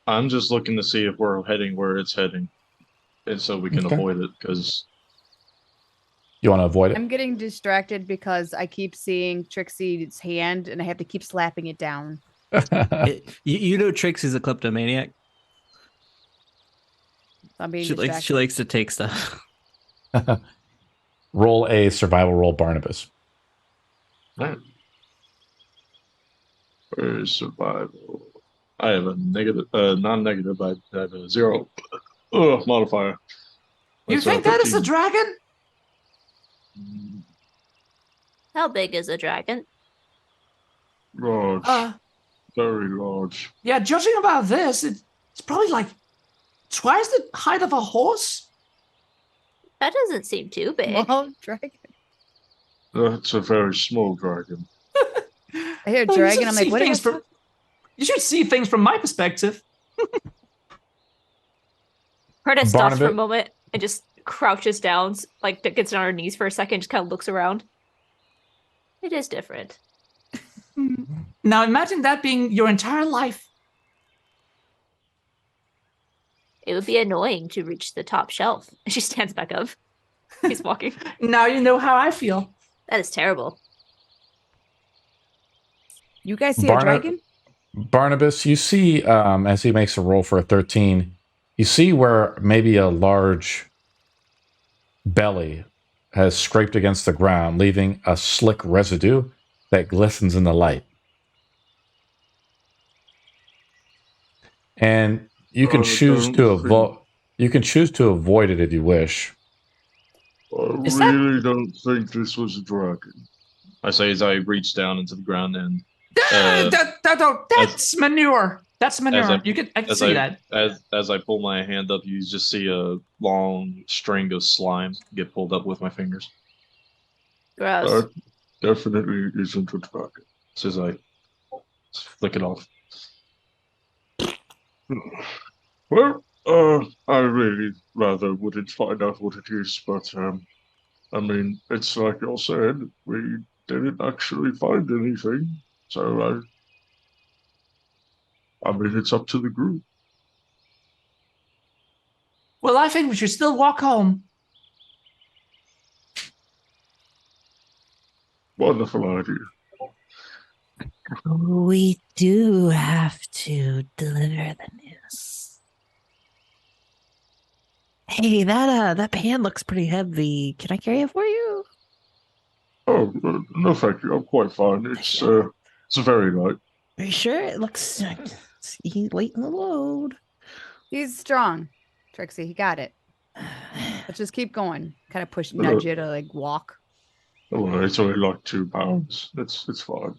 I'm just looking to see if we're heading where it's heading, and so we can avoid it. Because you want to avoid it. I'm getting distracted because I keep seeing Trixie's hand, and I have to keep slapping it down. You know Trixie's a kleptomaniac. I'm being She distracted. likes to take stuff. Roll a survival roll, Barnabas. right. Survival. I have a negative, non-negative. I have a 0 modifier. You That's, think that is a 13. dragon? How big is a dragon? Large. Very large. Yeah, judging about this, it's probably like twice the height of a horse. That doesn't seem too big. Small dragon. That's a very small dragon. I hear Well, dragon. I'm like, what is from? You should see things from my perspective. Bernadette stops for a Barnabas- moment and just crouches down, like gets on her knees for a second, just kind of looks around. It is different. Now imagine that being your entire life. It would be annoying to reach the top shelf. She stands back up. He's walking. Now you know how I feel. That is terrible. You guys see a dragon? Barnabas, you see, as he makes a roll for a 13, you see where maybe a large belly has scraped against the ground, leaving a slick residue that glistens in the light. And you can choose to avoid. You can choose to avoid it if you wish. I really don't think this was a dragon. I say as I reach down into the ground and That's manure. That's manure. I can see that. As I pull my hand up, you just see a long string of slime get pulled up with my fingers. Gross. That definitely isn't a dragon. As I flick it off. Well, I really rather wouldn't find out what it is, but I mean, it's like you said, we didn't actually find anything, so I mean, it's up to the group. Well, I think we should still walk home. Wonderful idea. We do have to deliver the news. Hey, that pan looks pretty heavy. Can I carry it for you? Oh, no, thank you. I'm quite fine. It's very light. Are you sure? It looks he's late in the load. He's strong, Trixie. He got it. Let's just keep going. Kind of nudge you to like walk. Oh, it's only like 2 pounds. It's fine.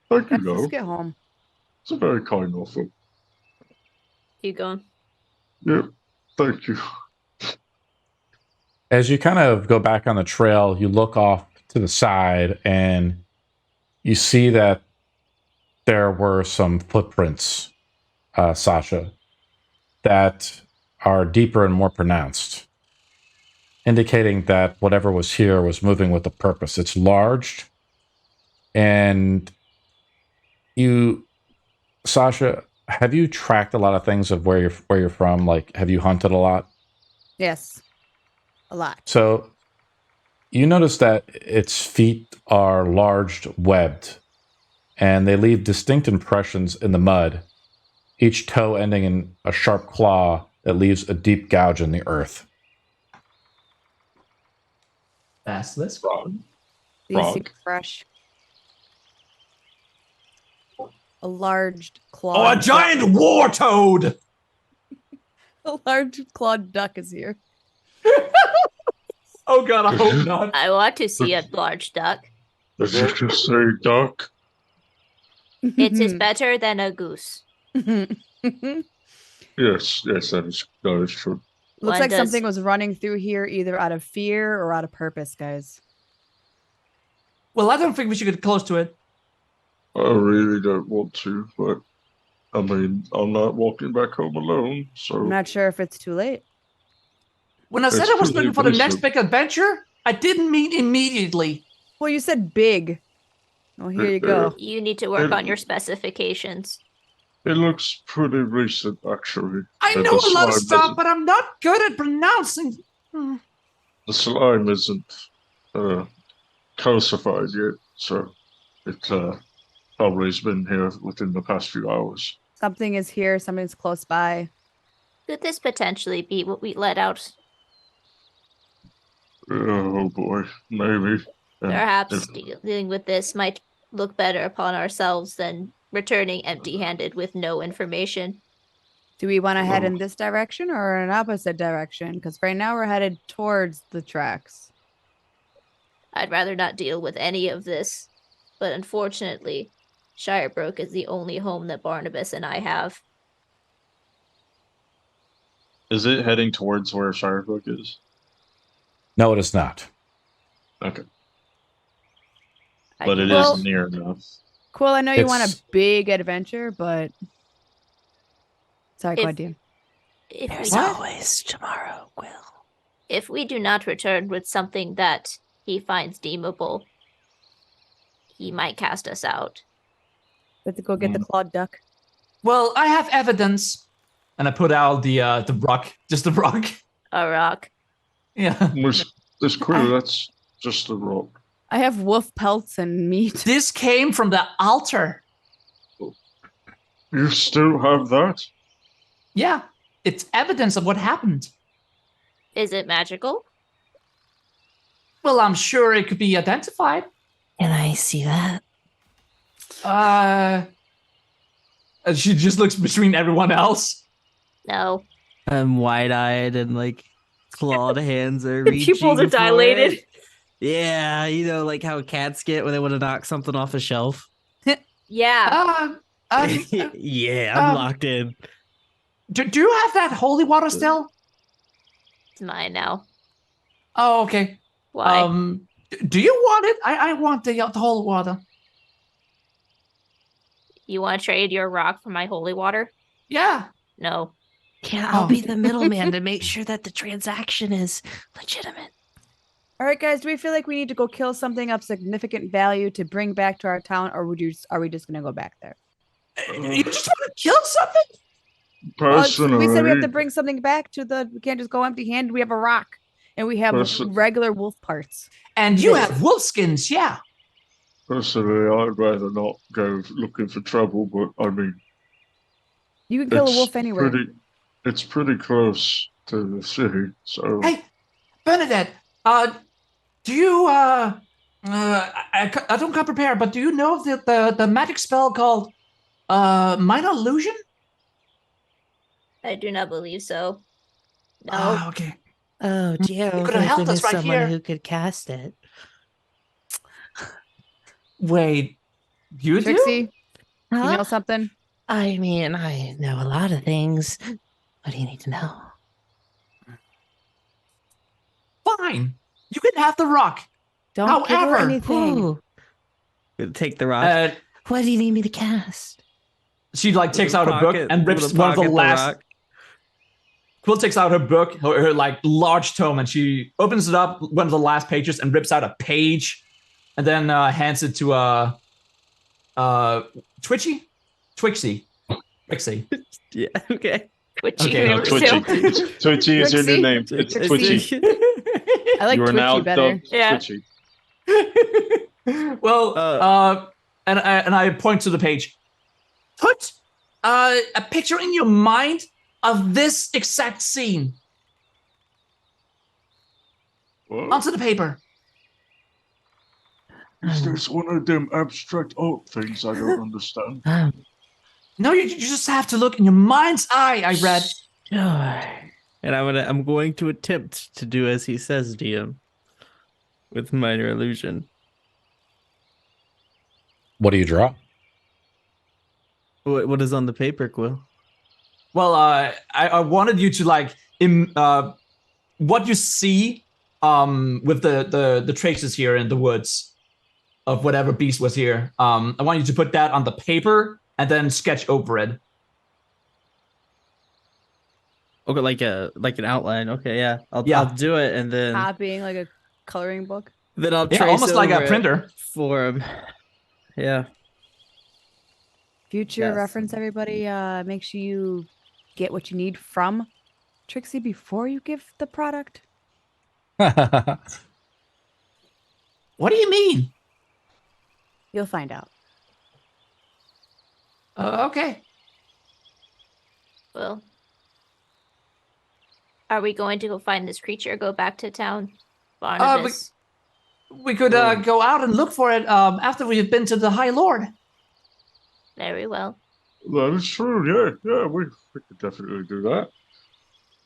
Thank you, Let's though. just get home. It's a very kind offer. Keep going. Yeah, thank you. As you kind of go back on the trail, you look off to the side and you see that there were some footprints, Sasha, that are deeper and more pronounced, indicating that whatever was here was moving with a purpose. It's large, and you, Sasha, have you tracked a lot of things of where you're from? Like, have you hunted a lot? Yes, a lot. So you notice that its feet are large, webbed, and they leave distinct impressions in the mud, each toe ending in a sharp claw that leaves a deep gouge in the earth. Basilisk. These seem fresh. A large clawed. Oh, a giant war toad! A large clawed duck is here. Oh god, I hope not. I want to see a large duck. Does it just say duck? It is better than a goose. Yes, that is true. Looks like something was running through here either out of fear or out of purpose, guys. Well, I don't think we should get close to it. I really don't want to, but I mean, I'm not walking back home alone, so I'm not sure if it's too late. When I said It's I was pretty looking for the next recent. big adventure, I didn't mean immediately. Well, you said big. Well, here you go. You need to work It- on your specifications. it looks pretty recent, actually. I And know the a lot of slime stuff, isn't- but I'm not good at pronouncing. The slime isn't calcified yet, so it probably has been here within the past few hours. Something is here. Something's close by. Could this potentially be what we let out? Oh boy, maybe. And Perhaps if- dealing with this might look better upon ourselves than returning empty-handed with no information. Do we want to head Oh. in this direction or an opposite direction? Because right now we're headed towards the tracks. I'd rather not deal with any of this, but unfortunately, Shirebrook is the only home that Barnabas and I have. Is it heading towards where Shirebrook is? No, it is not. Okay. I But can- it is Well- near enough. Cool. I know you want a It's- big adventure, but sorry, go If- ahead, Dean. if we There's don't- always tomorrow, Will. If we do not return with something that he finds deemable, he might cast us out. Let's go get the clawed duck. Well, I have evidence, and I put out the rock, just the rock. A rock. Yeah. This crew, that's just a rock. I have wolf pelts and meat. This came from the altar. You still have that? Yeah, it's evidence of what happened. Is it magical? Well, I'm sure it could be identified. Can I see that? And she just looks between everyone else. No. I'm wide-eyed and like clawed hands are The reaching pupils are for dilated. it. Yeah, you know, like how cats get when they want to knock something off a shelf. Yeah. Yeah, I'm Um, locked in. do you have that holy water still? It's mine now. Oh, okay. Why? Do you want it? I want the holy water. You want to trade your rock for my holy water? Yeah. No. Yeah, I'll Oh. be the middleman to make sure that the transaction is legitimate. All right, guys. Do we feel like we need to go kill something of significant value to bring back to our town, or are we just gonna go back there? You just want to kill something? Well, Personally, we said we have to bring something back to the. We can't just go empty-handed. We have a rock, and we have regular wolf parts. And you have wolf skins, yeah. personally, I'd rather not go looking for trouble, but I mean, You can kill a it's wolf anywhere. It's pretty close to the city, so Hey, Bernadette, do you I don't come prepared, but do you know the magic spell called minor illusion? I do not believe so. No. Ah, okay. Oh, dear. You could have helped us right someone here. who could cast it. Wait, you do? Trixie, you Huh? know something? I mean, I know a lot of things. What do you need to know? Fine. You can have the rock. Don't give her However, anything. Ooh, Gonna take the rock. what do you need me to cast? She like takes out a book Pocket- and rips little one of the pocket last. rock. Quill takes out her book, her like large tome, and she opens it up, one of the last pages, and rips out a page, and then hands it to Twixie. Yeah, okay. Twitchy. Okay, No, Twitchy. Twitchy is your new Trixie? name. It's Trixie. Twitchy. I like You are now Twitchy better. dubbed Yeah. Twitchy. Well, and I point to the page. Put a picture in your mind of this exact scene what? onto the paper. Is this one of them abstract art things I don't understand? No, you just have to look in your mind's eye. I read. Sure. And I'm going to attempt to do as he says, DM, with minor illusion. What do you draw? What is on the paper, Quill? Well, I wanted you to like what you see with the traces here in the woods of whatever beast was here. I want you to put that on the paper and then sketch over it. Okay, like an outline. Okay, yeah. I'll do it, and then Copying like a coloring book. I'll Yeah, trace almost like a over it printer. for him. Yeah. Future Yes. reference, everybody. Make sure you get what you need from Trixie before you give the product. What do you mean? You'll find out. Okay. Well, are we going to go find this creature? Go back to town, Barnabas? We could go out and look for it after we've been to the High Lord. Very well. That is true. Yeah, we could definitely do that.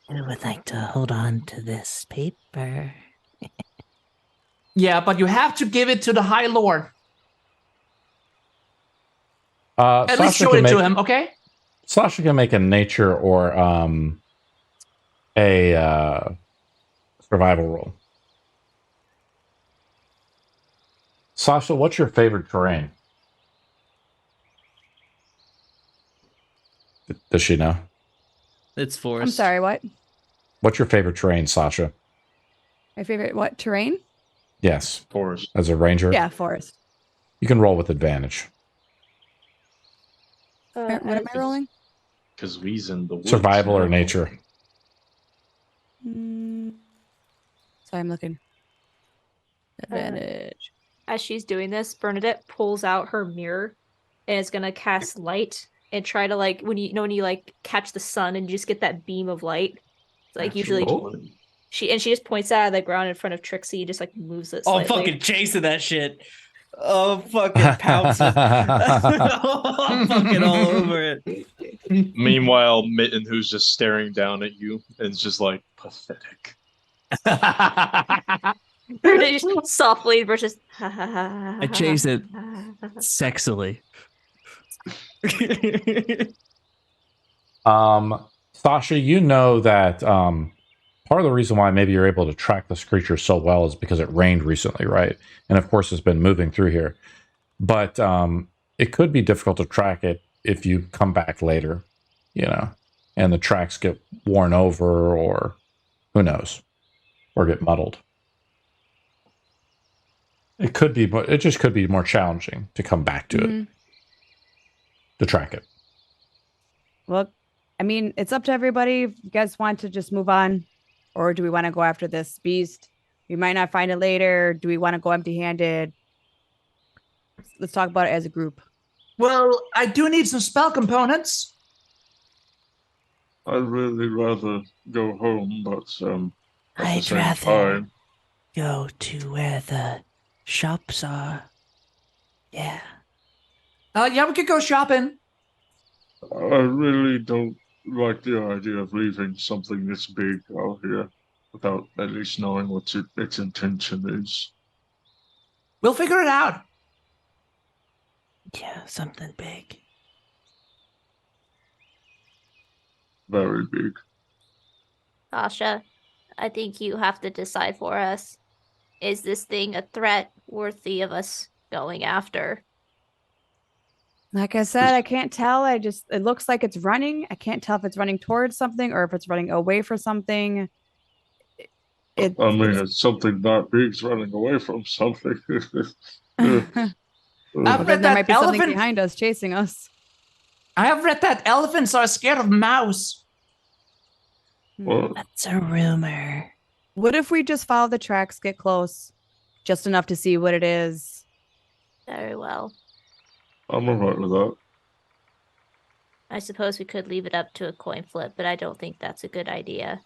I would like to hold on to this paper. Yeah, but you have to give it to the High Lord. At least show it to him, okay? Sasha can make a nature or a survival roll. Sasha, what's your favorite terrain? Does she know? It's forest. I'm sorry, what? What's your favorite terrain, Sasha? My favorite what? Terrain? Yes. Forest. As a ranger? Yeah, forest. You can roll with advantage. What am I rolling? Because we's in the woods. Survival or now. nature? Sorry, I'm looking. Advantage. As she's doing this, Bernadette pulls out her mirror and is gonna cast light and try to when you like catch the sun and you just get that beam of light. Like usually she just points out of the ground in front of Trixie and just moves it slightly. I'm fucking chasing that shit. Oh, fucking pouncing. I'm fucking all over it. Meanwhile, Mitten, who's just staring down at you, and is just like, pathetic. Bernadette just softly versus. I chase it sexily. Sasha, you know that part of the reason why maybe you're able to track this creature so well is because it rained recently, right? And of course, it's been moving through here. But it could be difficult to track it if you come back later, and the tracks get worn over, or who knows, or get muddled. It just could be more challenging to come back to it, to track it. Well, I mean, it's up to everybody. If you guys want to just move on, or do we want to go after this beast? We might not find it later. Do we want to go empty-handed? Let's talk about it as a group. Well, I do need some spell components. I'd really rather go home, but at the I'd same rather time, go to where the shops are. Yeah. Yeah, we could go shopping. I really don't like the idea of leaving something this big out here without at least knowing what its intention is. We'll figure it out. Yeah, something big. Very big. Sasha, I think you have to decide for us. Is this thing a threat worthy of us going after? Like I said, I can't tell. It looks like it's running. I can't tell if it's running towards something or if it's running away from something. It's something not big's running away from something. I've But then read there might that be something elephant. behind us chasing us. I have read that elephants are scared of mouse. Well, That's a rumor. What if we just follow the tracks, get close, just enough to see what it is? Very well. I'm alright with that. I suppose we could leave it up to a coin flip, but I don't think that's a good idea.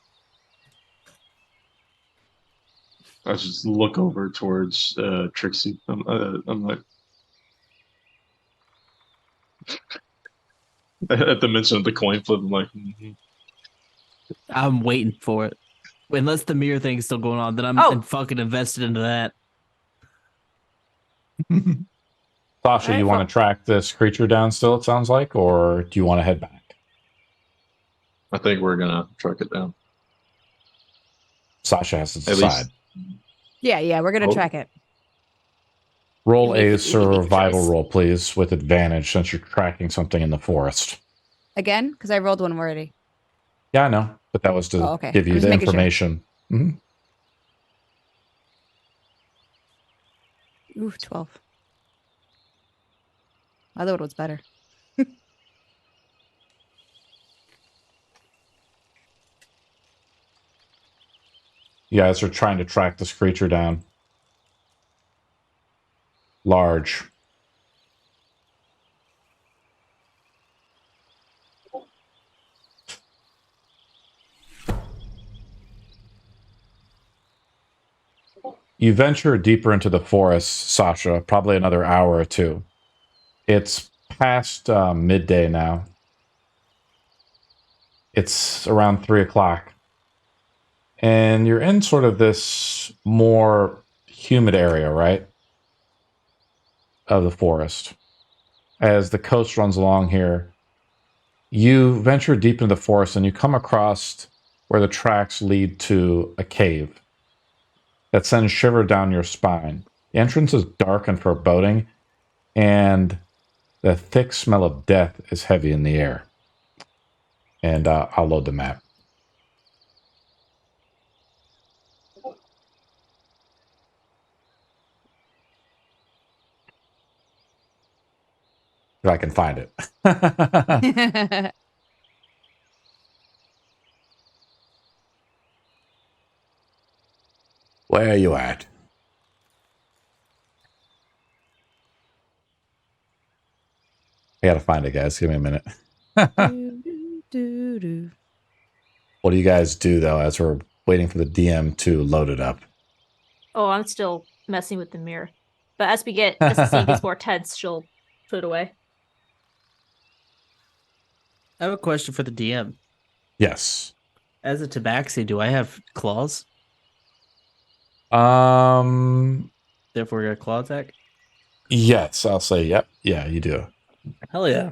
I just look over towards Trixie. I'm like, At the mention of the coin flip, I'm like, I'm waiting for it. Unless the mirror thing's still going on, then I'm fucking invested into that. Sasha, you want to track this creature down still, it sounds like, or do you want to head back? I think we're gonna track it down. Sasha has to At decide. least- Yeah, we're gonna track it. Roll You a make the survival choice. roll, please, with advantage since you're tracking something in the forest. Again, because I rolled one already. Yeah, I know. but that was to Oh, okay. give I'm you just the making sure. information. Mhm. Ooh, 12. I thought it was better. You guys are trying to track this creature down. Large. You venture deeper into the forest, Sasha, probably another hour or two. It's past midday now. It's around 3 o'clock. And you're in sort of this more humid area, right? Of the forest. As the coast runs along here, you venture deep into the forest and you come across where the tracks lead to a cave that sends shiver down your spine. The entrance is dark and foreboding, and the thick smell of death is heavy in the air. And I'll load the map. If I can find it. Where are you at? I gotta find it, guys. Give me a minute. What do you guys do, though, as we're waiting for the DM to load it up? Oh, I'm still messing with the mirror. But as the scene gets more tense, she'll put it away. I have a question for the DM. Yes. As a tabaxi, do I have claws? Therefore, a claw attack? Yes, I'll say yep. Yeah, you do. Hell yeah.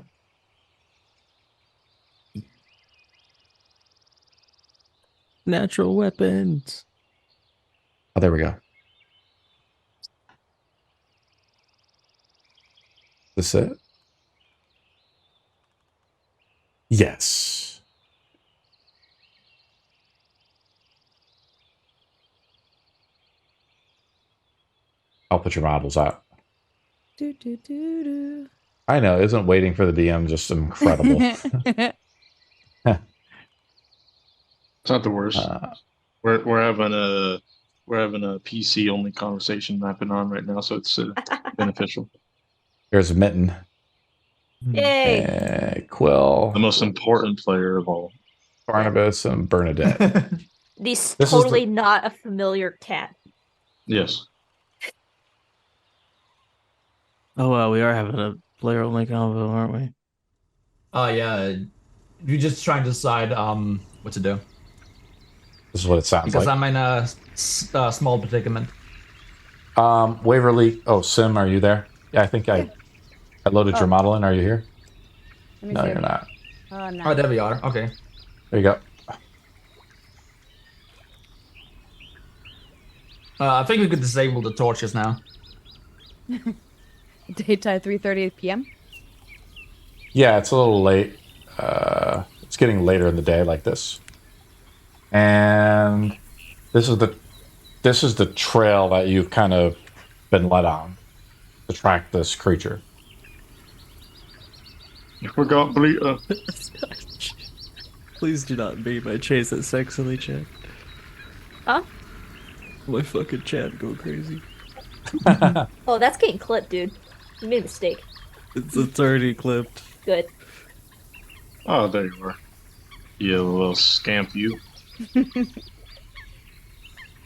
Natural weapons. Oh, there we go. This it? Yes. I'll put your models out. I know, isn't waiting for the DM just incredible? It's not the worst. We're having a PC only conversation mapping on right now, so it's beneficial. Here's Mitten. Yay! Quill. The most important player of all. Barnabas and Bernadette. This This is totally not a familiar cat. Yes. Oh, well, we are having a player only convo, aren't we? Yeah. You're just trying to decide what to do. This is what it sounds Because like. I'm in a small predicament. Waverly. Oh, Sim, are you there? Yeah, I think I loaded your model in. Are you here? Let me No, see. you're not. Oh, no. Oh, there we are. Okay. There you go. I think we could disable the torches now. Daytime 3:30 p.m. Yeah, it's a little late. It's getting later in the day like this. And this is the trail that you've kind of been led on to track this creature. You forgot Bleeter. Please do not be my chase it sexily, chat. Huh? My fucking chat go crazy. Oh, that's getting clipped, dude. You made a mistake. It's already clipped. Good. Oh, there you are. You little scamp, you.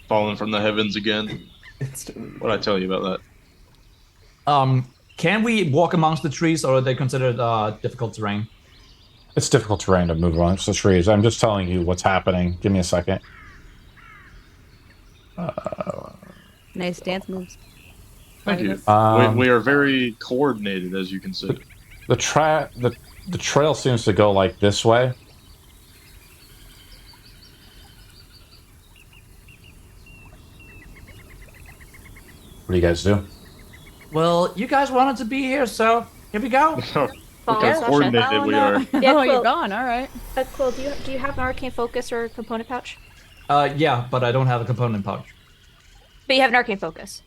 Falling from the heavens again. What'd I tell you about that? Can we walk amongst the trees, or are they considered difficult terrain? It's difficult terrain to move amongst the trees. I'm just telling you what's happening. Give me a second. Nice dance moves. Thank you. Um, We are very coordinated, as you can see. The trail seems to go like this way. What do you guys do? Well, you guys wanted to be here, so here we go. Follow how Sasha. coordinated Oh, we no. are. Yeah, Oh, you're Quill. gone. All right. Quill, do you have an arcane focus or component pouch? Yeah, but I don't have a component pouch. But you have an arcane focus.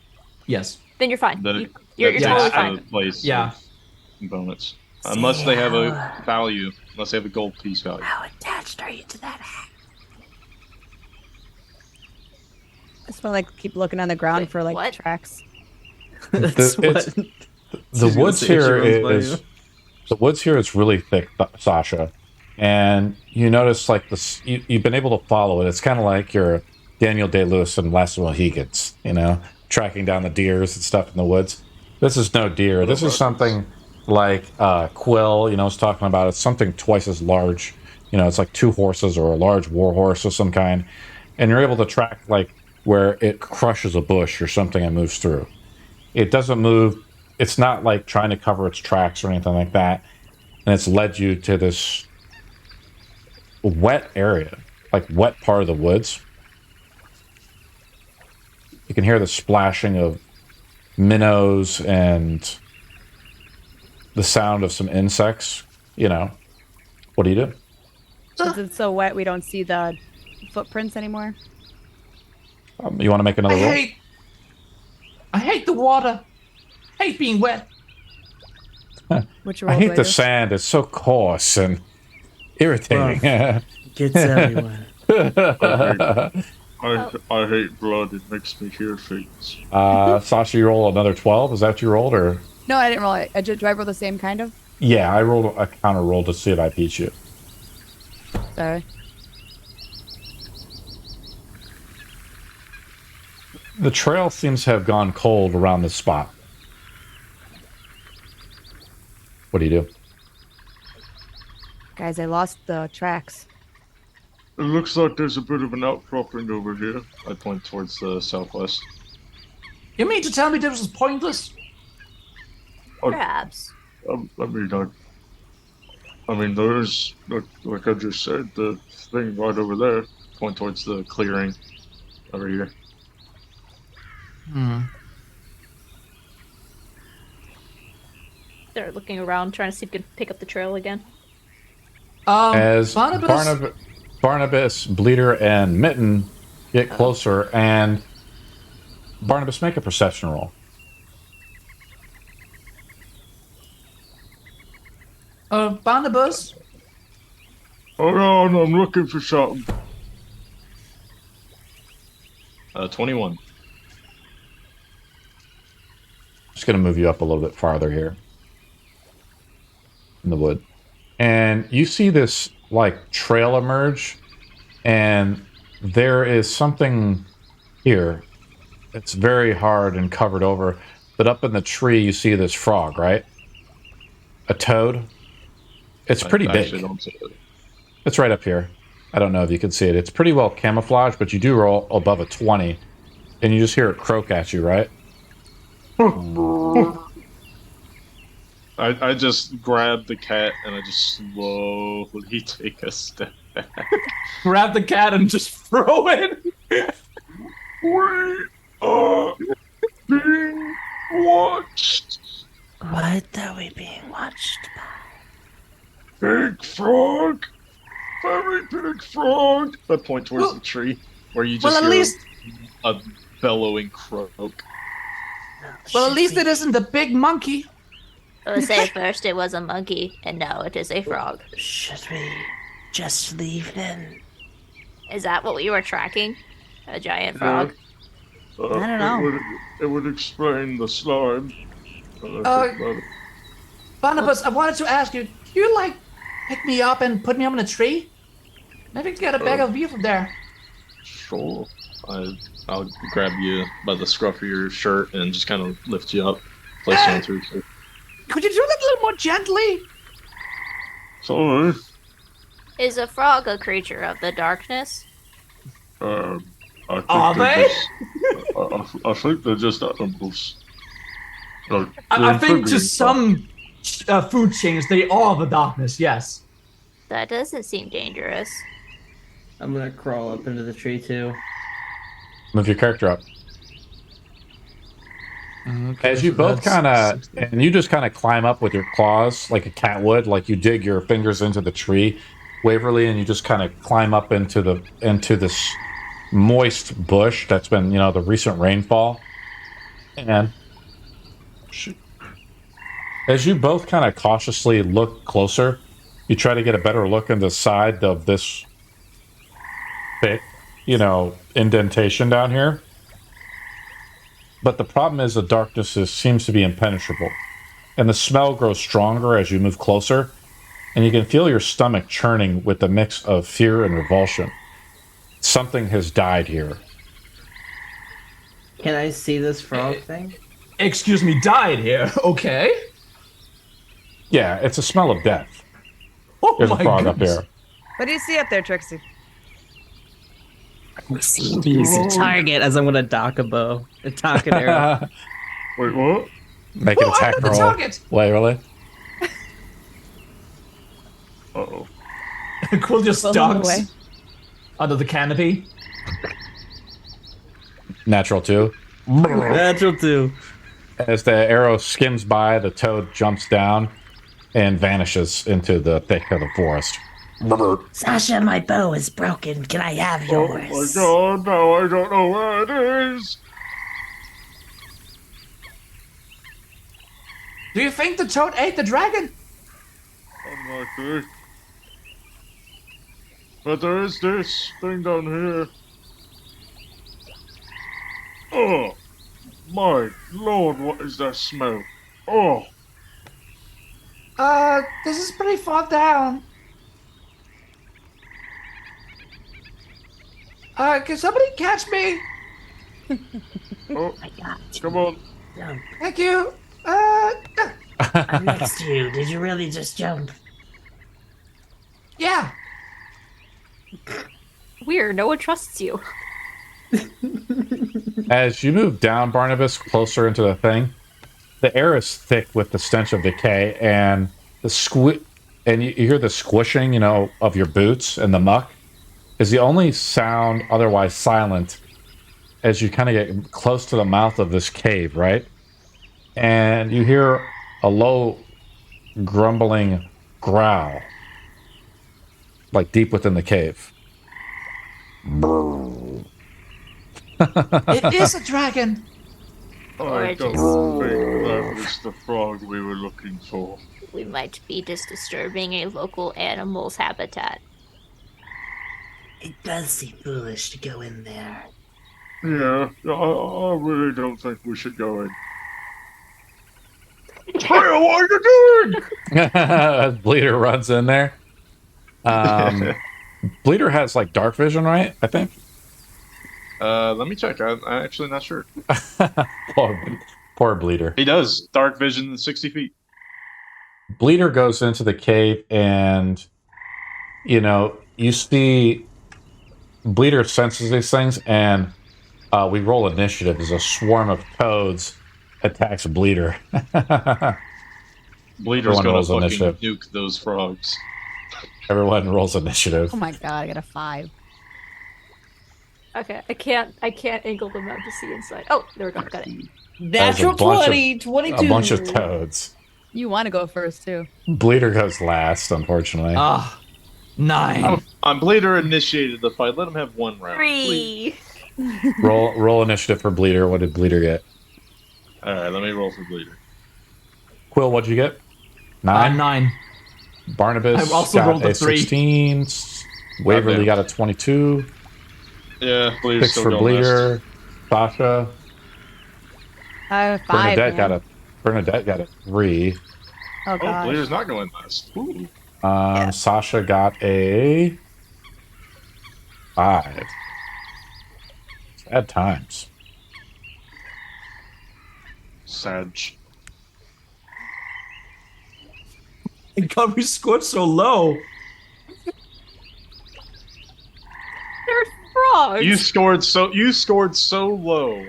Yes. Then you're fine. That, You're that totally takes fine. the place Yeah. of components. Unless they have a value. Unless they have a gold piece value. How attached are you to that hat? I just want to like keep looking on the ground Wait, for like what? tracks. That's it's- what. The She's gonna woods say if she here runs by is you. the woods here is really thick, Sasha, and you notice like this. You've been able to follow it. It's kind of like your Daniel Day-Lewis and Last of the Mohicans, tracking down the deers and stuff in the woods. This is no deer. This is something like Quill, was talking about. It's something twice as large. It's like 2 horses or a large war horse of some kind, and you're able to track like where it crushes a bush or something and moves through. It doesn't move. It's not like trying to cover its tracks or anything like that. And it's led you to this wet area, like wet part of the woods. You can hear the splashing of minnows and the sound of some insects. What do you do? Since it's so wet, we don't see the footprints anymore. You want to make another roll? I hate the water. Hate being wet. Which I roll hate do I the do? sand. It's so coarse and irritating. Gets everywhere. I hate blood. It makes me hear things. Sasha, you roll another 12. Is that what you rolled, or? No, I didn't roll it. Do I roll the same kind of? Yeah, I rolled a counter roll to see if I beat you. Sorry. The trail seems to have gone cold around this spot. What do you do? Guys, I lost the tracks. It looks like there's a bit of an outcropping over here. I point towards the southwest. You mean to tell me this was pointless? Perhaps. I mean, there's like I just said, the thing right over there. Point towards the clearing over here. They're looking around, trying to see if we can pick up the trail again. As Barnabas? Barnabas, Bleeder, and Mitten get closer, and Barnabas, make a perception roll. Barnabas? Hold on, I'm looking for something. 21. Just going to move you up a little bit farther here in the wood. And you see this like trail emerge, and there is something here. It's very hard and covered over, but up in the tree you see this frog, right? A toad. It's pretty I big. actually don't see it. It's right up here. I don't know if you can see it. It's pretty well camouflaged, but you do roll above a 20, and you just hear it croak at you, right? I just grab the cat and I just slowly take a step back. Grab the cat and just throw it. We are being watched. What are we being watched by? Big frog. Very big frog. I point towards the tree where you just Well, at hear least, a bellowing croak. well, at least it isn't a big monkey. I would say first it was a monkey, and now it is a frog. Should we just leave then? Is that what we were tracking? A giant frog? I don't know. It would explain the slime. Barnabas, I wanted to ask you, can you like pick me up and put me up in a tree? Maybe get a better view from there. Sure. I'll grab you by the scruff of your shirt and just kind of lift you up, place you onto it. Could you do that a little more gently? Sorry. Is a frog a creature of the darkness? I think Are they're they? just- I think they're just animals. Like, I think to they're some food chains, they are the darkness, yes. That doesn't seem dangerous. I'm gonna crawl up into the tree too. Move your character up. Okay, As you so both that's kind of, 60. and you just kind of climb up with your claws like a cat would, like you dig your fingers into the tree, Waverly, and you just kind of climb up into this moist bush that's been, the recent rainfall. And as you both kind of cautiously look closer, you try to get a better look in the side of this thick, indentation down here. But the problem is the darkness seems to be impenetrable. And the smell grows stronger as you move closer. And you can feel your stomach churning with a mix of fear and revulsion. Something has died here. Can I see this frog thing? Excuse me, died here. Okay. Yeah, it's a smell of death. Oh There's a my frog goodness. up here. What do you see up there, Trixie? Use a target as I'm gonna dock a bow. Dock an arrow. Wait, what? Make an Oh, attack I'm the roll. target. Waverly. Uh-oh. Quill just Pull him away. ducks under the canopy. Natural 2. Natural 2. As the arrow skims by, the toad jumps down and vanishes into the thick of the forest. Sasha, my bow is broken. Can I have Oh my god, now I don't know where it is. Do you think the toad ate the dragon? Unlikely. But there is this thing down here. Oh, my lord, what is that smell? Oh, This is pretty far down. Can somebody catch me? oh, come on. Thank you. I'm next to you. Did you really just jump? Yeah. Weird, no one trusts you. As you move down, Barnabas, closer into the thing, the air is thick with the stench of decay, and and you hear the squishing, of your boots and the muck is the only sound otherwise silent as you kind of get close to the mouth of this cave, right? And you hear a low grumbling growl, like deep within the cave. It is a dragon. I don't think that was the frog we were looking for. We might be just disturbing a local animal's habitat. It does seem foolish to go in there. Yeah, I really don't think we should go in. Tail, what are you doing? As Bleeder runs in there. Bleeder has like dark vision, right? I think. Let me check. I'm actually not sure. Poor Bleeder. He does. Dark vision, 60 feet. Bleeder goes into the cave, and you see Bleeder senses these things, and we roll initiative as a swarm of toads attacks Bleeder. Bleeder's Everyone gonna rolls fucking initiative. nuke those frogs. Everyone rolls initiative. Oh my god, I got a 5. Okay, I can't angle them out to see inside. Oh, there we go, got it. Natural a bunch of- 20, 22. A bunch of toads. You want to go first too. Bleeder goes last, unfortunately. 9. I'm Bleeder initiated the fight. Let him have one round. 3. Roll initiative for Bleeder. What did Bleeder get? Alright, let me roll for Bleeder. Quill, what'd you get? 9? 9. Barnabas I also got rolled a a 3. 16. Waverly Goddamn. got a 22. Yeah, Bleeder's 6 still for going Bleeder. Sasha. 5. Bernadette man. got a 3. Oh last. Oh, god. Bleeder's not going last. Ooh. Sasha got a 5. Sad times. Sag. God, we scored so low. They're frogs. You scored so low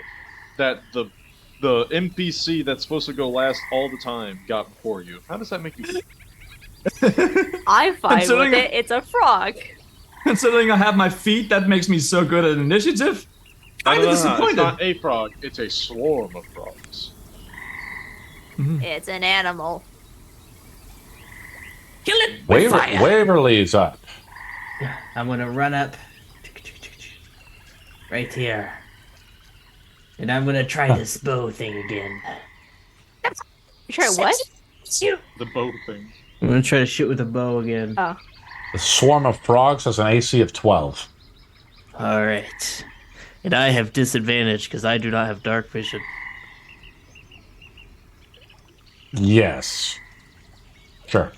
that the NPC that's supposed to go last all the time got before you. How does that make you feel? I'm fine with Considering- it. It's a frog. Considering I have my feet, that makes me so good at initiative. I'm It's disappointed. not a frog, it's a swarm of frogs. It's an animal. Kill it with fire. Waverly's up. I'm gonna run up right here. And I'm gonna try this bow thing again. Try what? The bow thing. I'm gonna try to shoot with a bow again. Oh. The swarm of frogs has an AC of 12. Alright. And I have disadvantage because I do not have dark vision. Yes. Sure.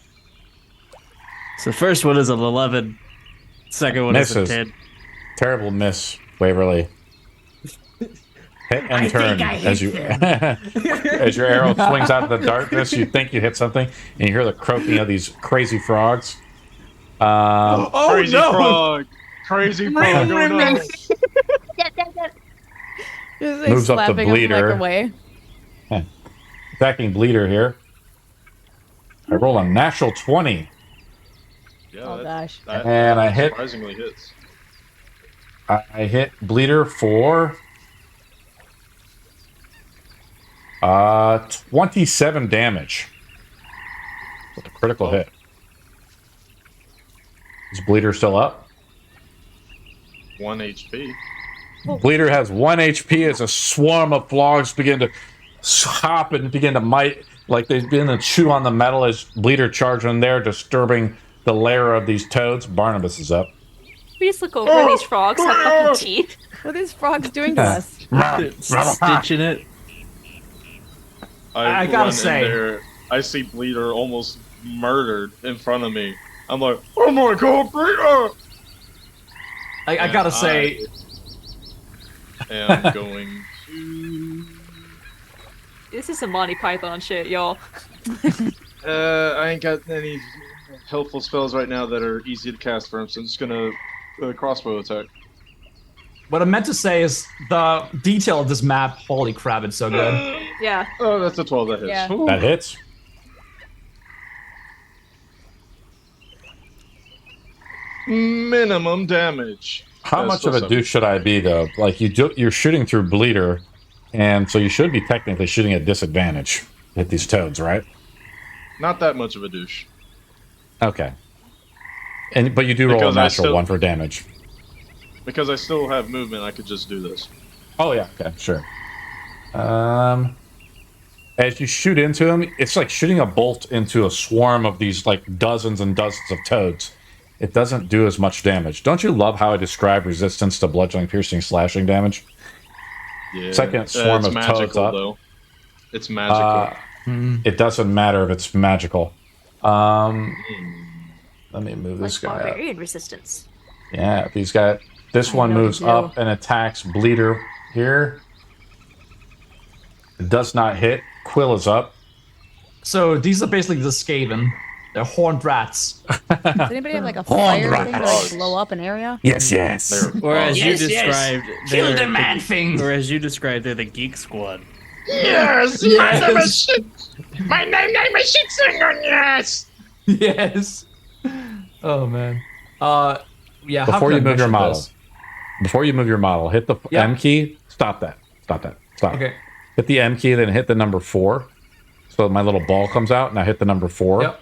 So first one is an 11. Second one is a Misses. 10. Terrible miss, Waverly. Hit and turn as you as your arrow swings out of the darkness. You think you hit something, and you hear the croaking of these crazy frogs. Crazy frog! Crazy frog! Oh no! Just like Moves up the slapping him, bleeder. like, away. Attacking bleeder here. I roll a natural 20, Yeah, Oh gosh. that and I hit. surprisingly hits. I hit bleeder for 27 damage with a critical hit. Is bleeder still up? 1 HP. Bleeder has 1 HP as a swarm of frogs begin to hop and begin to bite, like they begin to chew on the metal as Bleeder charges in there, disturbing the lair of these toads. Barnabas is up. Please look over these frogs have fucking teeth. What are these frogs doing to us? Stitching it. I run gotta in say- there, I see Bleeder almost murdered in front of me. I'm like, oh my god, Bleeder! I gotta say, I am going to. This is some Monty Python shit, y'all. I ain't got any helpful spells right now that are easy to cast for him, so I'm just gonna crossbow attack. what I meant to say is the detail of this map. Holy crap, it's so good. Yeah. Oh, that's a 12 that hits. Yeah. Ooh. That hits. Minimum damage. How That's much still of a something. douche should I be, though? Like, you're shooting through Bleeder, and so you should be technically shooting at disadvantage at these toads, right? Not that much of a douche. Okay. But you do roll a Because I natural still- 1 for damage. Because I still have movement, I could just do this. Oh, yeah. Okay, sure. As you shoot into him, it's like shooting a bolt into a swarm of these, like, dozens and dozens of toads. It doesn't do as much damage. Don't you love how I describe resistance to bludgeoning, piercing, slashing damage? Yeah. Second swarm it's of magical, toads up. though. It's magical. It doesn't matter if it's magical. Let me move this Like guy up. barbarian resistance. Yeah, if he's got... This I one know moves you do. up and attacks Bleeder here. It does not hit. Quill is up. So these are basically the Skaven. They're horned rats. Does anybody have like a fire thing to like blow up an area? Yes, yes. They're Or as you Yes, yes. described, Kill they're the man thing. Or as you described, they're the Geek Squad. Yes! Yes. My name is shit singer, yes! Yes. Oh man. Yeah. how Before can you I move your mention model. this? Before you move your model, hit the Yeah. M key. Stop that. Stop. Okay. Hit the M key, then hit the number 4. So my little ball comes out. Now hit the number 4. Yep.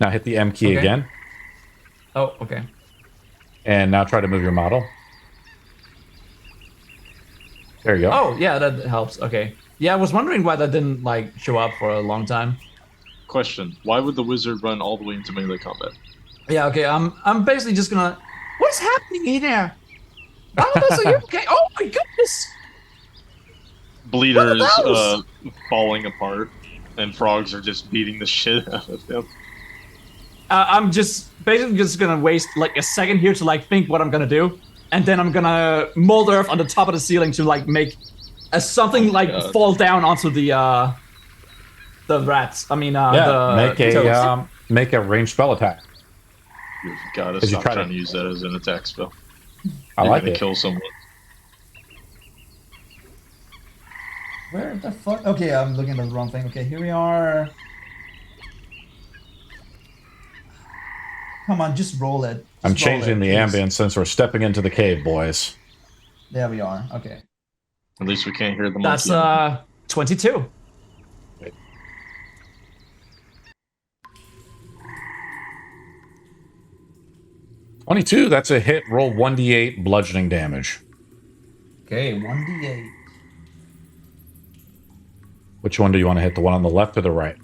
Now hit the M key Okay. again. Oh, okay. And now try to move your model. There you go. Oh, yeah, that helps. Okay. Yeah, I was wondering why that didn't like show up for a long time. Question: why would the wizard run all the way into melee combat? Yeah. Okay. I'm basically just gonna. What's happening in there? Barnabas, are you okay? Oh my goodness! Bleeder's What are those? falling apart, and frogs are just beating the shit out of him. I'm just basically just gonna waste like a second here to like think what I'm gonna do, and then I'm gonna mold earth on the top of the ceiling to like make something like God. fall down onto the rats. I mean, yeah, the make a ranged spell attack. You've got to As you stop try to- trying to use that as an attack spell. I You're like gonna it. kill someone. Where the fuck? Okay, I'm looking at the wrong thing. Okay, here we are. Come on, just roll it. I'm Just roll changing it, the please. ambience since we're stepping into the cave, boys. There we are. Okay. At least we can't hear the That's monkey. 22. 22, that's a hit. Roll 1d8 bludgeoning damage. Okay, 1d8. Which one do you want to hit? The one on the left or the right?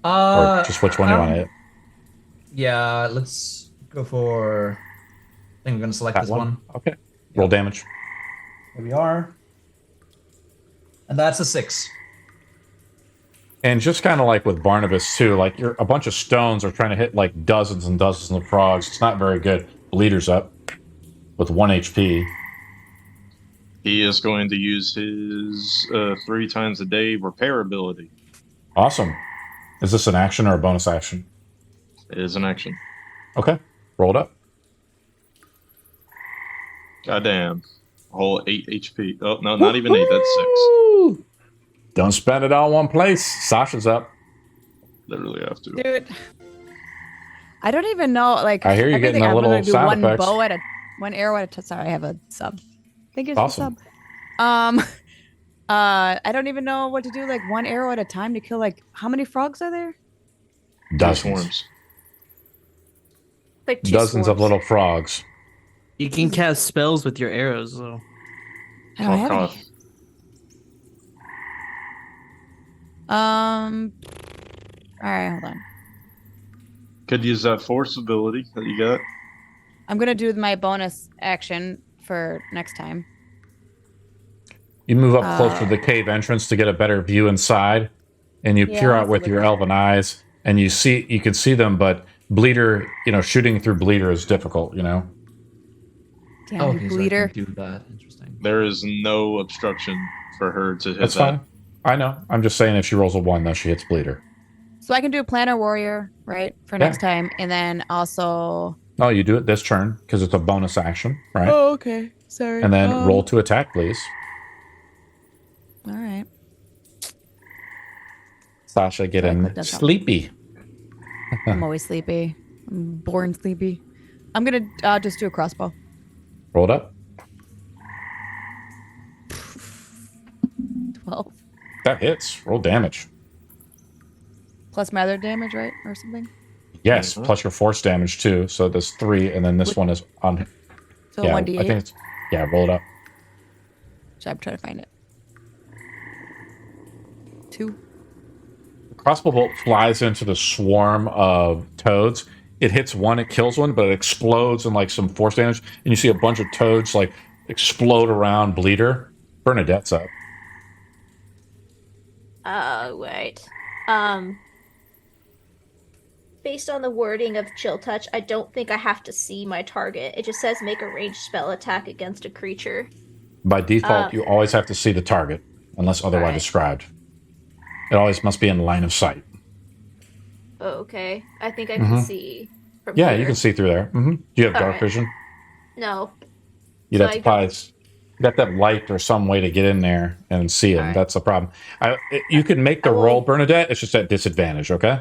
Or just which one do you want to hit? Yeah, let's go for... I think I'm going to select That this one. Okay. Roll damage. Here we are. And that's a 6. And just kind of like with Barnabas, too, like a bunch of stones are trying to hit like dozens and dozens of frogs. It's not very good. Bleeder's up with 1 HP. He is going to use his 3 times a day repair ability. Awesome. Is this an action or a bonus action? It is an action. Okay. Roll it up. Goddamn. A whole 8 HP. Oh, no, not even 8. That's 6. Don't spend it all in one place. Sasha's up. Literally have to. Dude. I don't even know, like... I hear you getting a little do sound one effects. bow at a... One arrow at a time. Sorry, I have a sub. I think it's Awesome. a sub. I don't even know what to do, like, one arrow at a time to kill, like... How many frogs are there? Dozens. Swarms. Like 2 Dozens of swarms. little frogs. You can cast spells with your arrows, though. I don't have Cough, any. Alright, hold on. Could use that force ability that you got. I'm gonna do my bonus action for next time. You move up closer to the cave entrance to get a better view inside, and you peer out with your elven eyes, and you can see them, but Bleeder, shooting through Bleeder is difficult, Damn, Oh, you okay, so I bleeder. can do that. Interesting. There is no obstruction for her to hit That's that. fine. I know. I'm just saying if she rolls a 1, then she hits Bleeder. So I can do a planner warrior, right, for next time, and then also. Oh, you do it this turn because it's a bonus action, right? Oh, okay. Sorry. And then roll to attack, please. All right. Sasha getting that up. sleepy. I'm always sleepy. I'm born sleepy. I'm gonna just do a crossbow. Roll it up. 12 That hits. Roll damage. plus my other damage, right, or something. Yes, plus your force damage too. So there's 3, and then this one is on. So Yeah, 1d8. I think it's. Yeah, roll it up. So I'm trying to find it. 2. The crossbow bolt flies into the swarm of toads. It hits one, it kills one, but it explodes in like some force damage, and you see a bunch of toads like explode around Bleeder. Bernadette's up. Right. Based on the wording of Chill Touch, I don't think I have to see my target. It just says make a ranged spell attack against a creature. By default, you always have to see the target, unless otherwise Alright. described. It always must be in line of sight. Oh, okay. I think I can see from Yeah, here. you can see through there. Do you have dark Alright. vision? No. You'd So have to I probably. don't- You got that light or some way to get in there and see it. Alright. That's the problem. You can make the I will- roll, Bernadette. It's just at disadvantage, okay?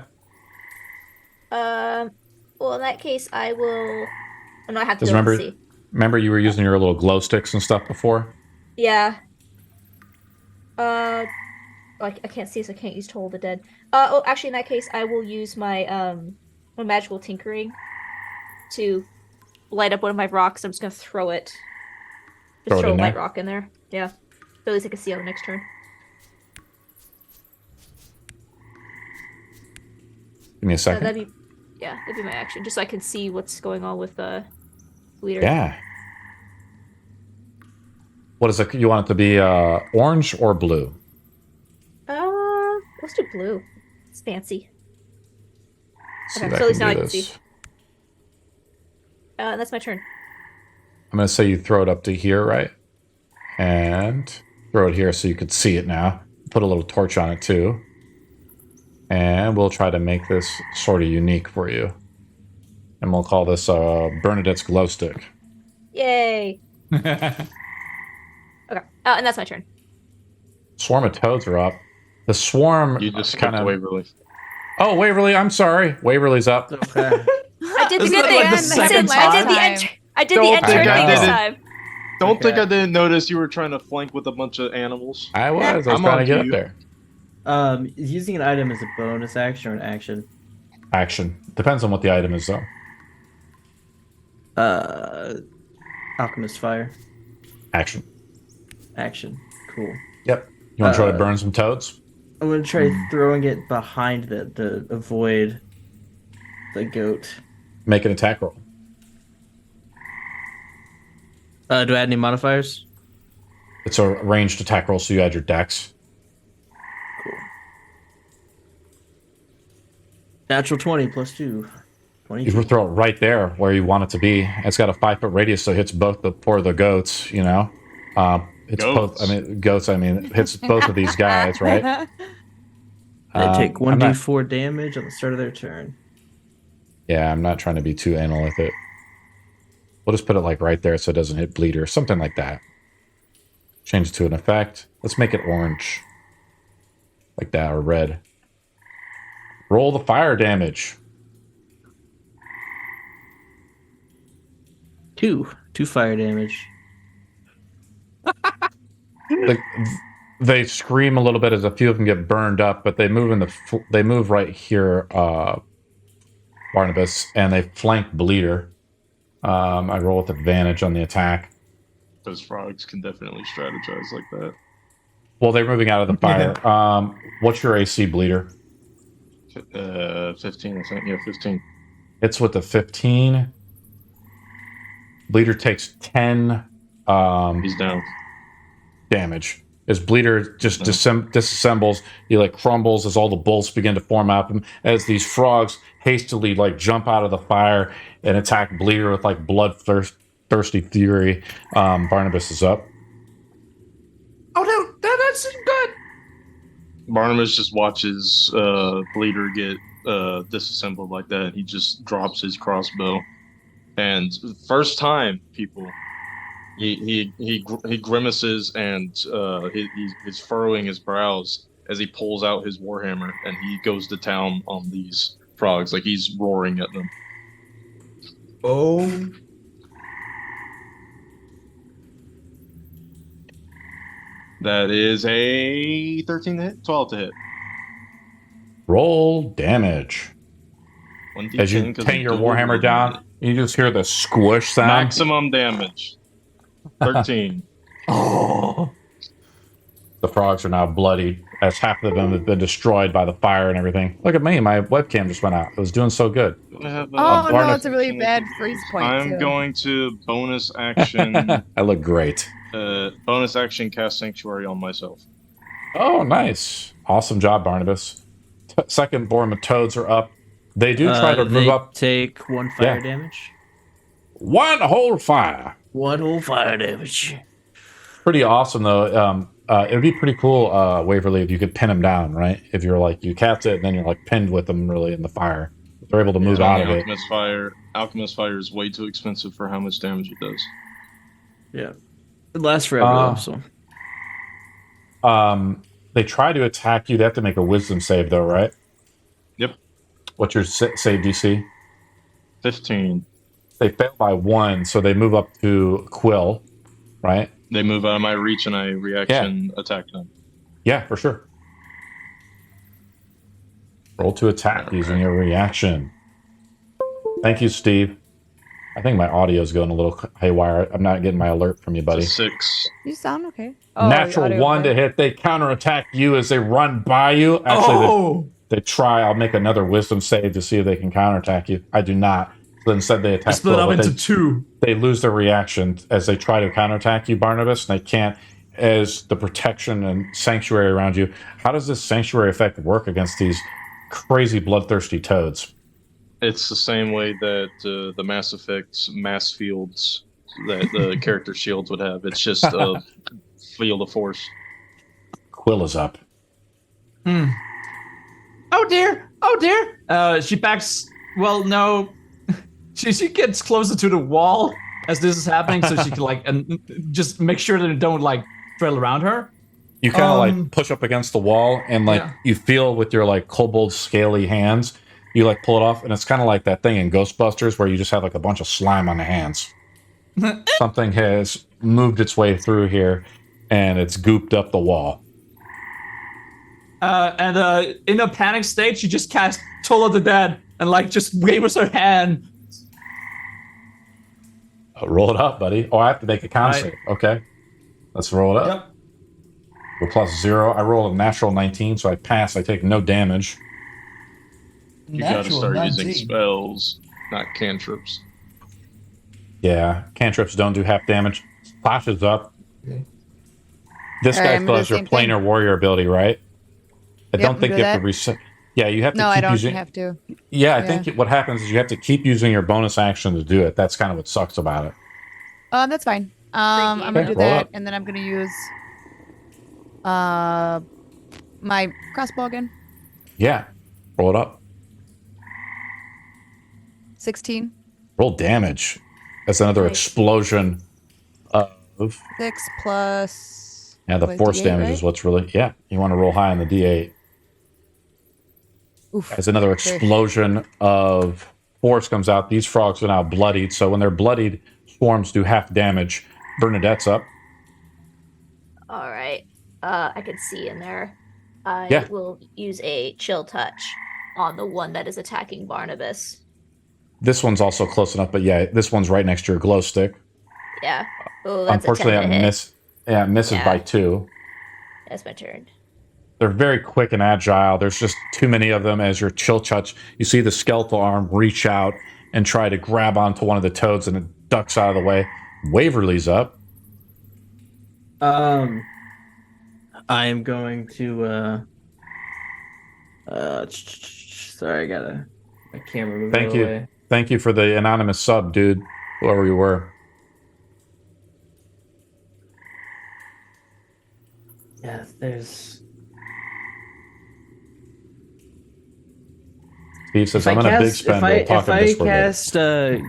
Well, in that case, I will. Oh, no, I have to Because be able to remember, see. remember you were using your little glow sticks and stuff before? Yeah. I can't see, so I can't use Toll of the Dead. Oh, actually, in that case, I will use my my magical tinkering to light up one of my rocks. I'm just gonna throw it. Throw Just it throw a in light there? rock in there. Yeah. So at least I can see on the next turn. Give me a second. That'd be my action, just so I can see what's going on with Leader. Yeah. What is it? You want it to be orange or blue? Let's do blue. It's fancy. Let's see Okay, if so at least can now do I can this. see. That's my turn. I'm going to say you throw it up to here, right? And throw it here so you could see it now. Put a little torch on it too. And we'll try to make this sort of unique for you. And we'll call this Bernadette's glow stick. Yay! Okay, and that's my turn. Swarm of toads are up. The swarm You just kind skipped of. Waverly. Oh, Waverly! I'm sorry. Waverly's up. Okay. I did the Isn't good that thing. like the I second did time? the I did Don't the think enter I thing this did it. time. Don't think Okay. I didn't notice you were trying to flank with a bunch of animals. I was I'm trying to on get to up you. there. Using an item is a bonus action or an action. Action. Depends on what the item is, though. Alchemist fire. Action. Cool. Yep. You want to try to burn some toads? I'm gonna try throwing it behind to avoid the goat. Make an attack roll. Do I add any modifiers? It's a ranged attack roll, so you add your dex. Cool. Natural 20 plus 2. 22. You throw it right there where you want it to be. It's got a 5-foot radius, so it hits both the poor the goats. You know, it's Goats. both. I mean, goats. I mean, it hits both of these guys, right? They take I'm not- 1d4 damage on the start of their turn. Yeah, I'm not trying to be too anal with it. We'll just put it like right there so it doesn't hit bleeder, something like that. Change it to an effect. Let's make it orange, like that, or red. Roll the fire damage. 2 fire damage. They scream a little bit as a few of them get burned up, but they move right here, Barnabas, and they flank Bleeder. I roll with advantage on the attack. Those frogs can definitely strategize like that. Well, they're moving out of the fire. What's your AC, Bleeder? 15, I think. Yeah, 15. It's with the 15. Bleeder takes 10 He's down. damage. As Bleeder just disassembles, he like crumbles as all the bolts begin to form up, and as these frogs hastily like jump out of the fire and attack Bleeder with like bloodthirsty fury. Barnabas is up. Oh no, that's good. Barnabas just watches Bleeder get disassembled like that. He just drops his crossbow, and first time, people, he grimaces and he's furrowing his brows as he pulls out his warhammer and he goes to town on these frogs, like he's roaring at them. Oh. That is a 13 to hit, 12 to hit. Roll damage. 1d10 As you 'cause ping your dual warhammer wielding down, it. you just hear the squish sound. Maximum damage. 13. Oh. The frogs are now bloodied, as half of them have been destroyed by the fire and everything. Look at me, my webcam just went out. It was doing so good. Oh no, Barnabas- it's a really bad freeze point. I'm too. going to bonus action I look great. bonus action cast Sanctuary on myself. Oh, nice. Awesome job, Barnabas. Second born toads are up. They do try to move they up. Take 1 fire Yeah. damage. One whole fire. 1 whole fire damage. Pretty awesome, though. It would be pretty cool, Waverly, if you could pin them down, right? If you're like, you cast it and then you're like pinned with them really in the fire. If they're able to move out of it. Alchemist Fire is way too expensive for how much damage it does. Yeah. It lasts forever, though, so. They try to attack you. They have to make a wisdom save, though, right? Yep. What's your save DC? 15. They fail by 1, so they move up to Quill, right? They move out of my reach and I reaction attack them. Yeah, for sure. Roll to attack using your reaction. Thank you, Steve. I think my audio is going a little haywire. I'm not getting my alert from you, buddy. It's a 6. You sound okay. Natural 1 to hit. They counterattack you as they run by you. Actually, they try. I'll make another wisdom save to see if they can counterattack you. I do not. So instead, they attack. Split up into 2. They lose their reaction as they try to counterattack you, Barnabas, and they can't. As the protection and sanctuary around you, how does this sanctuary effect work against these crazy bloodthirsty toads? It's the same way that the Mass Effect's mass fields that the character shields would have. It's just a field of force. Quill is up. Oh dear! Oh dear! She backs. Well, no. She gets closer to the wall as this is happening, so she can like and just make sure that it don't like trail around her. You kind of like push up against the wall, and like you feel with your like kobold scaly hands, you like pull it off, and it's kind of like that thing in Ghostbusters where you just have like a bunch of slime on the hands. Something has moved its way through here, and it's gooped up the wall. And in a panic state, she just casts Toll of the Dead and like just waves her hand. Roll it up, buddy. Oh, I have to make a con Right. save. Okay. Let's roll it up. Yep. We're +0. I rolled a natural 19, so I pass. I take no damage. You gotta Natural start 19. using spells, not cantrips. Yeah, cantrips don't do half damage. Flashes up. Okay. This All right, guy I'm still gonna has do your the same thing. planar warrior ability, right? I Yep, don't think do you have to that. reset. Yeah, you have to No, keep I don't using. have to. Yeah, I Yeah. think what happens is you have to keep using your bonus action to do it. That's kind of what sucks about it. That's fine. I'm gonna Okay, do roll that, up. and then I'm gonna use my crossbow again. Yeah, roll it up. 16. Roll damage. That's another Nice. explosion of. 6 plus. Yeah, the what, force D8, damage right? is what's really. Yeah, you want to roll high on the D8. Oof. As another Very- explosion of force comes out, these frogs are now bloodied. So when they're bloodied, swarms do half damage. Bernadette's up. All right. I can see in there. I Yeah. will use a chill touch on the one that is attacking Barnabas. This one's also close enough, but yeah, this one's right next to your glow stick. Yeah. Oh, that's Unfortunately, a 10 to hit. it misses Yeah. by 2. That's my turn. They're very quick and agile. There's just too many of them. As your chill touch, you see the skeletal arm reach out and try to grab onto one of the toads, and it ducks out of the way. Waverly's up. I am going to sorry, I gotta my camera moved Thank you. away. Thank you for the anonymous sub, dude. Whoever you were. Yeah, there's Steve says, if I'm I in a big cast spend. if We'll talk if on I Discord later." cast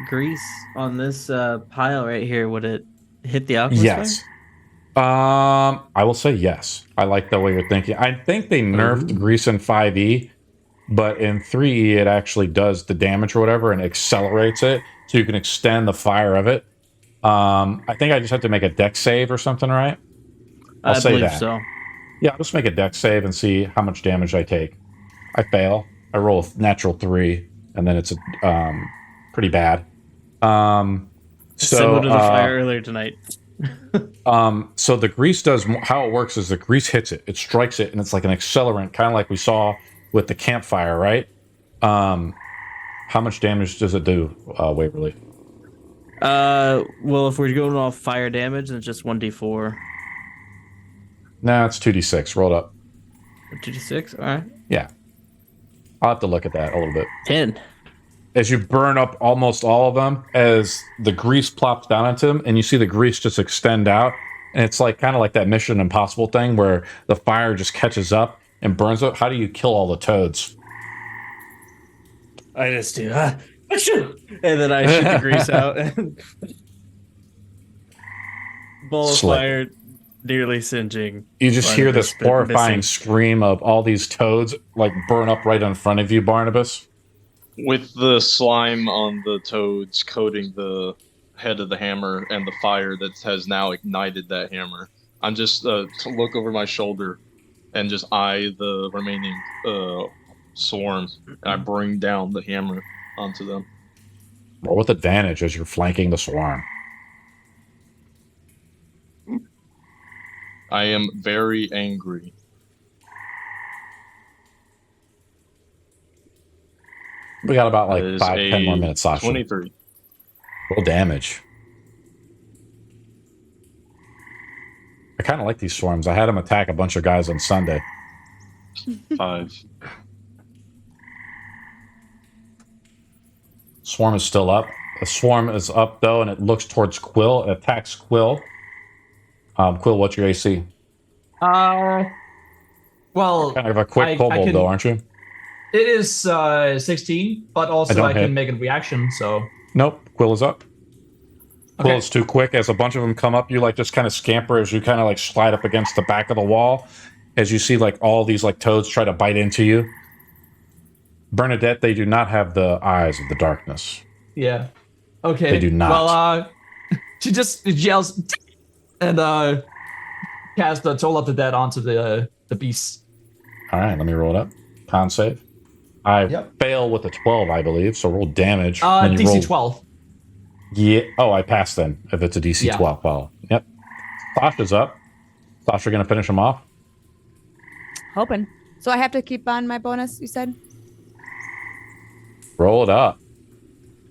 grease on this pile right here, would it hit the alchemist? Yes. I will say yes. I like the way you're thinking. I think they nerfed grease in 5e, but in 3e it actually does the damage or whatever and accelerates it, so you can extend the fire of it. I think I just have to make a dex save or something, right? I'll I say believe that. so. Yeah, I'll just make a dex save and see how much damage I take. I fail. I roll a natural 3, and then it's pretty bad. Similar to the fire earlier tonight. So the grease does how it works is the grease hits it, it strikes it, and it's like an accelerant, kind of like we saw with the campfire, right? How much damage does it do, Waverly? Well, if we're going off fire damage, then it's just 1d4. Nah, it's 2d6. Roll it up. 2d6. All right. Yeah, I'll have to look at that a little bit. 10. As you burn up almost all of them, as the grease plops down into them, and you see the grease just extend out, and it's like kind of like that Mission Impossible thing where the fire just catches up and burns up. How do you kill all the toads? I just do. Achoo! And then I shoot the grease out. And ball of Slick. fire, nearly singeing. You just hear this Barnabas, but horrifying missing. scream of all these toads like burn up right in front of you, Barnabas. With the slime on the toads coating the head of the hammer and the fire that has now ignited that hammer, I'm just to look over my shoulder and just eye the remaining swarm, and I bring down the hammer onto them. Roll with advantage as you're flanking the swarm. I am very angry. We got about like That is 5-10 more a minutes, Sasha. 23. Roll damage. I kind of like these swarms. I had them attack a bunch of guys on Sunday. 5. Swarm is still up. The swarm is up though, and it looks towards Quill. It attacks Quill. Quill, what's your AC? Well, Kind of a quick I kobold can- though, aren't you? it is 16, but also don't I can hit. make a reaction. So Nope. Quill is up. Quill Okay. is too quick. As a bunch of them come up, you like just kind of scamper as you kind of like slide up against the back of the wall. As you see like all these like toads try to bite into you. Bernadette, they do not have the eyes of the darkness. yeah, okay. They do not. Well, she just yells and cast the Toll of the Dead onto the beast. All right, let me roll it up. Con save. I Yep. fail with a 12, I believe. So roll damage. DC then you roll 12. Yeah. Oh, I passed then. If it's a DC Yeah. 12. Well, yep. Sasha's up. Sasha going to finish him off? Hoping. So I have to keep on my bonus, you said? Roll it up.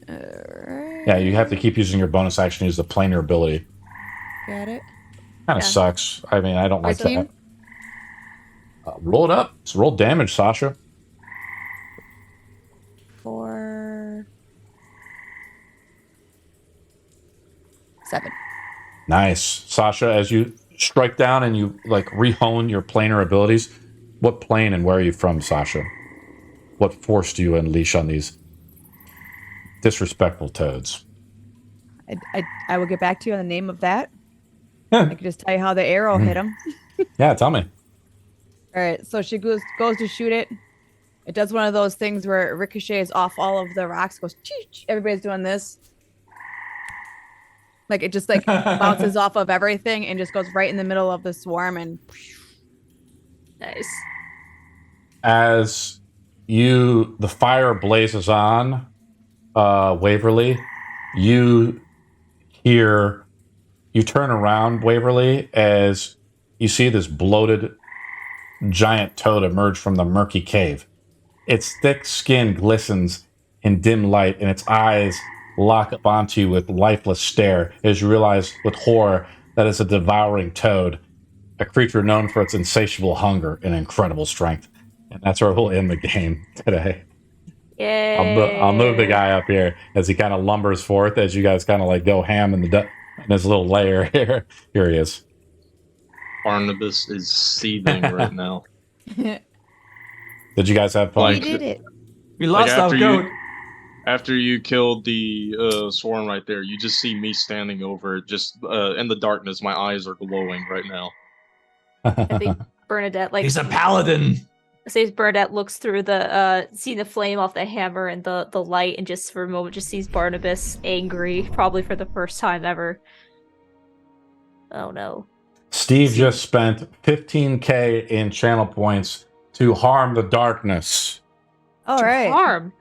Alright. Yeah, you have to keep using your bonus action to use the planar ability. Got it. Kind of Yeah. sucks. I mean, I don't like 13? that. Roll it up. It's roll damage, Sasha. 4, 7. Nice. Sasha, as you strike down and you like rehone your planar abilities, what plane and where are you from, Sasha? What force do you unleash on these disrespectful toads? I will get back to you on the name of that. I can just tell you how the arrow hit him. Yeah, tell me. All right, so she goes to shoot it. It does one of those things where it ricochets off all of the rocks, goes, chee-ch. Everybody's doing this. Like it just like bounces off of everything and just goes right in the middle of the swarm and Nice. As the fire blazes on, Waverly, you turn around, Waverly, as you see this bloated giant toad emerge from the murky cave. Its thick skin glistens in dim light, and its eyes lock up onto you with lifeless stare as you realize with horror that it's a devouring toad, a creature known for its insatiable hunger and incredible strength. And that's where we'll end the game today. Yay. I'll move the guy up here as he kind of lumbers forth as you guys kind of like go ham in his little lair here. Here he is. Barnabas is seething right now. Did you guys have fun? we did it. We lost our after goat. After you killed the swarm right there, you just see me standing over it, just in the darkness. My eyes are glowing right now. I think Bernadette like He's a paladin. says Bernadette looks through the seeing the flame off the hammer and the light, and just for a moment just sees Barnabas angry, probably for the first time ever. Oh no. Steve just spent 15k in channel points to harm the darkness. All right. Harm.